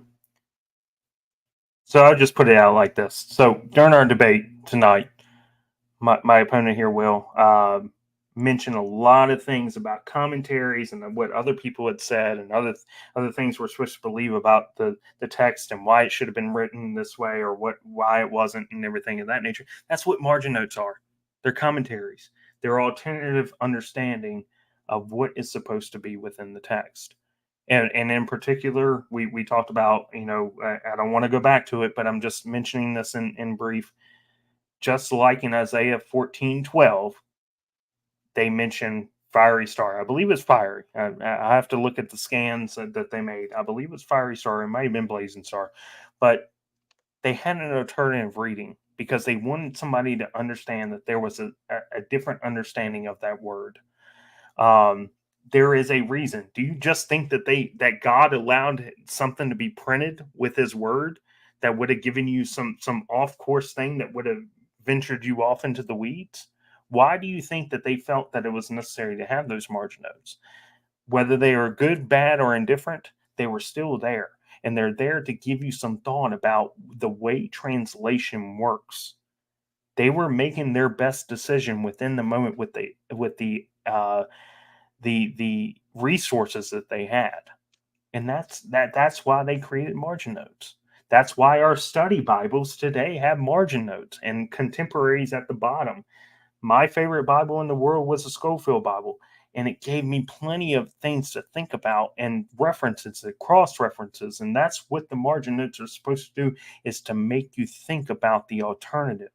I'll just put it out like this. So during our debate tonight, my opponent here, Will, mentioned a lot of things about commentaries and what other people had said and other things we're supposed to believe about the text and why it should have been written this way or why it wasn't and everything of that nature. That's what margin notes are. They're commentaries. They're alternative understanding of what is supposed to be within the text. And in particular, we talked about, I don't want to go back to it, but I'm just mentioning this in brief. Just like in Isaiah 14:12, they mention fiery star. I believe it's fiery. I have to look at the scans that they made. I believe it's fiery star. It might have been blazing star. But they had an alternative reading because they wanted somebody to understand that there was a different understanding of that word. There is a reason. Do you just think that God allowed something to be printed with his word that would have given you some off course thing that would have ventured you off into the weeds? Why do you think that they felt that it was necessary to have those margin notes? Whether they are good, bad, or indifferent, they were still there. And they're there to give you some thought about the way translation works. They were making their best decision within the moment with the resources that they had. And that's why they created margin notes. That's why our study Bibles today have margin notes and contemporaries at the bottom. My favorite Bible in the world was a Schofield Bible, and it gave me plenty of things to think about and references and cross references. And that's what the margin notes are supposed to do, is to make you think about the alternative,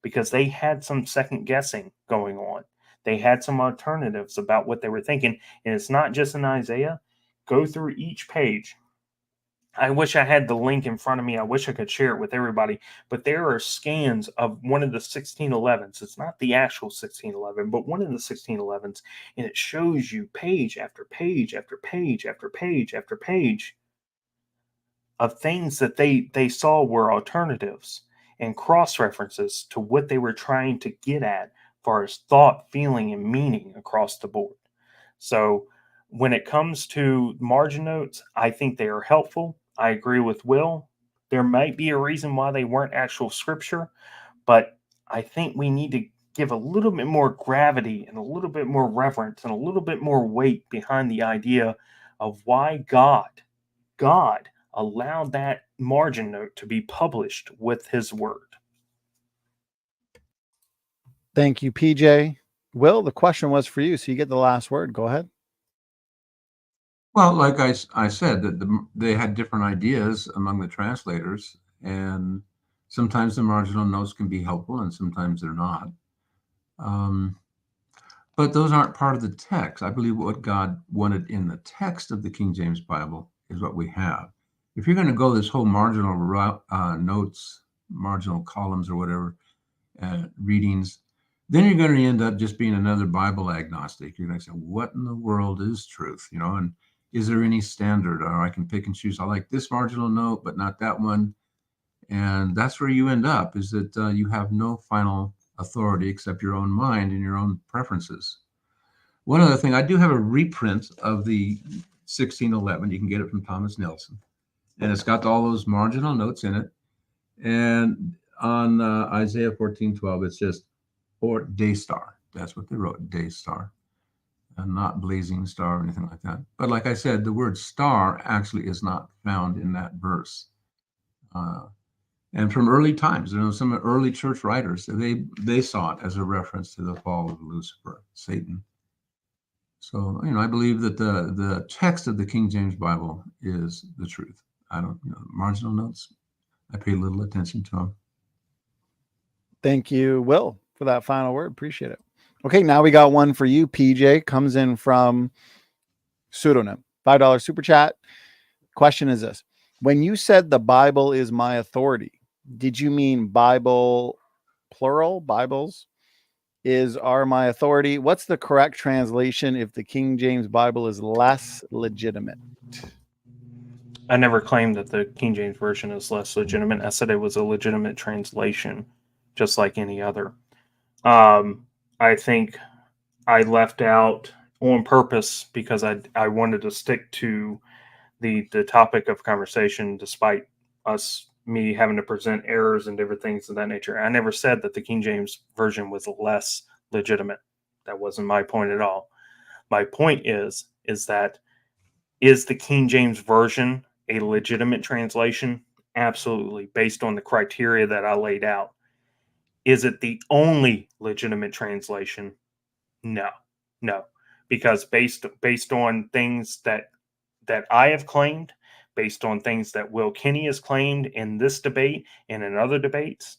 because they had some second guessing going on. They had some alternatives about what they were thinking. And it's not just in Isaiah. Go through each page. I wish I had the link in front of me. I wish I could share it with everybody. But there are scans of one of the 1611s. It's not the actual 1611, but one of the 1611s. And it shows you page after page after page after page after page of things that they saw were alternatives and cross-references to what they were trying to get at as far as thought, feeling, and meaning across the board. So when it comes to margin notes, I think they are helpful. I agree with Will. There might be a reason why they weren't actual scripture, but I think we need to give a little bit more gravity and a little bit more reverence and a little bit more weight behind the idea of why God allowed that margin note to be published with his word. Thank you, PJ. Will, the question was for you, so you get the last word. Go ahead. Well, like I said, that they had different ideas among the translators, and sometimes the marginal notes can be helpful and sometimes they're not. But those aren't part of the text. I believe what God wanted in the text of the King James Bible is what we have. If you're going to go this whole marginal notes, marginal columns or whatever, readings, then you're going to end up just being another Bible agnostic. You're going to say, what in the world is truth? And is there any standard? Or I can pick and choose. I like this marginal note, but not that one. And that's where you end up, is that you have no final authority except your own mind and your own preferences. One other thing, I do have a reprint of the 1611. You can get it from Thomas Nelson. And it's got all those marginal notes in it. And on Isaiah 14:12, it's just, or day star. That's what they wrote, day star. And not blazing star or anything like that. But like I said, the word star actually is not found in that verse. And from early times, some early church writers, they saw it as a reference to the fall of Lucifer, Satan. So, I believe that the text of the King James Bible is the truth. I don't, marginal notes, I pay little attention to them. Thank you, Will, for that final word. Appreciate it. Okay, now we got one for you, PJ. Comes in from Pseudonym. $5 super chat. Question is this. When you said the Bible is my authority, did you mean Bible, plural, Bibles? Are my authority? What's the correct translation if the King James Bible is less legitimate? I never claimed that the King James Version is less legitimate. I said it was a legitimate translation, just like any other. I think I left out on purpose because I wanted to stick to the topic of conversation, despite me having to present errors and different things of that nature. I never said that the King James Version was less legitimate. That wasn't my point at all. My point is that is the King James Version a legitimate translation? Absolutely, based on the criteria that I laid out. Is it the only legitimate translation? No, because based on things that I have claimed, based on things that Will Kinney has claimed in this debate and in other debates,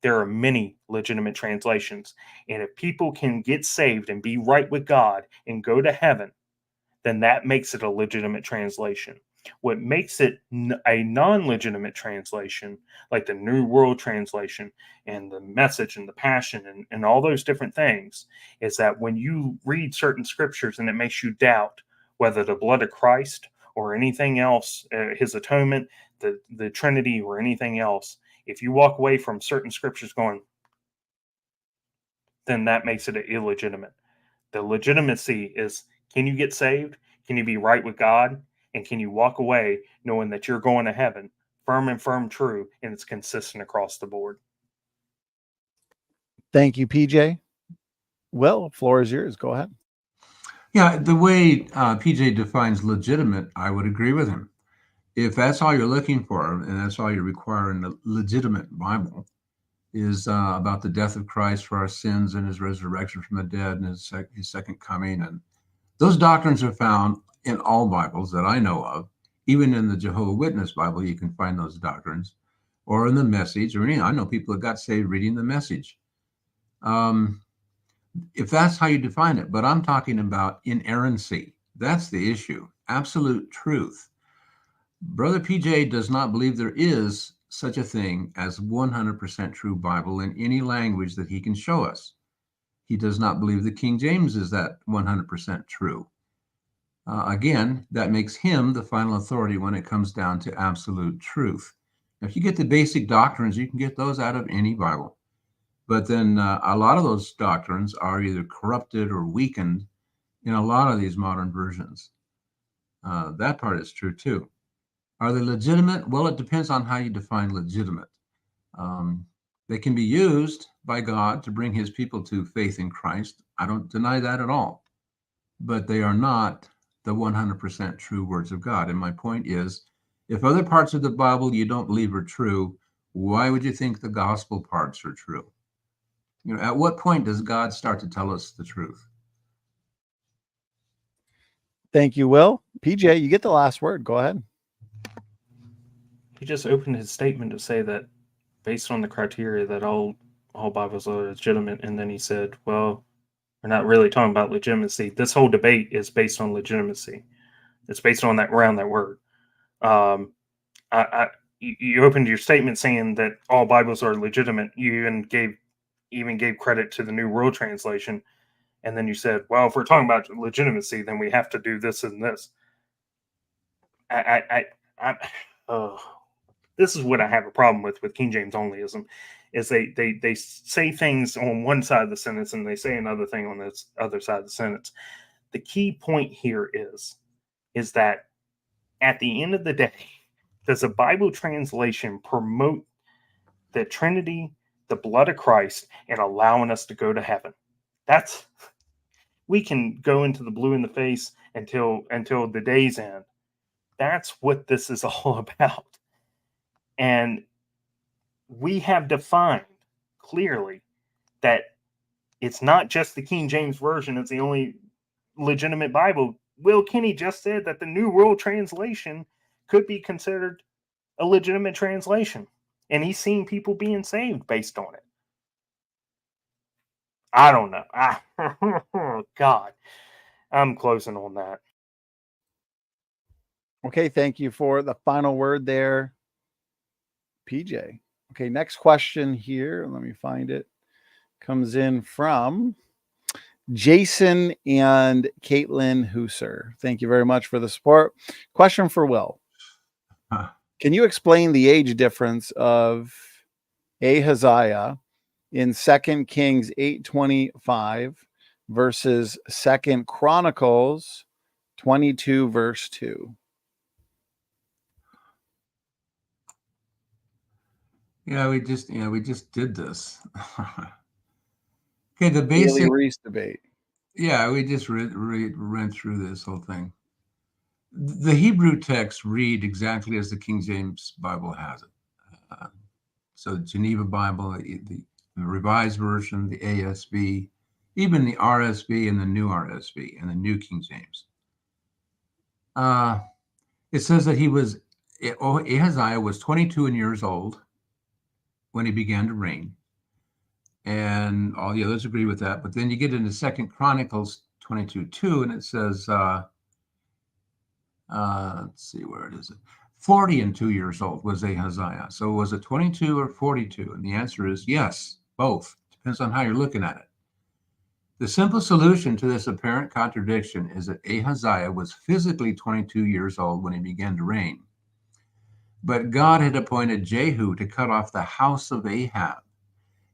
there are many legitimate translations. And if people can get saved and be right with God and go to heaven, then that makes it a legitimate translation. What makes it a non-legitimate translation, like the New World Translation and the Message and the Passion and all those different things, is that when you read certain scriptures and it makes you doubt whether the blood of Christ or anything else, his atonement, the Trinity or anything else, if you walk away from certain scriptures going, then that makes it illegitimate. The legitimacy is, can you get saved? Can you be right with God? And can you walk away knowing that you're going to heaven, firm, true, and it's consistent across the board? Thank you, PJ. Will, floor is yours. Go ahead. Yeah, the way PJ defines legitimate, I would agree with him. If that's all you're looking for, and that's all you require in a legitimate Bible, is about the death of Christ for our sins and his resurrection from the dead and his second coming. And those doctrines are found in all Bibles that I know of. Even in the Jehovah's Witness Bible, you can find those doctrines, or in the Message, or any. I know people that got saved reading the Message. if that's how you define it. But I'm talking about inerrancy. That's the issue. Absolute truth. Brother PJ does not believe there is such a thing as 100% true Bible in any language that he can show us. He does not believe the King James is that 100% true. Again, that makes him the final authority when it comes down to absolute truth. Now, if you get the basic doctrines, you can get those out of any Bible. But then a lot of those doctrines are either corrupted or weakened in a lot of these modern versions. That part is true too. Are they legitimate? Well, it depends on how you define legitimate. They can be used by God to bring his people to faith in Christ. I don't deny that at all. But they are not the 100% true words of God. And my point is, if other parts of the Bible you don't believe are true, why would you think the gospel parts are true? You know, at what point does God start to tell us the truth? Thank you, Will. PJ, you get the last word. Go ahead. He just opened his statement to say that based on the criteria that all Bibles are legitimate, and then he said, well, we're not really talking about legitimacy. This whole debate is based on legitimacy. It's based on that word. You opened your statement saying that all Bibles are legitimate. You even gave credit to the New World Translation, and then you said, well, if we're talking about legitimacy, then we have to do this and this. This is what I have a problem with King James onlyism, is they say things on one side of the sentence and they say another thing on this other side of the sentence. The key point here is that at the end of the day, does a Bible translation promote the Trinity, the blood of Christ, and allowing us to go to heaven? We can go into the blue in the face until the day's end. That's what this is all about. And we have defined clearly that it's not just the King James Version is the only legitimate Bible. Will Kinney just said that the New World Translation could be considered a legitimate translation. And he's seen people being saved based on it. I don't know. God, I'm closing on that. Okay, thank you for the final word there, PJ. Okay, next question here. Let me find it. Comes in from Jason and Caitlin Husser. Thank you very much for the support. Question for Will. Can you explain the age difference of Ahaziah in 2 Kings 8:25 versus 2 Chronicles 22 verse 2? Yeah, we just did this. Okay, the basic Daily Reese debate. Yeah, we just ran through this whole thing. The Hebrew text read exactly as the King James Bible has it. So the Geneva Bible, the Revised Version, the ASB, even the RSV and the New RSV and the New King James. It says that Ahaziah was 22 years old when he began to reign. And all the others agree with that. But then you get into 2 Chronicles 22:2, and it says, let's see, where it is. 40 and 2 years old was Ahaziah. So was it 22 or 42? And the answer is yes, both. Depends on how you're looking at it. The simple solution to this apparent contradiction is that Ahaziah was physically 22 years old when he began to reign. But God had appointed Jehu to cut off the house of Ahab.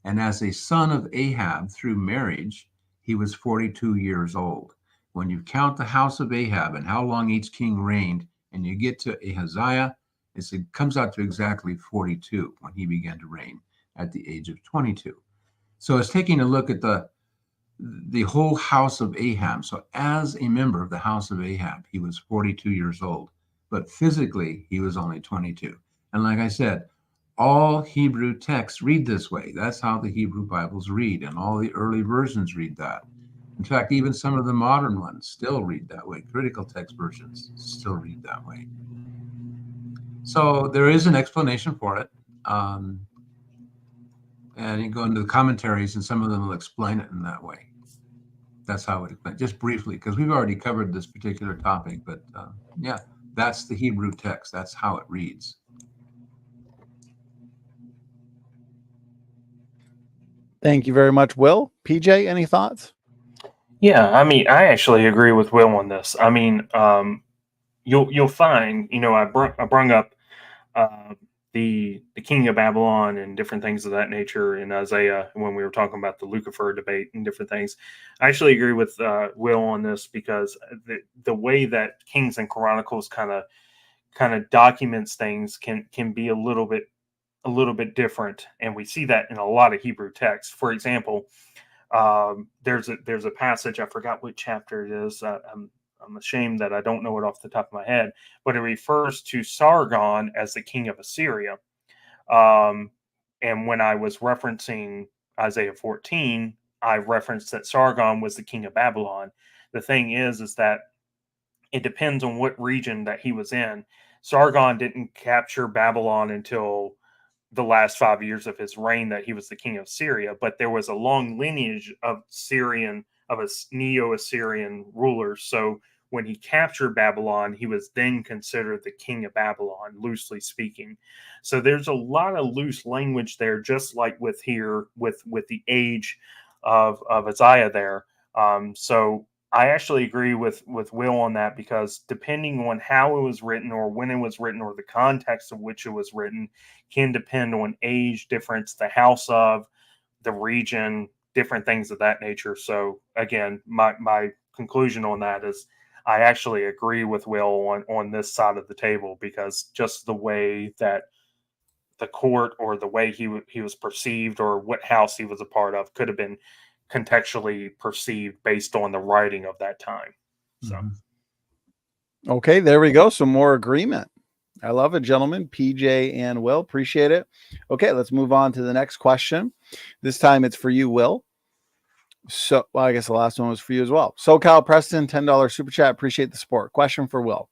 And as a son of Ahab through marriage, he was 42 years old. When you count the house of Ahab and how long each king reigned, and you get to Ahaziah, it comes out to exactly 42 when he began to reign at the age of 22. So it's taking a look at the whole house of Ahab. So as a member of the house of Ahab, he was 42 years old, but physically he was only 22. And like I said, all Hebrew texts read this way. That's how the Hebrew Bibles read, and all the early versions read that. In fact, even some of the modern ones still read that way. Critical text versions still read that way. So there is an explanation for it. And you go into the commentaries, and some of them will explain it in that way. That's how it, just briefly, because we've already covered this particular topic, but yeah, that's the Hebrew text. That's how it reads. Thank you very much, Will. PJ, any thoughts? Yeah, I mean, I actually agree with Will on this. I mean, you'll find, I brung up the king of Babylon and different things of that nature in Isaiah when we were talking about the Lucifer debate and different things. I actually agree with Will on this because the way that Kings and Chronicles kind of documents things can be a little bit different, and we see that in a lot of Hebrew texts. For example, there's a passage, I forgot what chapter it is. I'm ashamed that I don't know it off the top of my head, but it refers to Sargon as the king of Assyria. And when I was referencing Isaiah 14, I referenced that Sargon was the king of Babylon. The thing is that it depends on what region that he was in. Sargon didn't capture Babylon until the last 5 years of his reign that he was the king of Syria, but there was a long lineage of Neo-Assyrian rulers. So when he captured Babylon, he was then considered the king of Babylon, loosely speaking. So there's a lot of loose language there, just like with here with the age of Isaiah there. So I actually agree with Will on that, because depending on how it was written or when it was written or the context of which it was written can depend on age difference, the house of, the region, different things of that nature. So again, my conclusion on that is I actually agree with Will on this side of the table, because just the way that the court or the way he was perceived or what house he was a part of could have been contextually perceived based on the writing of that time. So, Okay, there we go. Some more agreement. I love it, gentlemen. PJ and Will, appreciate it. Okay, let's move on to the next question. This time it's for you, Will. So, well, I guess the last one was for you as well. SoCal Preston, $10 super chat. Appreciate the support. Question for Will.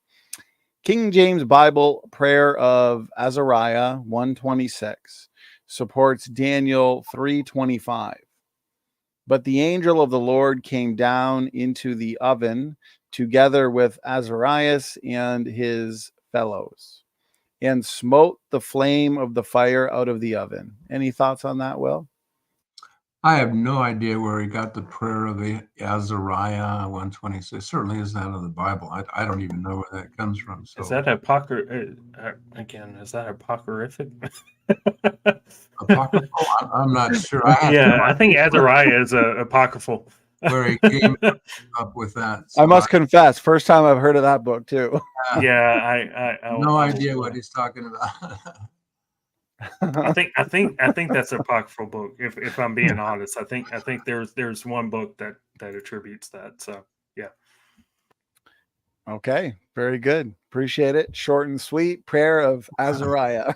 King James Bible prayer of Azariah 126 supports Daniel 3:25. But the angel of the Lord came down into the oven together with Azarias and his fellows and smote the flame of the fire out of the oven. Any thoughts on that, Will? I have no idea where he got the prayer of Azariah 126. Certainly isn't out of the Bible. I don't even know where that comes from. So is that apocryphal? Again, is that apocryphic? apocryphal? I'm not sure. I think Azariah is apocryphal. Where he came up with that. So I must confess, first time I've heard of that book too. Yeah, I no idea what he's talking about. I think that's a apocryphal book. If I'm being honest, I think there's one book that attributes that. So yeah. Okay, very good. Appreciate it. Short and sweet. Prayer of Azariah.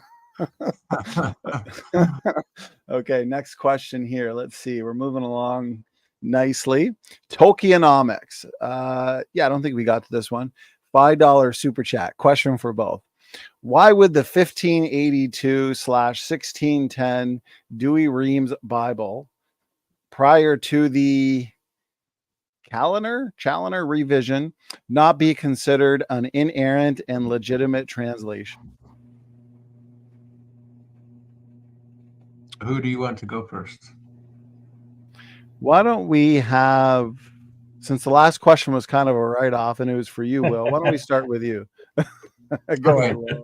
Okay, next question here. Let's see. We're moving along nicely. Tolkienomics. Yeah, I don't think we got to this one. $5 super chat. Question for both. Why would the 1582/1610 Douay-Rheims Bible prior to the Challoner revision not be considered an inerrant and legitimate translation? Who do you want to go first? Why don't we have, since the last question was kind of a write-off and it was for you, Will, why don't we start with you? Go ahead, Will.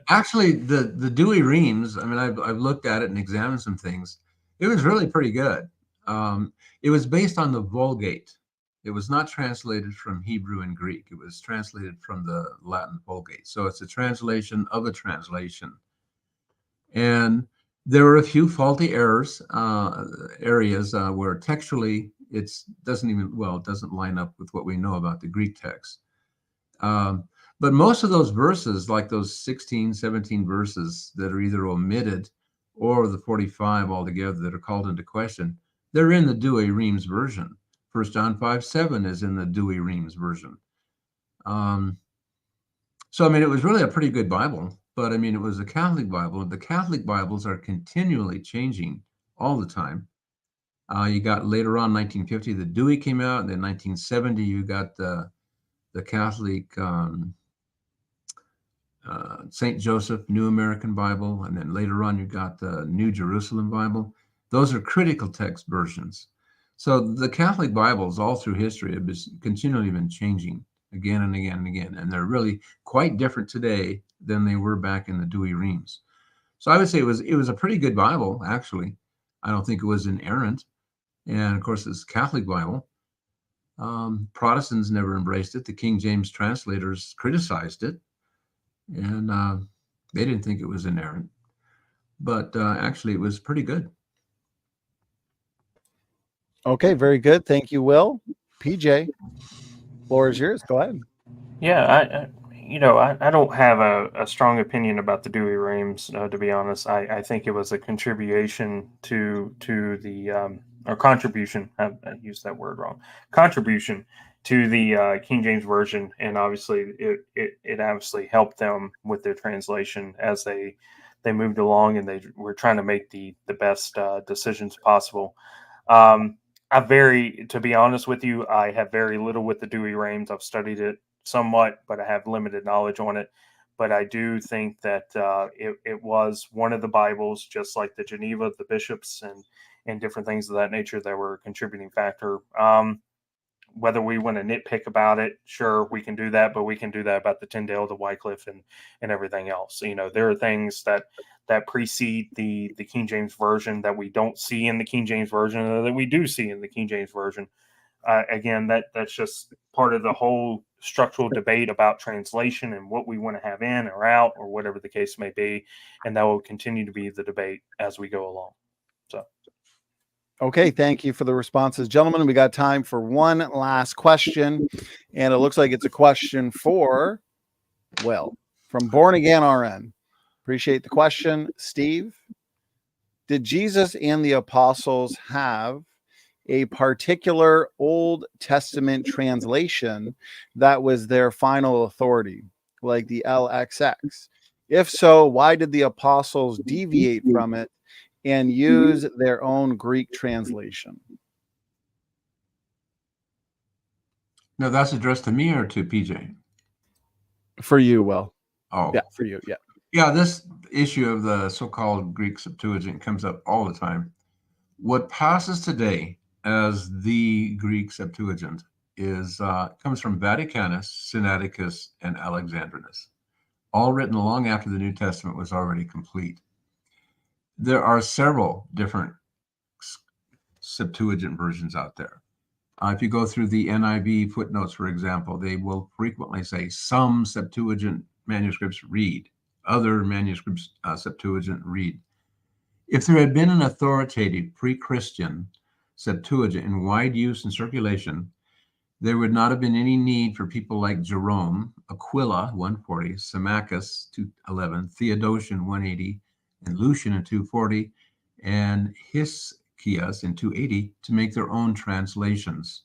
Actually, the Douay-Rheims, I mean, I've looked at it and examined some things. It was really pretty good. It was based on the Vulgate. It was not translated from Hebrew and Greek. It was translated from the Latin Vulgate. So it's a translation of a translation. And there were a few faulty areas where textually it doesn't line up with what we know about the Greek text. But most of those verses, like those 16, 17 verses that are either omitted or the 45 altogether that are called into question, they're in the Douay-Rheims version. 1 John 5:7 is in the Douay-Rheims version. So, I mean, it was really a pretty good Bible, but I mean, it was a Catholic Bible. The Catholic Bibles are continually changing all the time. You got later on, 1950, the Dewey came out, and then 1970, you got the Catholic St. Joseph New American Bible, and then later on, you got the New Jerusalem Bible. Those are critical text versions. So the Catholic Bibles all through history have continually been changing again and again and again, and they're really quite different today than they were back in the Dewey Reams. So I would say it was a pretty good Bible, actually. I don't think it was inerrant. And of course, it's Catholic Bible. Protestants never embraced it. The King James translators criticized it, and they didn't think it was inerrant. But actually, it was pretty good. Okay, very good. Thank you, Will. PJ, floor is yours. Go ahead. Yeah, I don't have a strong opinion about the Dewey Reams, to be honest. I think it was a contribution to the or contribution. I used that word wrong. Contribution to the King James Version, and obviously it obviously helped them with their translation as they moved along, and they were trying to make the best decisions possible. To be honest with you, I have very little with the Dewey Reams. I've studied it somewhat, but I have limited knowledge on it. But I do think that it was one of the Bibles, just like the Geneva, the bishops, and different things of that nature that were a contributing factor. Whether we want to nitpick about it, sure, we can do that, but we can do that about the Tyndale, the Wycliffe, and everything else. There are things that precede the King James Version that we don't see in the King James Version, or that we do see in the King James Version. Again, that's just part of the whole structural debate about translation and what we want to have in or out, or whatever the case may be, and that will continue to be the debate as we go along. So. Okay, thank you for the responses. Gentlemen, we got time for one last question, and it looks like it's a question for, well, from Born Again RN. Appreciate the question. Steve, did Jesus and the apostles have a particular Old Testament translation that was their final authority, like the LXX? If so, why did the apostles deviate from it and use their own Greek translation? No, that's addressed to me or to PJ? For you, Will. Oh, yeah, for you. Yeah. Yeah, this issue of the so-called Greek Septuagint comes up all the time. What passes today as the Greek Septuagint comes from Vaticanus, Sinaiticus, and Alexandrinus, all written long after the New Testament was already complete. There are several different Septuagint versions out there. If you go through the NIV footnotes, for example, they will frequently say some Septuagint manuscripts read, other manuscripts, Septuagint read. If there had been an authoritative pre-Christian Septuagint in wide use and circulation, there would not have been any need for people like Jerome, Aquila, 140, Symmachus, 211, Theodotion, 180, and Lucian in 240, and Hiscius in 280 to make their own translations.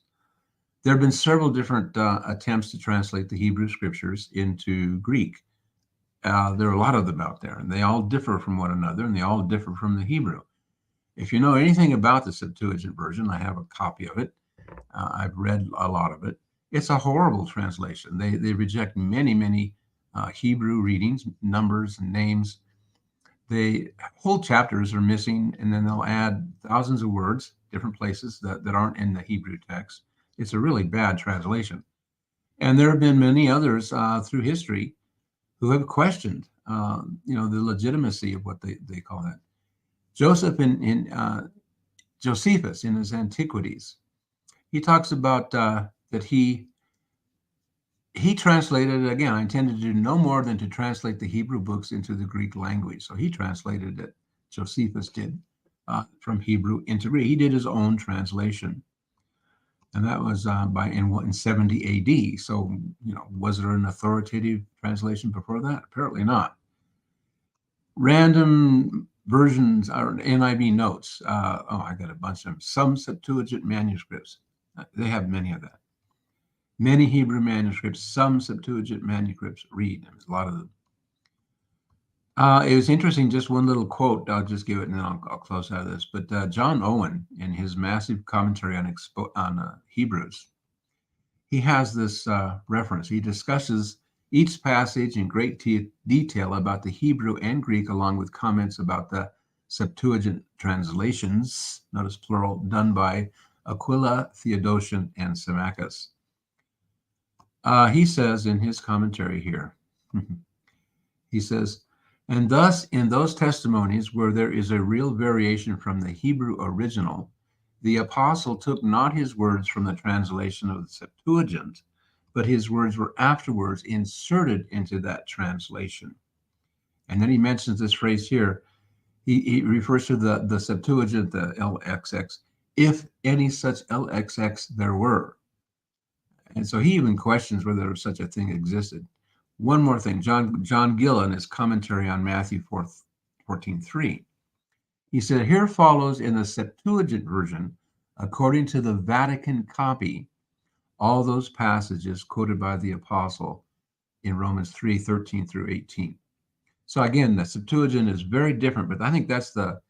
There have been several different attempts to translate the Hebrew scriptures into Greek. There are a lot of them out there, and they all differ from one another, and they all differ from the Hebrew. If you know anything about the Septuagint version, I have a copy of it. I've read a lot of it. It's a horrible translation. They reject many Hebrew readings, numbers, and names. Whole chapters are missing, and then they'll add thousands of words, different places that aren't in the Hebrew text. It's a really bad translation. And there have been many others through history who have questioned, the legitimacy of what they call that. Josephus in his Antiquities, he talks about that he translated, again, I intended to do no more than to translate the Hebrew books into the Greek language. So he translated it, Josephus did, from Hebrew into Greek. He did his own translation. And that was in 70 AD. So, was there an authoritative translation before that? Apparently not. Random versions or NIV notes. I got a bunch of them. Some Septuagint manuscripts. They have many of that. Many Hebrew manuscripts, some Septuagint manuscripts read. There's a lot of them. It was interesting, just one little quote. I'll just give it and then I'll close out of this. But John Owen, in his massive commentary on Hebrews, he has this reference. He discusses each passage in great detail about the Hebrew and Greek, along with comments about the Septuagint translations, notice plural, done by Aquila, Theodotion, and Symmachus. He says in his commentary here, he says, and thus in those testimonies where there is a real variation from the Hebrew original, the apostle took not his words from the translation of the Septuagint, but his words were afterwards inserted into that translation. And then he mentions this phrase here. He refers to the Septuagint, the LXX, if any such LXX there were. And so he even questions whether such a thing existed. One more thing, John Gill, in his commentary on Matthew 14:3, he said, here follows in the Septuagint version, according to the Vatican copy, all those passages quoted by the apostle in Romans 3:13 through 18. So again, the Septuagint is very different, but I think that's the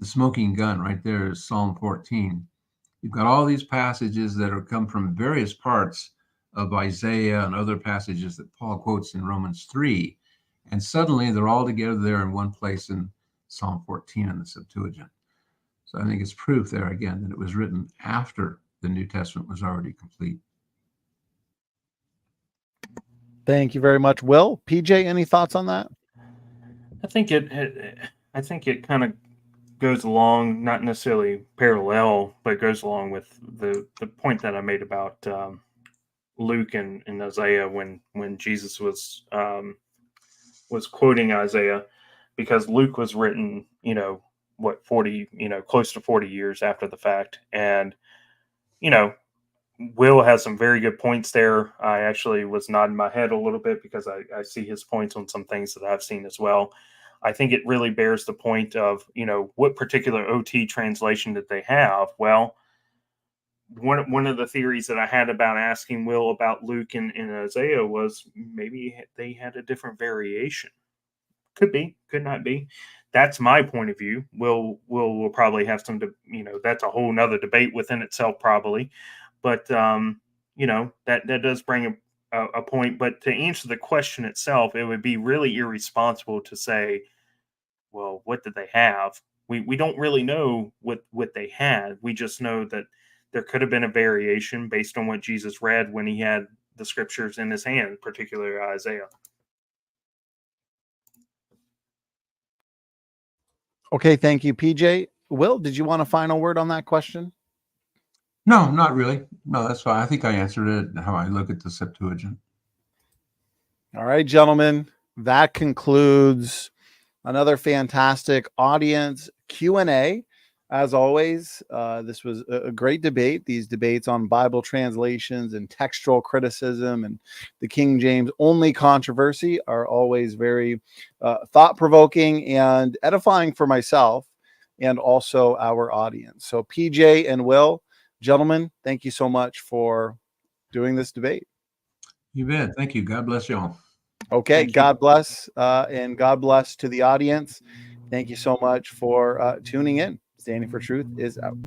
smoking gun right there is Psalm 14. You've got all these passages that are come from various parts of Isaiah and other passages that Paul quotes in Romans 3, and suddenly they're all together there in one place in Psalm 14 in the Septuagint. So I think it's proof there again that it was written after the New Testament was already complete. Thank you very much, Will. PJ, any thoughts on that? I think it kind of goes along, not necessarily parallel, but goes along with the point that I made about Luke and Isaiah when Jesus was quoting Isaiah, because Luke was written, 40, close to 40 years after the fact. And, Will has some very good points there. I actually was nodding my head a little bit because I see his points on some things that I've seen as well. I think it really bears the point of, what particular OT translation did they have? Well, one of the theories that I had about asking Will about Luke and Isaiah was maybe they had a different variation. Could be, could not be. That's my point of view. Will probably have some, that's a whole nother debate within itself, probably. But, that does bring a point. But to answer the question itself, it would be really irresponsible to say, well, what did they have? We don't really know what they had. We just know that there could have been a variation based on what Jesus read when he had the scriptures in his hand, particularly Isaiah. Okay, thank you, PJ. Will, did you want a final word on that question? No, not really. No, that's fine. I think I answered it how I look at the Septuagint. All right, gentlemen, that concludes another fantastic audience Q&A. As always, this was a great debate. These debates on Bible translations and textual criticism and the King James only controversy are always very thought-provoking and edifying for myself and also our audience. So PJ and Will, gentlemen, thank you so much for doing this debate. You bet. Thank you. God bless y'all. Okay, God bless, and God bless to the audience. Thank you so much for tuning in. Standing for Truth is out.